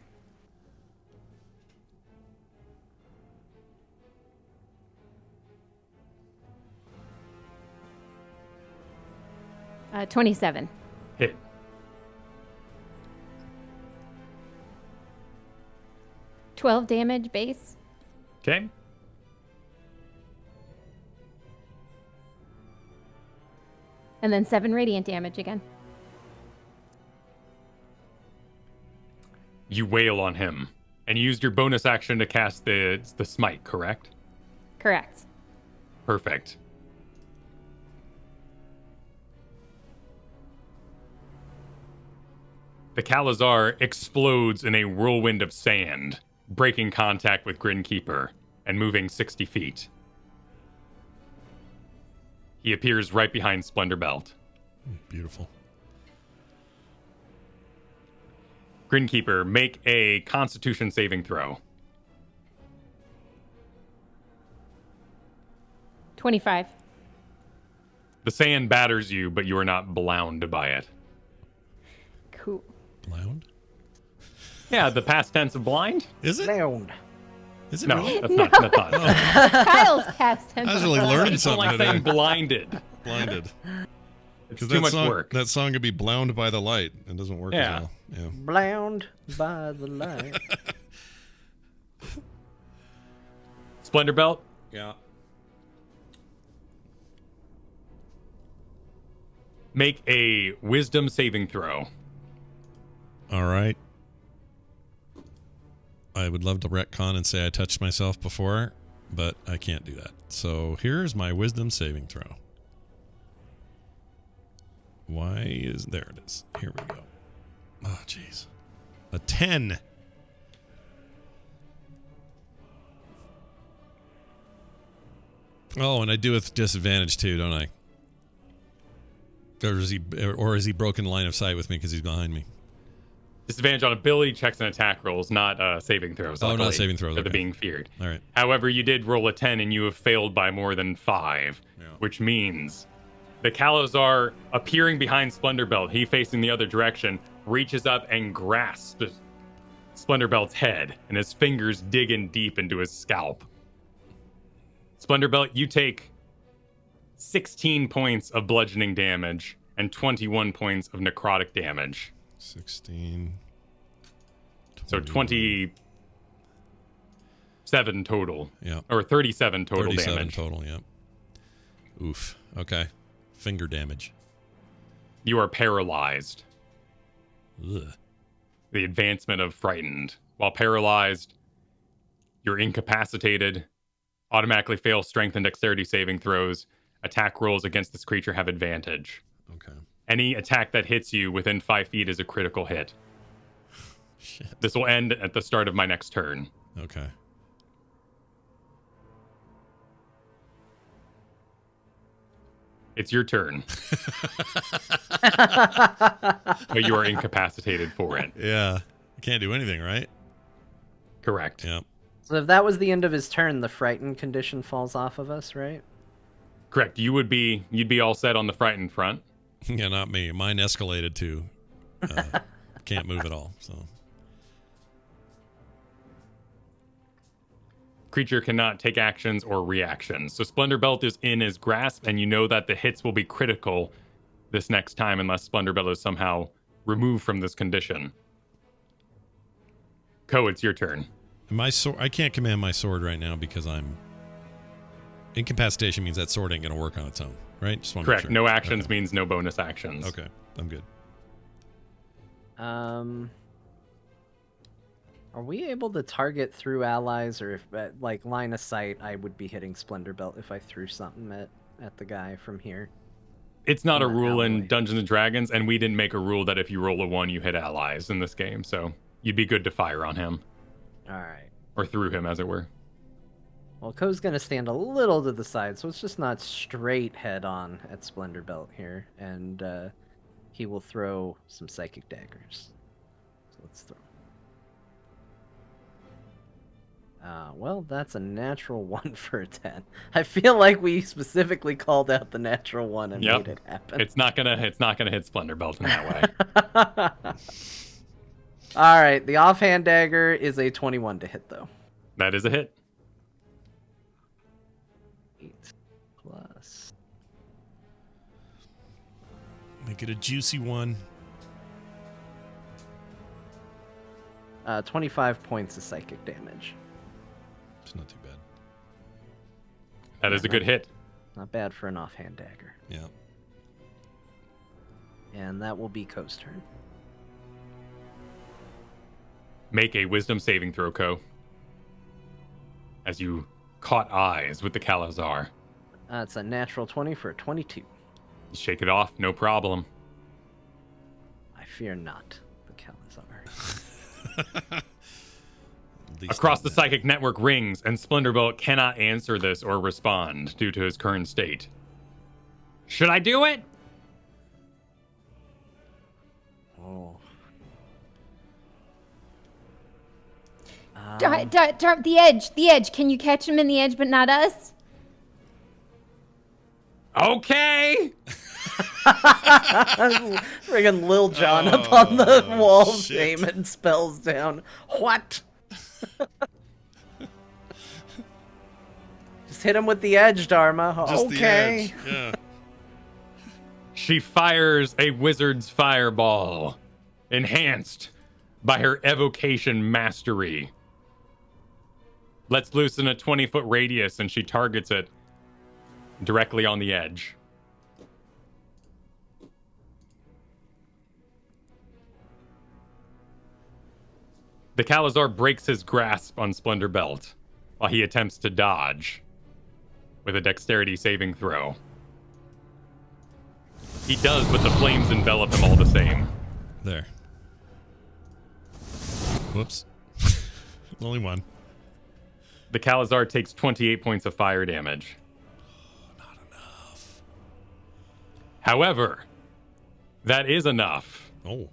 27. Hit. $12 damage base. Okay. And then 7 radiant damage again. You wail on him, and you used your bonus action to cast the smite, correct? Correct. Perfect. The Kalazar explodes in a whirlwind of sand, breaking contact with Grinkeeper and moving 60 feet. He appears right behind Splendor Belt. Beautiful. Grinkeeper, make a Constitution saving throw. 25. The sand batters you, but you are not blowned by it. Cool. Blound? Yeah, the past tense of blind? Is it? Sound. Is it No, really? that's not. That's not. Kyle's past tense. I was really I learning just don't something like saying today. blinded. Blinded. It's 'Cause too much song, work. That song could be blowned by the light. It doesn't work Yeah. as well. Yeah. Blound by the light. Splendor Belt, Yeah. make a wisdom saving throw. All right. I would love to retcon and say I touched myself before, but I can't do that. So here's my wisdom saving throw. Why is there it is. Here we go. Oh jeez. A 10. Oh, and I do with disadvantage too, don't I? Or is he broken line of sight with me because he's behind me? Disadvantage on ability checks and attack rolls, not saving throws. Oh, not luckily, saving throws. For the Okay. being feared. All right. However, you did roll a 10 and you have failed by more than 5, Yeah. which means the Kalazar appearing behind Splendor-Belt, he facing the other direction, reaches up and grasps Splendor-Belt's head, and his fingers dig in deep into his scalp. Splendor-Belt, you take 16 points of bludgeoning damage and 21 points of necrotic damage. 16. So 27 total. Yeah. Or 37 total 37 damage. total, yeah. Oof. Okay. Finger damage. You are paralyzed. Ugh. The advancement of frightened. While paralyzed, you're incapacitated. Automatically fail strength and dexterity saving throws. Attack rolls against this creature have advantage. Okay. Any attack that hits you within 5 feet is a critical hit. Shit. This will end at the start of my next turn. Okay. It's your turn. But you are incapacitated for it. Yeah. I can't do anything, right? Correct. Yep. So if that was the end of his turn, the frightened condition falls off of us, right? Correct. You'd be all set on the frightened front. Yeah, not me. Mine escalated to can't move at all. So Creature cannot take actions or reactions. So Splendor Belt is in his grasp, and you know that the hits will be critical this next time unless Splendor Belt is somehow removed from this condition. Ko, it's your turn. my sword, I can't command my sword right now because I'm incapacitation means that sword ain't gonna work on its own, right? Just want to Correct. make sure. No actions Okay. means no bonus actions. Okay, I'm good. Are we able to target through allies, or if like line of sight, I would be hitting Splendor Belt if I threw something at the guy from here. It's not a Not rule in ally. Dungeons and Dragons, and we didn't make a rule that if you roll a 1, you hit allies in this game, so you'd be good to fire on him. All right. Or through him, as it were. Well, Ko's gonna stand a little to the side, so it's just not straight head on at Splendor Belt here, and he will throw some psychic daggers. So let's throw. Well, that's a natural 1 for a 10. I feel like we specifically called out the natural 1 and Yep. made it happen. It's not gonna hit Splendor Belt in that way. All right, the offhand dagger is a 21 to hit, though. That is a hit. 8 plus. Make it a juicy one. 25 points of psychic damage. It's not too bad. That is a good hit. Not bad for an offhand dagger. Yeah. And that will be Ko's turn. Make a wisdom saving throw, Ko. As you caught eyes with the Kalazar. It's a natural 20 for a 22. You shake it off, no problem. I fear not the Kalazar. At least Across not the bad. psychic network rings, and Splendor Belt cannot answer this or respond due to his current state. Should I do it? Oh. The edge. Can you catch him in the edge, but not us? Okay. Friggin' Lil Jon up on the wall, shit. Shaman spells down. What? Just hit him with the edge, Dharma. Just the Okay. edge. Yeah. She fires a wizard's fireball, enhanced by her evocation mastery. Lets loose in a 20-foot radius, and she targets it directly on the edge. The Kalazar breaks his grasp on Splendor Belt while he attempts to dodge with a dexterity saving throw. He does, but the flames envelop him all the same. There. Whoops. Only one. The Kalazar takes 28 points of fire damage. Not enough. However, that is enough Oh.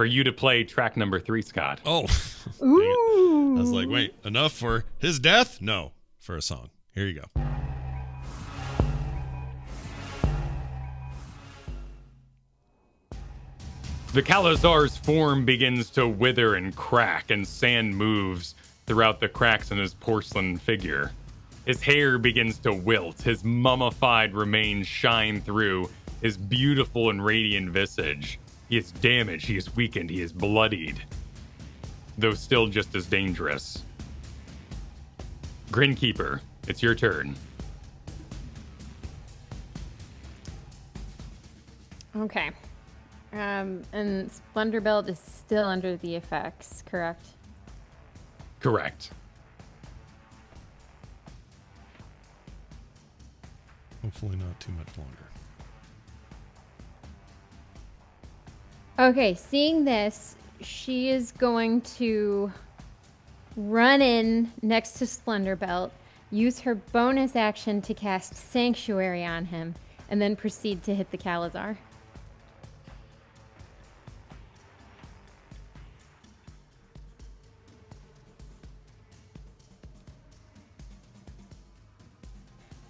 for you to play track number 3, Scott. Oh. Ooh. I was like, wait, enough for his death? No, for a song. Here you go. The Kalazar's form begins to wither and crack, and sand moves throughout the cracks in his porcelain figure. His hair begins to wilt, his mummified remains shine through his beautiful and radiant visage. He is damaged, he is weakened, he is bloodied, though still just as dangerous. Grinkeeper, it's your turn. Okay. And Splendor Belt is still under the effects, correct? Correct. Hopefully not too much longer. Okay, seeing this, she is going to run in next to Splendor Belt, use her bonus action to cast Sanctuary on him, and then proceed to hit the Kalazar.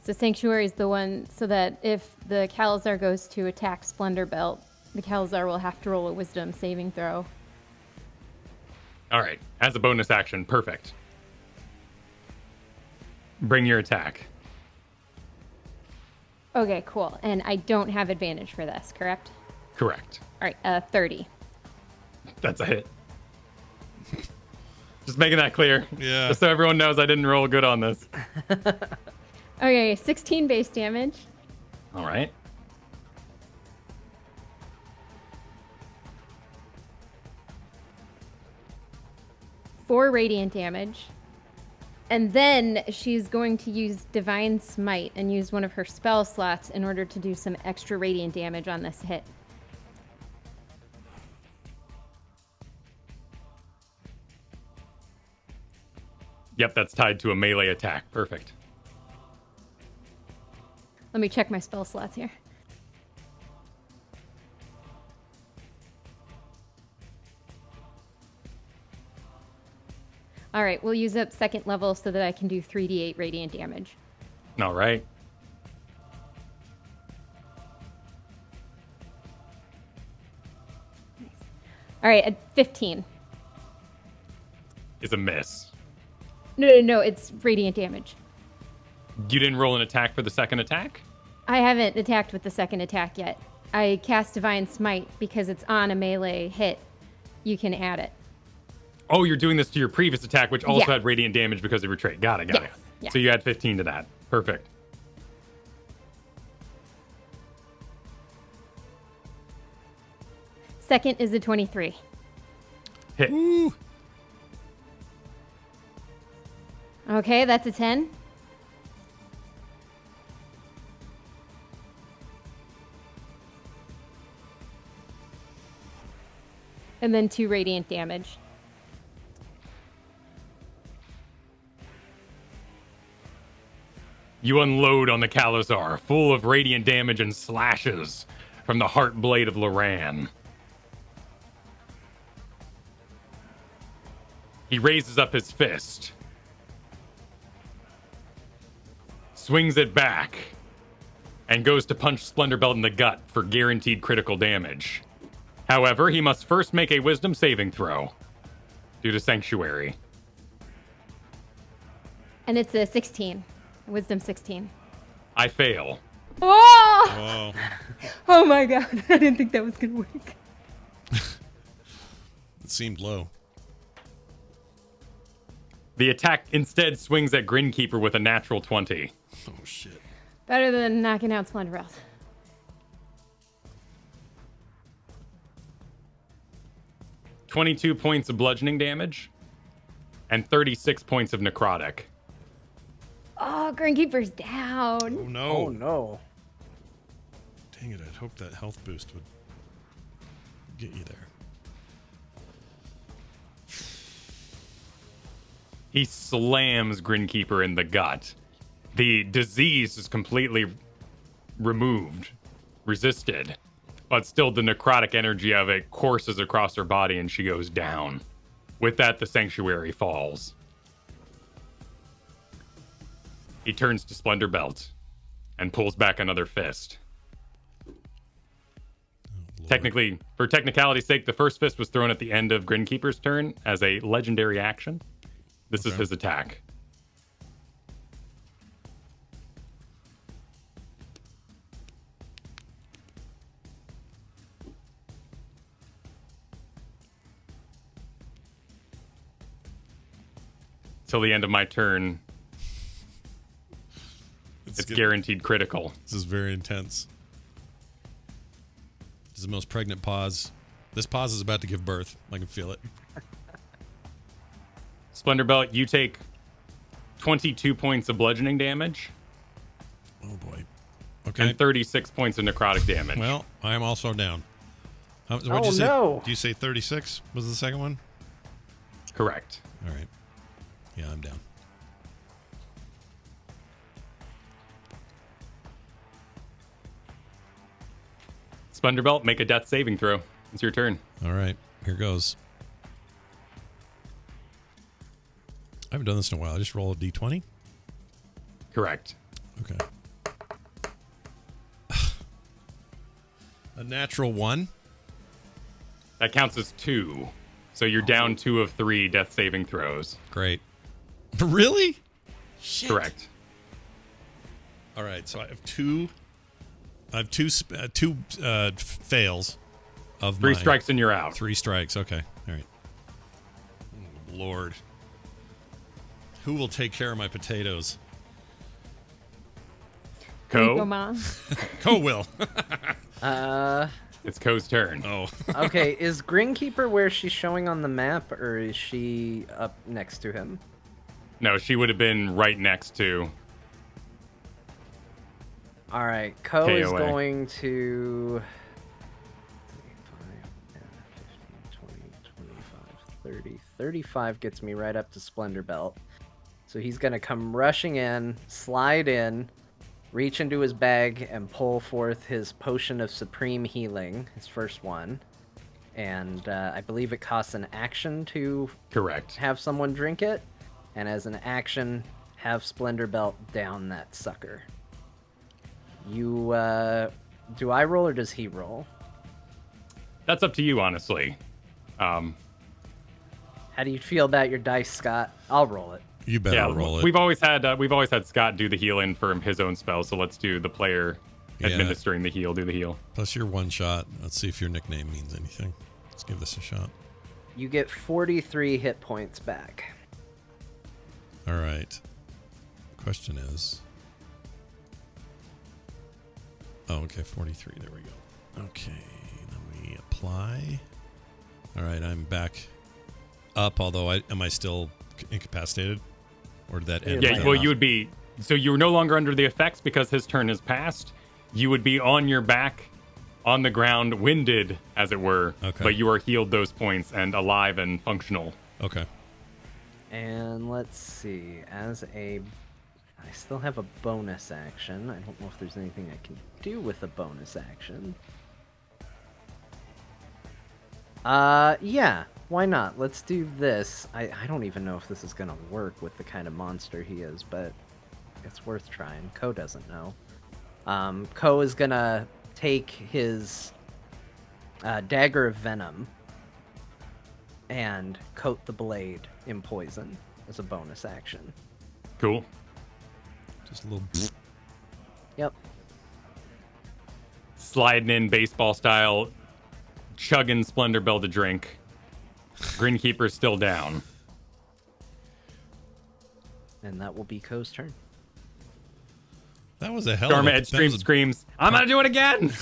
So Sanctuary is the one so that if the Kalazar goes to attack Splendor Belt, the Kalazar will have to roll a Wisdom saving throw. All right, as a bonus action, perfect. Bring your attack. Okay, cool. And I don't have advantage for this, correct? Correct. All right, 30. That's a hit. Just making that clear. Yeah. Just so everyone knows I didn't roll good on this. Okay, 16 base damage. All right. Four radiant damage. And then she's going to use Divine Smite and use one of her spell slots in order to do some extra radiant damage on this hit. Yep, that's tied to a melee attack. Perfect. Let me check my spell slots here. All right, we'll use up second level so that I can do 3d8 radiant damage. All right. All right, at 15. Is a miss. No, it's radiant damage. You didn't roll an attack for the second attack? I haven't attacked with the second attack yet. I cast Divine Smite because it's on a melee hit. You can add it. Oh, you're doing this to your previous attack, which also Yeah. had radiant damage because of your trait. Got it. Yes, yeah. So you add 15 to that. Perfect. Second is a 23. Hit. Ooh. Okay, that's a 10. And then 2 radiant damage. You unload on the Kalazar, full of radiant damage and slashes from the heart blade of Loran. He raises up his fist, swings it back, and goes to punch Splendor Belt in the gut for guaranteed critical damage. However, he must first make a wisdom saving throw due to Sanctuary. And it's a 16. Wisdom 16. I fail. Oh! Whoa. Oh my god. I didn't think that was going to work. It seemed low. The attack instead swings at Grinkeeper with a natural 20. Oh, shit. Better than knocking out Splendor Belt. "22 points of bludgeoning damage and 36 points of necrotic. Oh, Grinkeeper's down. Oh, no. Oh no. Dang it, I'd hope that health boost would get you there. He slams Grinkeeper in the gut. The disease is completely removed, resisted, but still the necrotic energy of it courses across her body and she goes down. With that, the sanctuary falls. He turns to Splendor Belt and pulls back another fist. Technically, for technicality's sake, the first fist was thrown at the end of Grinkeeper's turn as a legendary action. This is his attack. Till the end of my turn, it's guaranteed critical. This is very intense. This is the most pregnant pause. This pause is about to give birth. I can feel it. Splendor Belt, you take 22 points of bludgeoning damage. Oh boy. Okay. And 36 points of necrotic damage. Well, I am also down. What'd Oh, you say? no. Do you say 36 was the second one? Correct. All right. Yeah, I'm down. Splendor Belt, make a death saving throw. It's your turn. All right. Here goes. I haven't done this in a while. I just roll a d20. Correct. Okay. A natural 1. That counts as 2. So you're down 2 of 3 death saving throws. Great. Really? Shit. Correct. All right. So I have two fails of 3 my strikes and you're out. 3 strikes. Okay. All right. Oh, Lord. Who will take care of my potatoes? Go, Ko, Mom. Co will. it's Ko's turn. Oh. Okay, is Grinkeeper where she's showing on the map, or is she up next to him? No, she would have been right next to. All right, Ko is KOA. going to 35 gets me right up to Splendor Belt. So he's going to come rushing in, slide in, reach into his bag, and pull forth his Potion of Supreme Healing, his first one. And I believe it costs an action to Correct. have someone drink it. And as an action, have Splendor Belt down that sucker. You, do I roll or does he roll? That's up to you, honestly. How do you feel about your dice, Scott? I'll roll it. You better roll it. We've always had Scott do the healing for his own spell, so let's do the player administering the heal. Do the heal. Plus your one shot. Let's see if your nickname means anything. Let's give this a shot. You get 43 hit points back. All right. The question is... Oh, okay, 43. There we go. Okay, then we apply. All right, I'm back up, although am I still incapacitated? Or did that end? Yeah, well, you would be. So you're no longer under the effects because his turn has passed. You would be on your back, on the ground, winded, as it were. Okay. But you are healed those points and alive and functional. Okay. And let's see. I still have a bonus action. I don't know if there's anything I can do with a bonus action. Yeah, why not? Let's do this. I don't even know if this is gonna work with the kind of monster he is, but it's worth trying. Ko doesn't know. Ko is gonna take his dagger of venom and coat the blade in poison as a bonus action. Cool. Just a little... Yep. Sliding in baseball style, chugging Splendor Belt to drink. Grinkeeper's still down. And that will be Ko's turn. That was a hell Dharma of a... Ed Stream screams, I'm gonna do it again!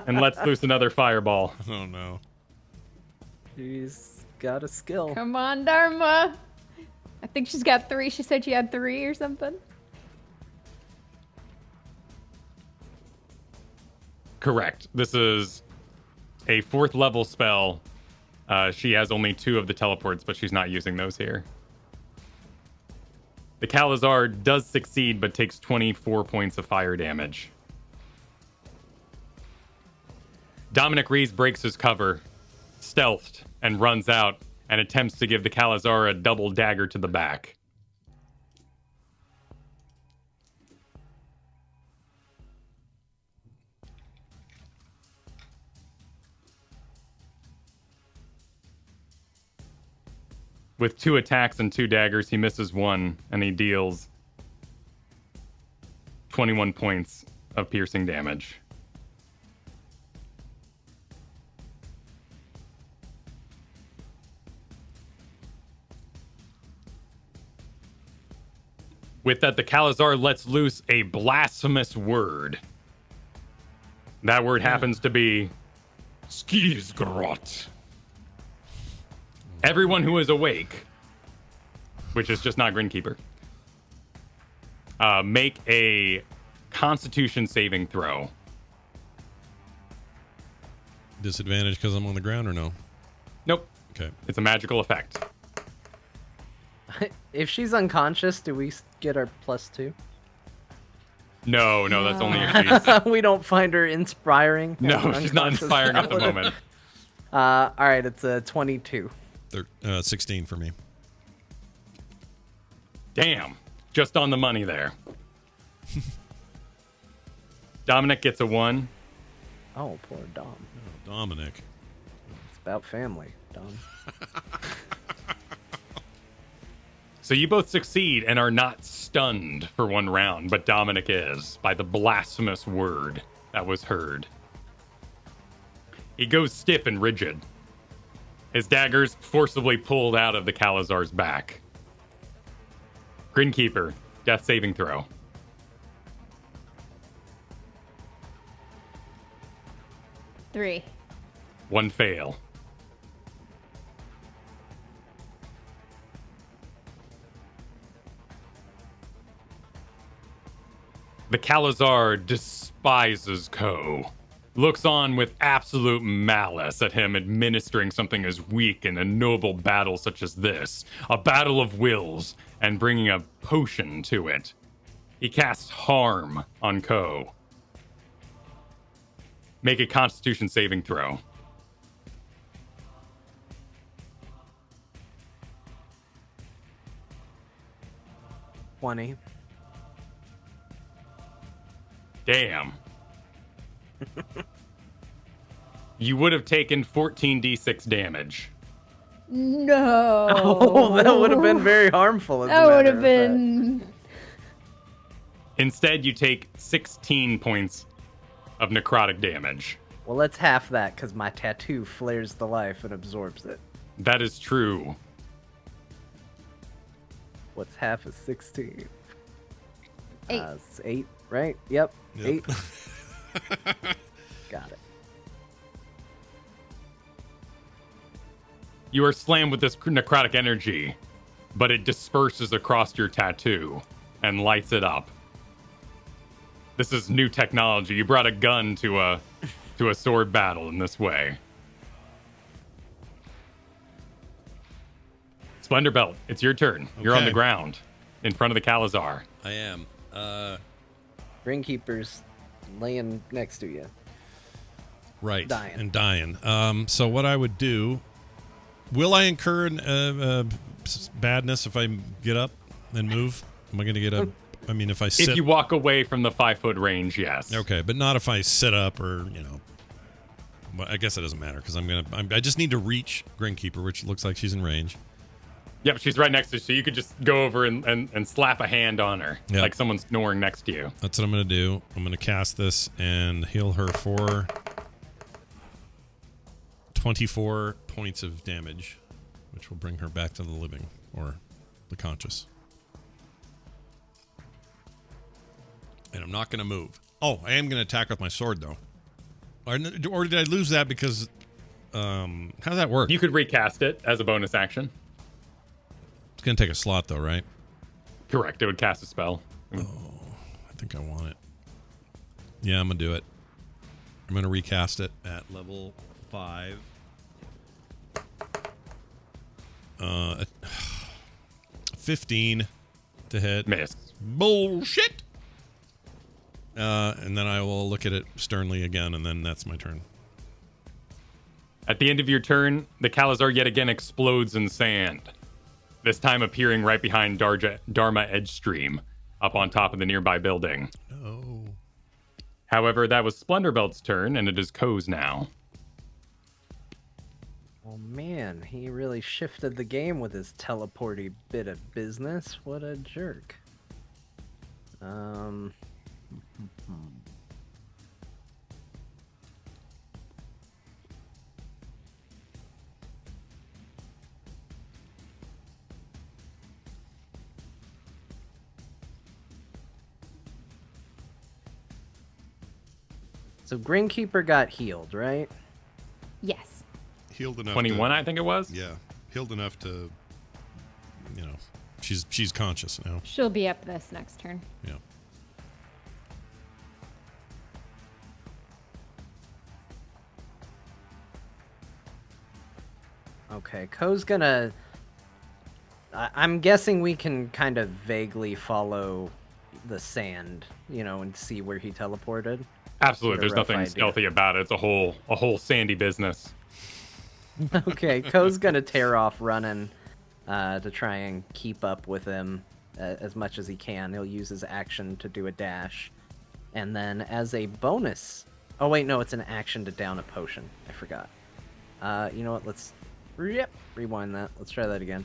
And let's loose another fireball. Oh, no. He's got a skill. Come on, Dharma. I think she's got 3. She said she had 3 or something. Correct. This is a 4th level spell. She has only 2 of the teleports, but she's not using those here. The Kalazar does succeed, but takes 24 points of fire damage. Dominic Rees breaks his cover, stealthed, and runs out and attempts to give the Kalazar a double dagger to the back. With 2 attacks and 2 daggers, he misses 1, and he deals 21 points of piercing damage. With that, the Kalazar lets loose a blasphemous word. That word happens to be Skisgrot. everyone who is awake, which is just not Grinkeeper, make a Constitution saving throw. Disadvantage because I'm on the ground or no? Nope. Okay. It's a magical effect. If she's unconscious, do we get our +2? No, that's only if she's... We don't find her inspiring. No, she's not inspiring at the moment. All right, it's a 22. 16 for me. Damn. Just on the money there. Dominic gets a 1. Oh, poor Dom. Dominic. It's about family, Dom. So you both succeed and are not stunned for 1 round, but Dominic is by the blasphemous word that was heard. He goes stiff and rigid. His daggers forcibly pulled out of the Kalazar's back. Grinkeeper, death saving throw. Three. 1 fail. The Kalazar despises Ko. Looks on with absolute malice at him administering something as weak in a noble battle such as this. A battle of wills, and bringing a potion to it. He casts harm on Ko. Make a Constitution saving throw. $20. Damn. You would have taken 14d6 damage. No. Oh, that would have been very harmful. As a That would matter have of been. Instead, you take 16 points of necrotic damage. fact. Well, let's half that because my tattoo flares the life and absorbs it. That is true. What's half of 16? 8. It's 8, right? Yep. Yep. 8. Got it. You are slammed with this necrotic energy, but it disperses across your tattoo and lights it up. This is new technology. You brought a gun to a sword battle in this way. Splendorbelt, it's your turn. You're on Okay. the ground in front of the Kalazar. I am. Ringkeeper's laying next to you. Right. Dying. And dying. So what I would do, will I incur badness if I get up and move? Am I going to get a, I mean, if I sit. If you walk away from the 5-foot range, yes. Okay, but not if I sit up or, well, I guess it doesn't matter because I just need to reach Grinkeeper, which looks like she's in range. Yep, she's right next to you, so you could just go over and slap a hand on her, Yep. like someone's snoring next to you. That's what I'm going to do. I'm going to cast this and heal her for 24 points of damage, which will bring her back to the living or the conscious. And I'm not going to move. Oh, I am going to attack with my sword, though. Or did I lose that because... how does that work? You could recast it as a bonus action. It's going to take a slot, though, right? Correct, it would cast a spell. I think I want it. Yeah, I'm going to do it. I'm going to recast it at level 5. 15 to hit. Miss. Bullshit! And then I will look at it sternly again, and then that's my turn. At the end of your turn, the Kalizar yet again explodes in sand, this time appearing right behind Dharma Edgestream, up on top of the nearby building. Oh. However, that was Splunderbelt's turn, and it is Ko's now. Oh man, he really shifted the game with his teleporty bit of business. What a jerk. So Grinkeeper got healed, right? Yes. Healed enough 21, I think it was? Yeah. Healed enough to, she's conscious now. She'll be up this next turn. Yeah. Okay, Ko's gonna... I'm guessing we can kind of vaguely follow the sand, and see where he teleported. Absolutely. Get a There's rough nothing idea. stealthy about it. It's a whole sandy business. Okay, Ko's gonna tear off running to try and keep up with him as much as he can. He'll use his action to do a dash. And then as a bonus... Oh, wait, no, it's an action to down a potion. I forgot. You know what? Let's... Yep, rewind that. Let's try that again.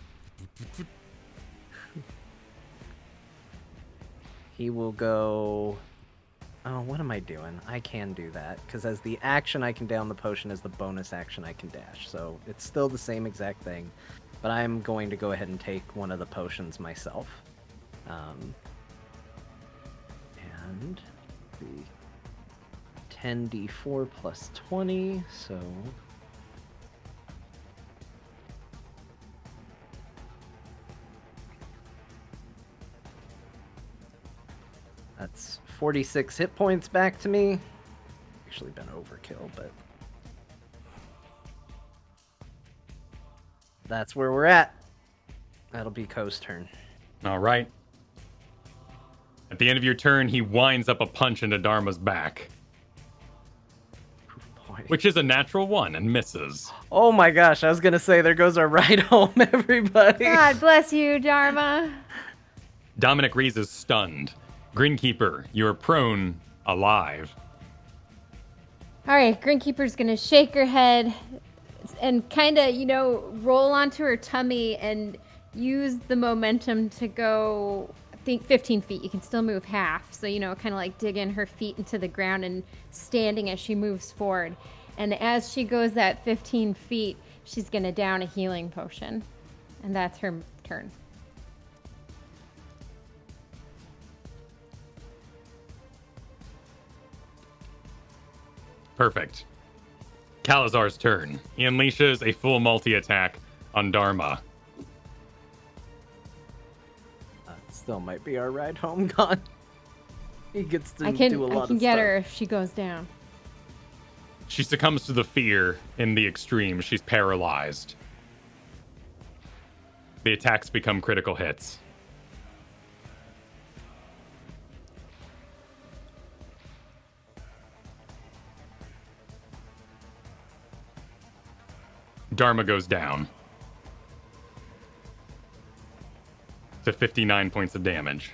He will go... Oh, what am I doing? I can do that, because as the action I can down the potion, as the bonus action I can dash. So it's still the same exact thing, but I'm going to go ahead and take one of the potions myself. And the 10d4 plus 20, so... That's 46 hit points back to me. Actually been overkill, but... That's where we're at. That'll be Ko's turn. All right. At the end of your turn, he winds up a punch into Dharma's back, Boy. which is a natural one and misses. Oh my gosh, I was gonna say, there goes our ride home, everybody. God bless you, Dharma. Dominic Rees is stunned. Grinkeeper, you are prone, alive. All right, Grinkeeper's gonna shake her head and kind of, roll onto her tummy and use the momentum to go, I think, 15 feet. You can still move half. So, kind of like digging her feet into the ground and standing as she moves forward. And as she goes that 15 feet, she's gonna down a healing potion. And that's her turn. Perfect. Kalizar's turn. He unleashes a full multi-attack on Dharma. Still might be our ride home gone. He gets to I do a lot of can get stuff. her if she goes down. She succumbs to the fear in the extreme. She's paralyzed. The attacks become critical hits. Dharma goes down to 59 points of damage.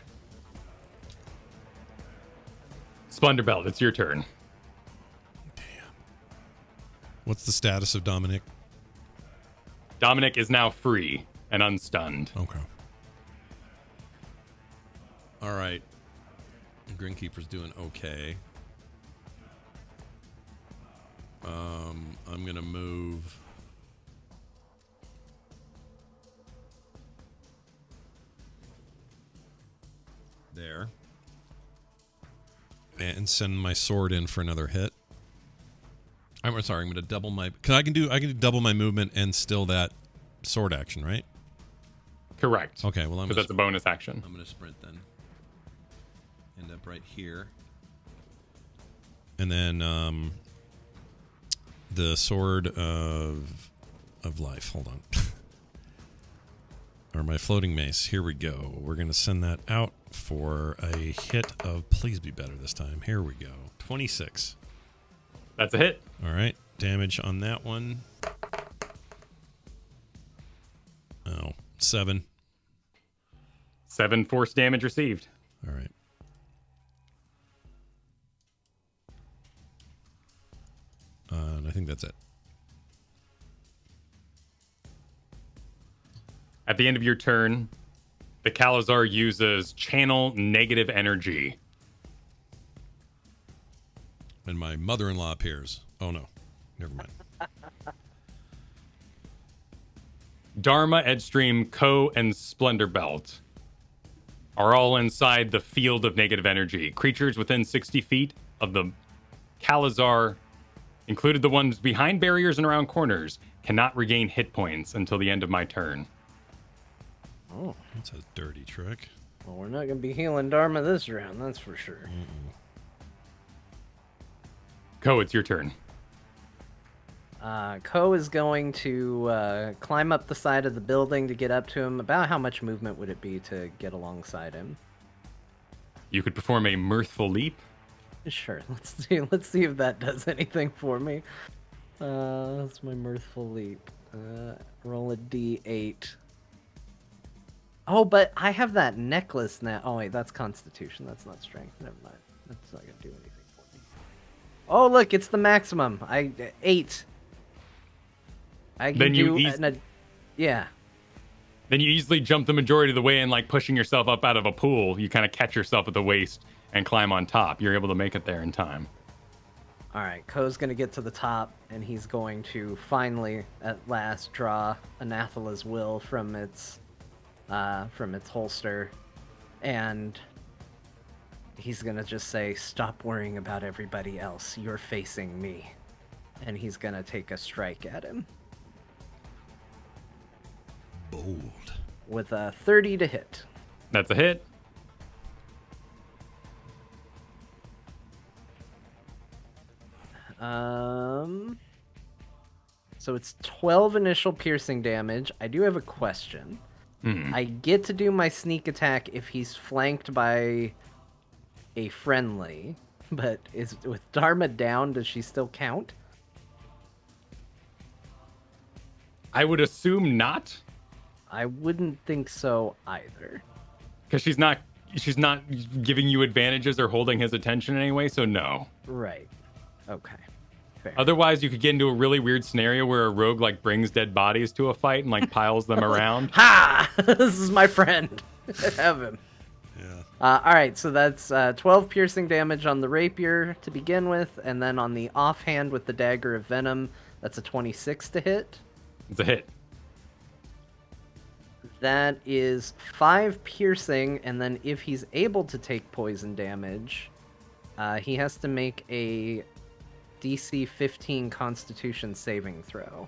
Splunderbelt, it's your turn. What's the status of Dominic? Dominic is now free and unstunned. Okay. All right. Grinkeeper's doing okay. I'm gonna move. There. And send my sword in for another hit. I'm sorry, I'm gonna double my, cause I can do double my movement and still that sword action, right? Correct. Okay, well because that's a bonus action. I'm gonna sprint then. End up right here. And then the sword of life. Hold on. Or my floating mace. Here we go. We're gonna send that out for a hit of, please be better this time. Here we go. 26. That's a hit. All right. Damage on that one. 7. 7 force damage received. All right. And I think that's it. At the end of your turn, the Kalazar uses channel negative energy. And my mother-in-law appears. Oh, no. Never mind. Dharma, Edstream, Ko, and Splendor Belt are all inside the field of negative energy. Creatures within 60 feet of the Kalazar, included the ones behind barriers and around corners, cannot regain hit points until the end of my turn. Oh, That's a dirty trick. well, we're not gonna be healing Dharma this round, that's for sure. Ko, it's your turn. Ko is going to climb up the side of the building to get up to him. About how much movement would it be to get alongside him? You could perform a mirthful leap. Sure, let's see if that does anything for me. That's my mirthful leap. Roll a d8. Oh, but I have that necklace now. Oh wait, that's Constitution. That's not Strength. Never mind. That's not gonna do anything for me. Oh look, it's the maximum. 8. I can Then you yeah. Then you easily jump the majority of the way and, like, pushing yourself up out of a pool, you kind of catch yourself at the waist and climb on top. You're able to make it there in time. All right, Ko's gonna get to the top, and he's going to finally, at last, draw Anathala's will from its holster, and he's gonna just say, "Stop worrying about everybody else. You're facing me," and he's gonna take a strike at him Bold. with a 30 to hit. That's a hit. So it's 12 initial piercing damage. I do have a question. I get to do my sneak attack if he's flanked by a friendly, but is with Dharma down, does she still count? I would assume not, I wouldn't think so either. because she's not giving you advantages or holding his attention anyway, so no. Right. Okay. Fair. Otherwise, you could get into a really weird scenario where a rogue, like, brings dead bodies to a fight and, like, piles them around. Ha! This is my friend. Have him. Yeah. All right, so that's 12 piercing damage on the rapier to begin with, and then on the offhand with the dagger of venom, that's a 26 to hit. It's a hit. That is 5 piercing, and then if he's able to take poison damage, he has to make a DC 15 Constitution saving throw.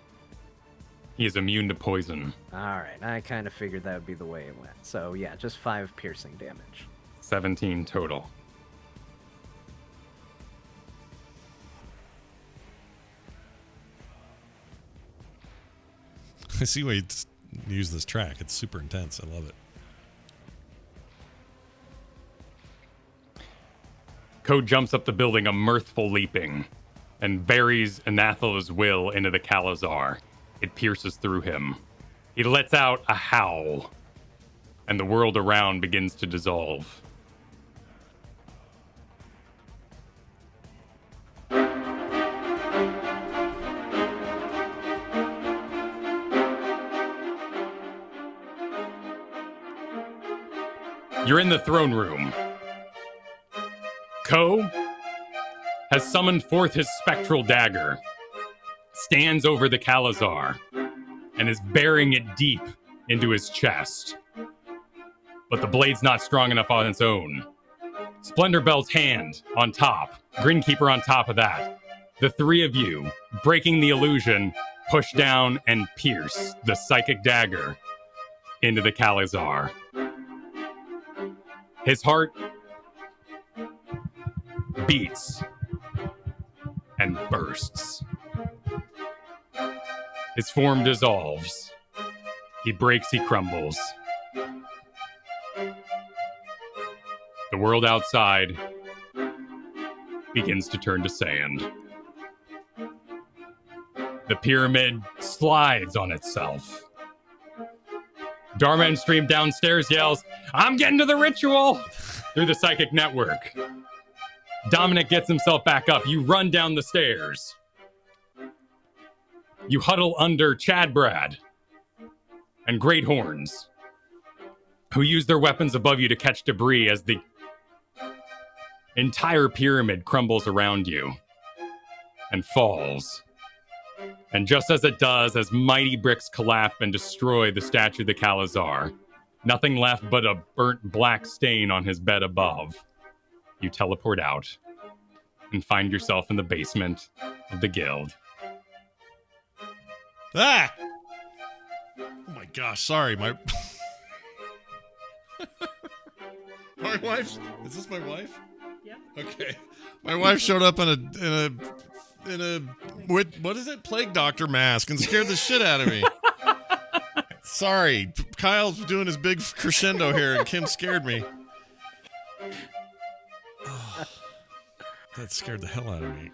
He is immune to poison. Alright, I kind of figured that would be the way it went. So yeah, just 5 piercing damage. 17 total. I see why you use this track. It's super intense. I love it. Ko jumps up the building, a mirthful leaping, and buries Anathala's will into the Kalazar. It pierces through him. He lets out a howl, and the world around begins to dissolve. You're in the throne room. Ko has summoned forth his spectral dagger, stands over the Kalazar, and is burying it deep into his chest. But the blade's not strong enough on its own. Splendor Belt's hand on top, Grinkeeper on top of that. The three of you, breaking the illusion, push down and pierce the psychic dagger into the Kalazar. His heart beats and bursts. His form dissolves. He breaks, he crumbles. The world outside begins to turn to sand. The pyramid slides on itself. Darman Stream downstairs yells, "I'm getting to the ritual!" through the psychic network. Dominic gets himself back up. You run down the stairs. You huddle under Chad Brad and Great Horns, who use their weapons above you to catch debris as the entire pyramid crumbles around you and falls. And just as it does, as mighty bricks collapse and destroy the statue of the Kalazar, nothing left but a burnt black stain on his bed above, you teleport out and find yourself in the basement of the guild. Ah! Oh my gosh, sorry, my my wife. Is this my wife? Yeah. Okay. My wife showed up in a what is it? Plague doctor mask and scared the shit out of me. Sorry. Kyle's doing his big crescendo here and Kim scared me. Oh, that scared the hell out of me.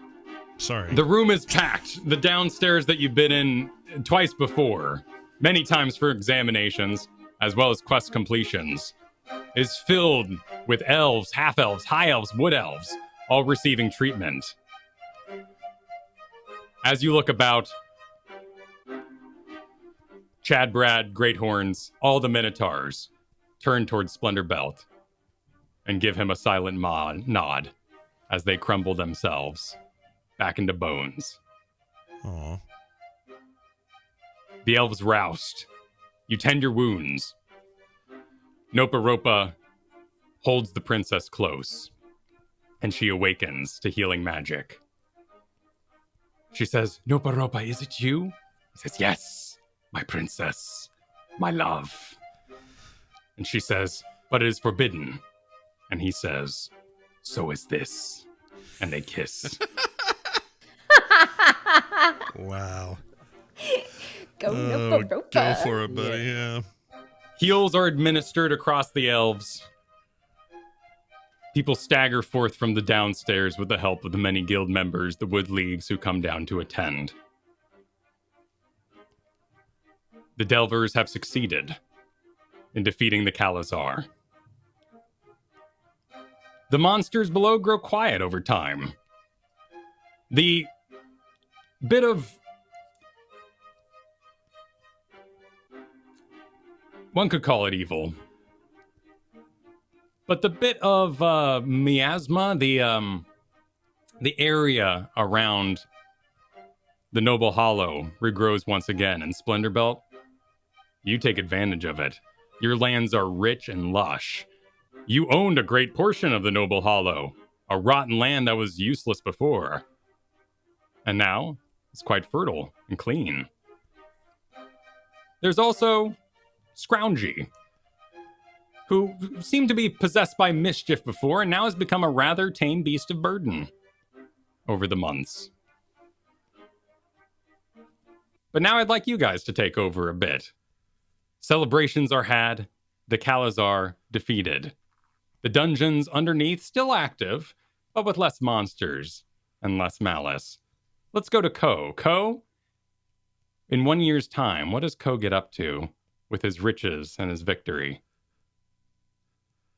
Sorry. The room is packed. The downstairs that you've been in twice before, many times for examinations, as well as quest completions, is filled with elves, half-elves, high elves, wood elves, all receiving treatment. As you look about, Chad, Brad, Great Horns, all the Minotaurs turn towards Splendor Belt and give him a silent nod as they crumble themselves back into bones. Aw. The elves roused. You tend your wounds. Nopa Ropa holds the princess close, and she awakens to healing magic. She says, "Nopa Ropa, is it you?" He says, "Yes, my princess, my love." And she says, "But it is forbidden." And he says, "So is this." And they kiss. Wow. Go, Oh, Nopa Ropa. go for it, buddy. Yeah. Heals are administered across the elves. People stagger forth from the downstairs with the help of the many guild members, the Wood Leagues who come down to attend. The Delvers have succeeded in defeating the Kalazar. The monsters below grow quiet over time. The bit of... one could call it evil. But the bit of miasma, the area around the Noble Hollow regrows once again. And Splendor Belt, you take advantage of it. Your lands are rich and lush. You owned a great portion of the Noble Hollow, a rotten land that was useless before. And now it's quite fertile and clean. There's also Scroungy, who seemed to be possessed by mischief before and now has become a rather tame beast of burden over the months. But now I'd like you guys to take over a bit. Celebrations are had, the Kalazar defeated. The dungeons underneath still active, but with less monsters and less malice. Let's go to Ko. Ko, in 1 year's time, what does Ko get up to with his riches and his victory?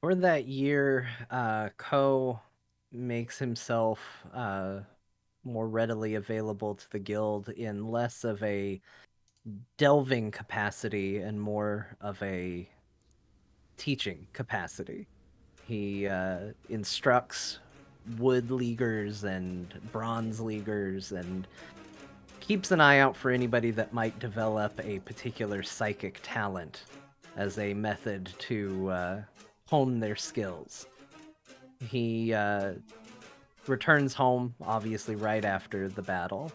For that year, Ko makes himself more readily available to the guild in less of a delving capacity and more of a teaching capacity. He instructs wood leaguers and bronze leaguers and keeps an eye out for anybody that might develop a particular psychic talent as a method to hone their skills. He returns home, obviously right after the battle,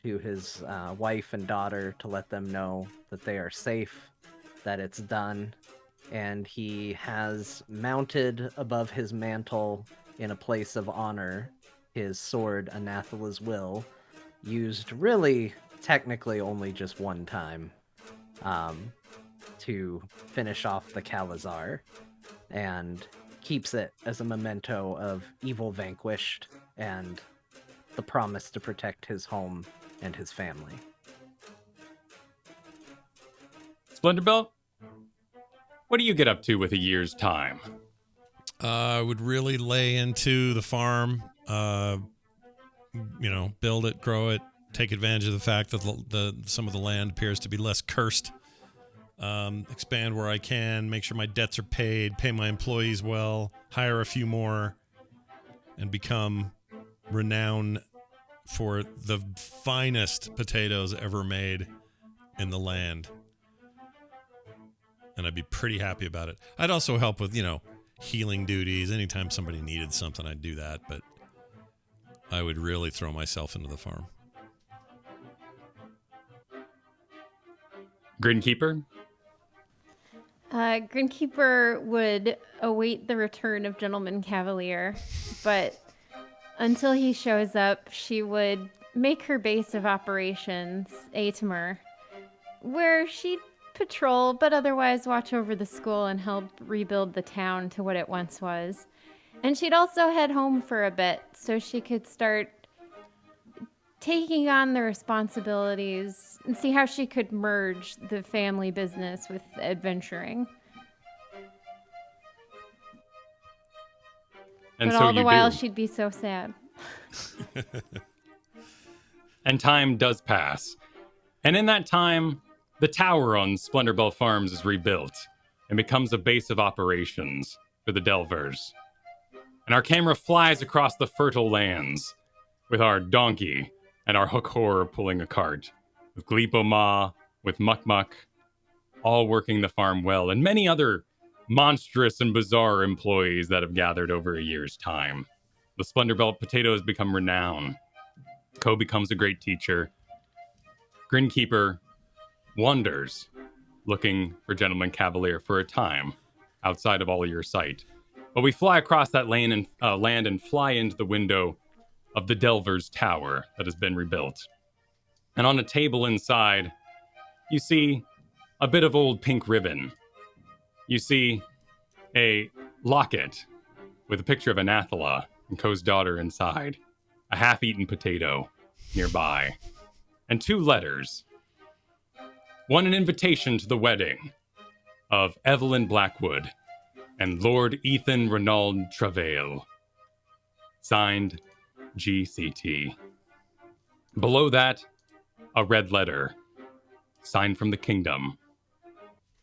to his wife and daughter to let them know that they are safe, that it's done, and he has mounted above his mantle in a place of honor his sword, Anathala's Will, used really technically only just one time to finish off the Kalazar, and keeps it as a memento of evil vanquished and the promise to protect his home and his family. Splendor Belt, What do you get up to with a year's time? I would really lay into the farm, build it, grow it, take advantage of the fact that some of the land appears to be less cursed. Expand where I can, make sure my debts are paid, pay my employees well, hire a few more, and become renowned for the finest potatoes ever made in the land. And I'd be pretty happy about it. I'd also help with, healing duties. Anytime somebody needed something, I'd do that. But I would really throw myself into the farm. Grinkeeper? Grinkeeper would await the return of Gentleman Cavalier, but until he shows up, she would make her base of operations Atemer, where she'd patrol, but otherwise watch over the school and help rebuild the town to what it once was. And she'd also head home for a bit so she could start taking on the responsibilities and see how she could merge the family business with adventuring. And but so all the you while, do. she'd be so sad. And time does pass. And in that time, the tower on Splendor Farms is rebuilt and becomes a base of operations for the Delvers. And our camera flies across the fertile lands with our donkey and our hook horror pulling a cart, with Gleepoma, with Muck Muck, all working the farm well, and many other monstrous and bizarre employees that have gathered over a year's time. The Splendor Belt potatoes become renowned. Ko becomes a great teacher. Grinkeeper wanders, looking for Gentleman Cavalier for a time, outside of all of your sight. But we fly across that land and fly into the window of the Delver's Tower that has been rebuilt. And on a table inside, you see a bit of old pink ribbon. You see a locket with a picture of Anathala and Ko's daughter inside, a half-eaten potato nearby, and 2 letters. One, an invitation to the wedding of Evelyn Blackwood and Lord Ethan Renaud Travail. Signed, GCT. Below that, a red letter, signed from the kingdom,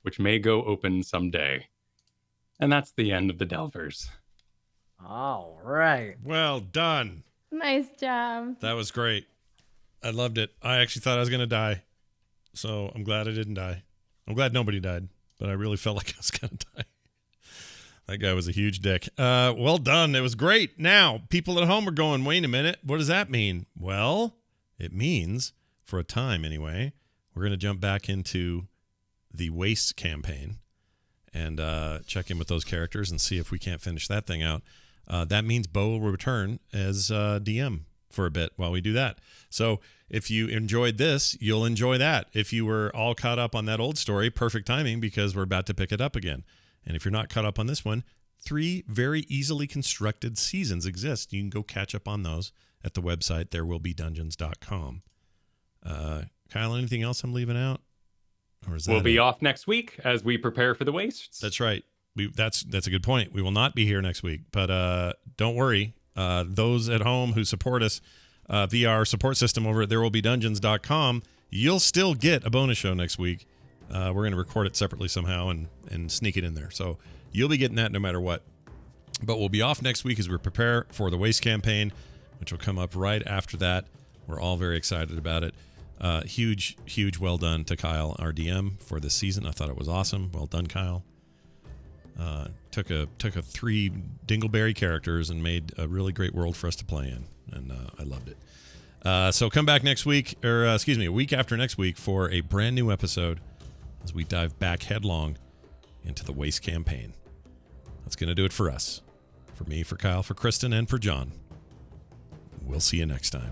which may go open someday. And that's the end of the Delvers. All right. Well done. Nice job. That was great. I loved it. I actually thought I was going to die. So I'm glad I didn't die. I'm glad nobody died, but I really felt like I was going to die. That guy was a huge dick. Well done. It was great. Now, people at home are going, wait a minute. What does that mean? Well, it means, for a time anyway, we're going to jump back into the Waste campaign and check in with those characters and see if we can't finish that thing out. That means Bo will return as DM for a bit while we do that. So if you enjoyed this, you'll enjoy that. If you were all caught up on that old story, perfect timing because we're about to pick it up again. And if you're not caught up on this one, 3 very easily constructed seasons exist. You can go catch up on those at the website therewillbedungeons.com. Kyle, anything else I'm leaving out? Or is that We'll be off next week as we prepare for the Wastes. That's right. That's a good point. We will not be here next week, but don't worry. Those at home who support us via our support system over at therewillbedungeons.com, you'll still get a bonus show next week. We're going to record it separately somehow and sneak it in there. So you'll be getting that no matter what. But we'll be off next week as we prepare for the Waste campaign, which will come up right after that. We're all very excited about it. Huge well done to Kyle, our DM, for this season. I thought it was awesome. Well done, Kyle. Took a 3 Dingleberry characters and made a really great world for us to play in, and I loved it. So come back next week, or a week after next week for a brand new episode as we dive back headlong into the Waste campaign. That's going to do it for us. For me, for Kyle, for Kristen, and for John. We'll see you next time.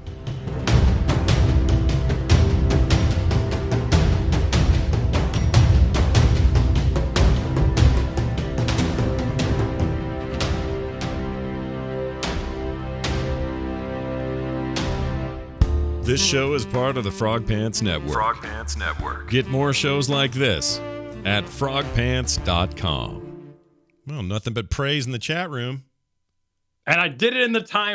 This show is part of the Frog Pants Network. Frog Pants Network. Get more shows like this at frogpants.com. Well, nothing but praise in the chat room. And I did it in the time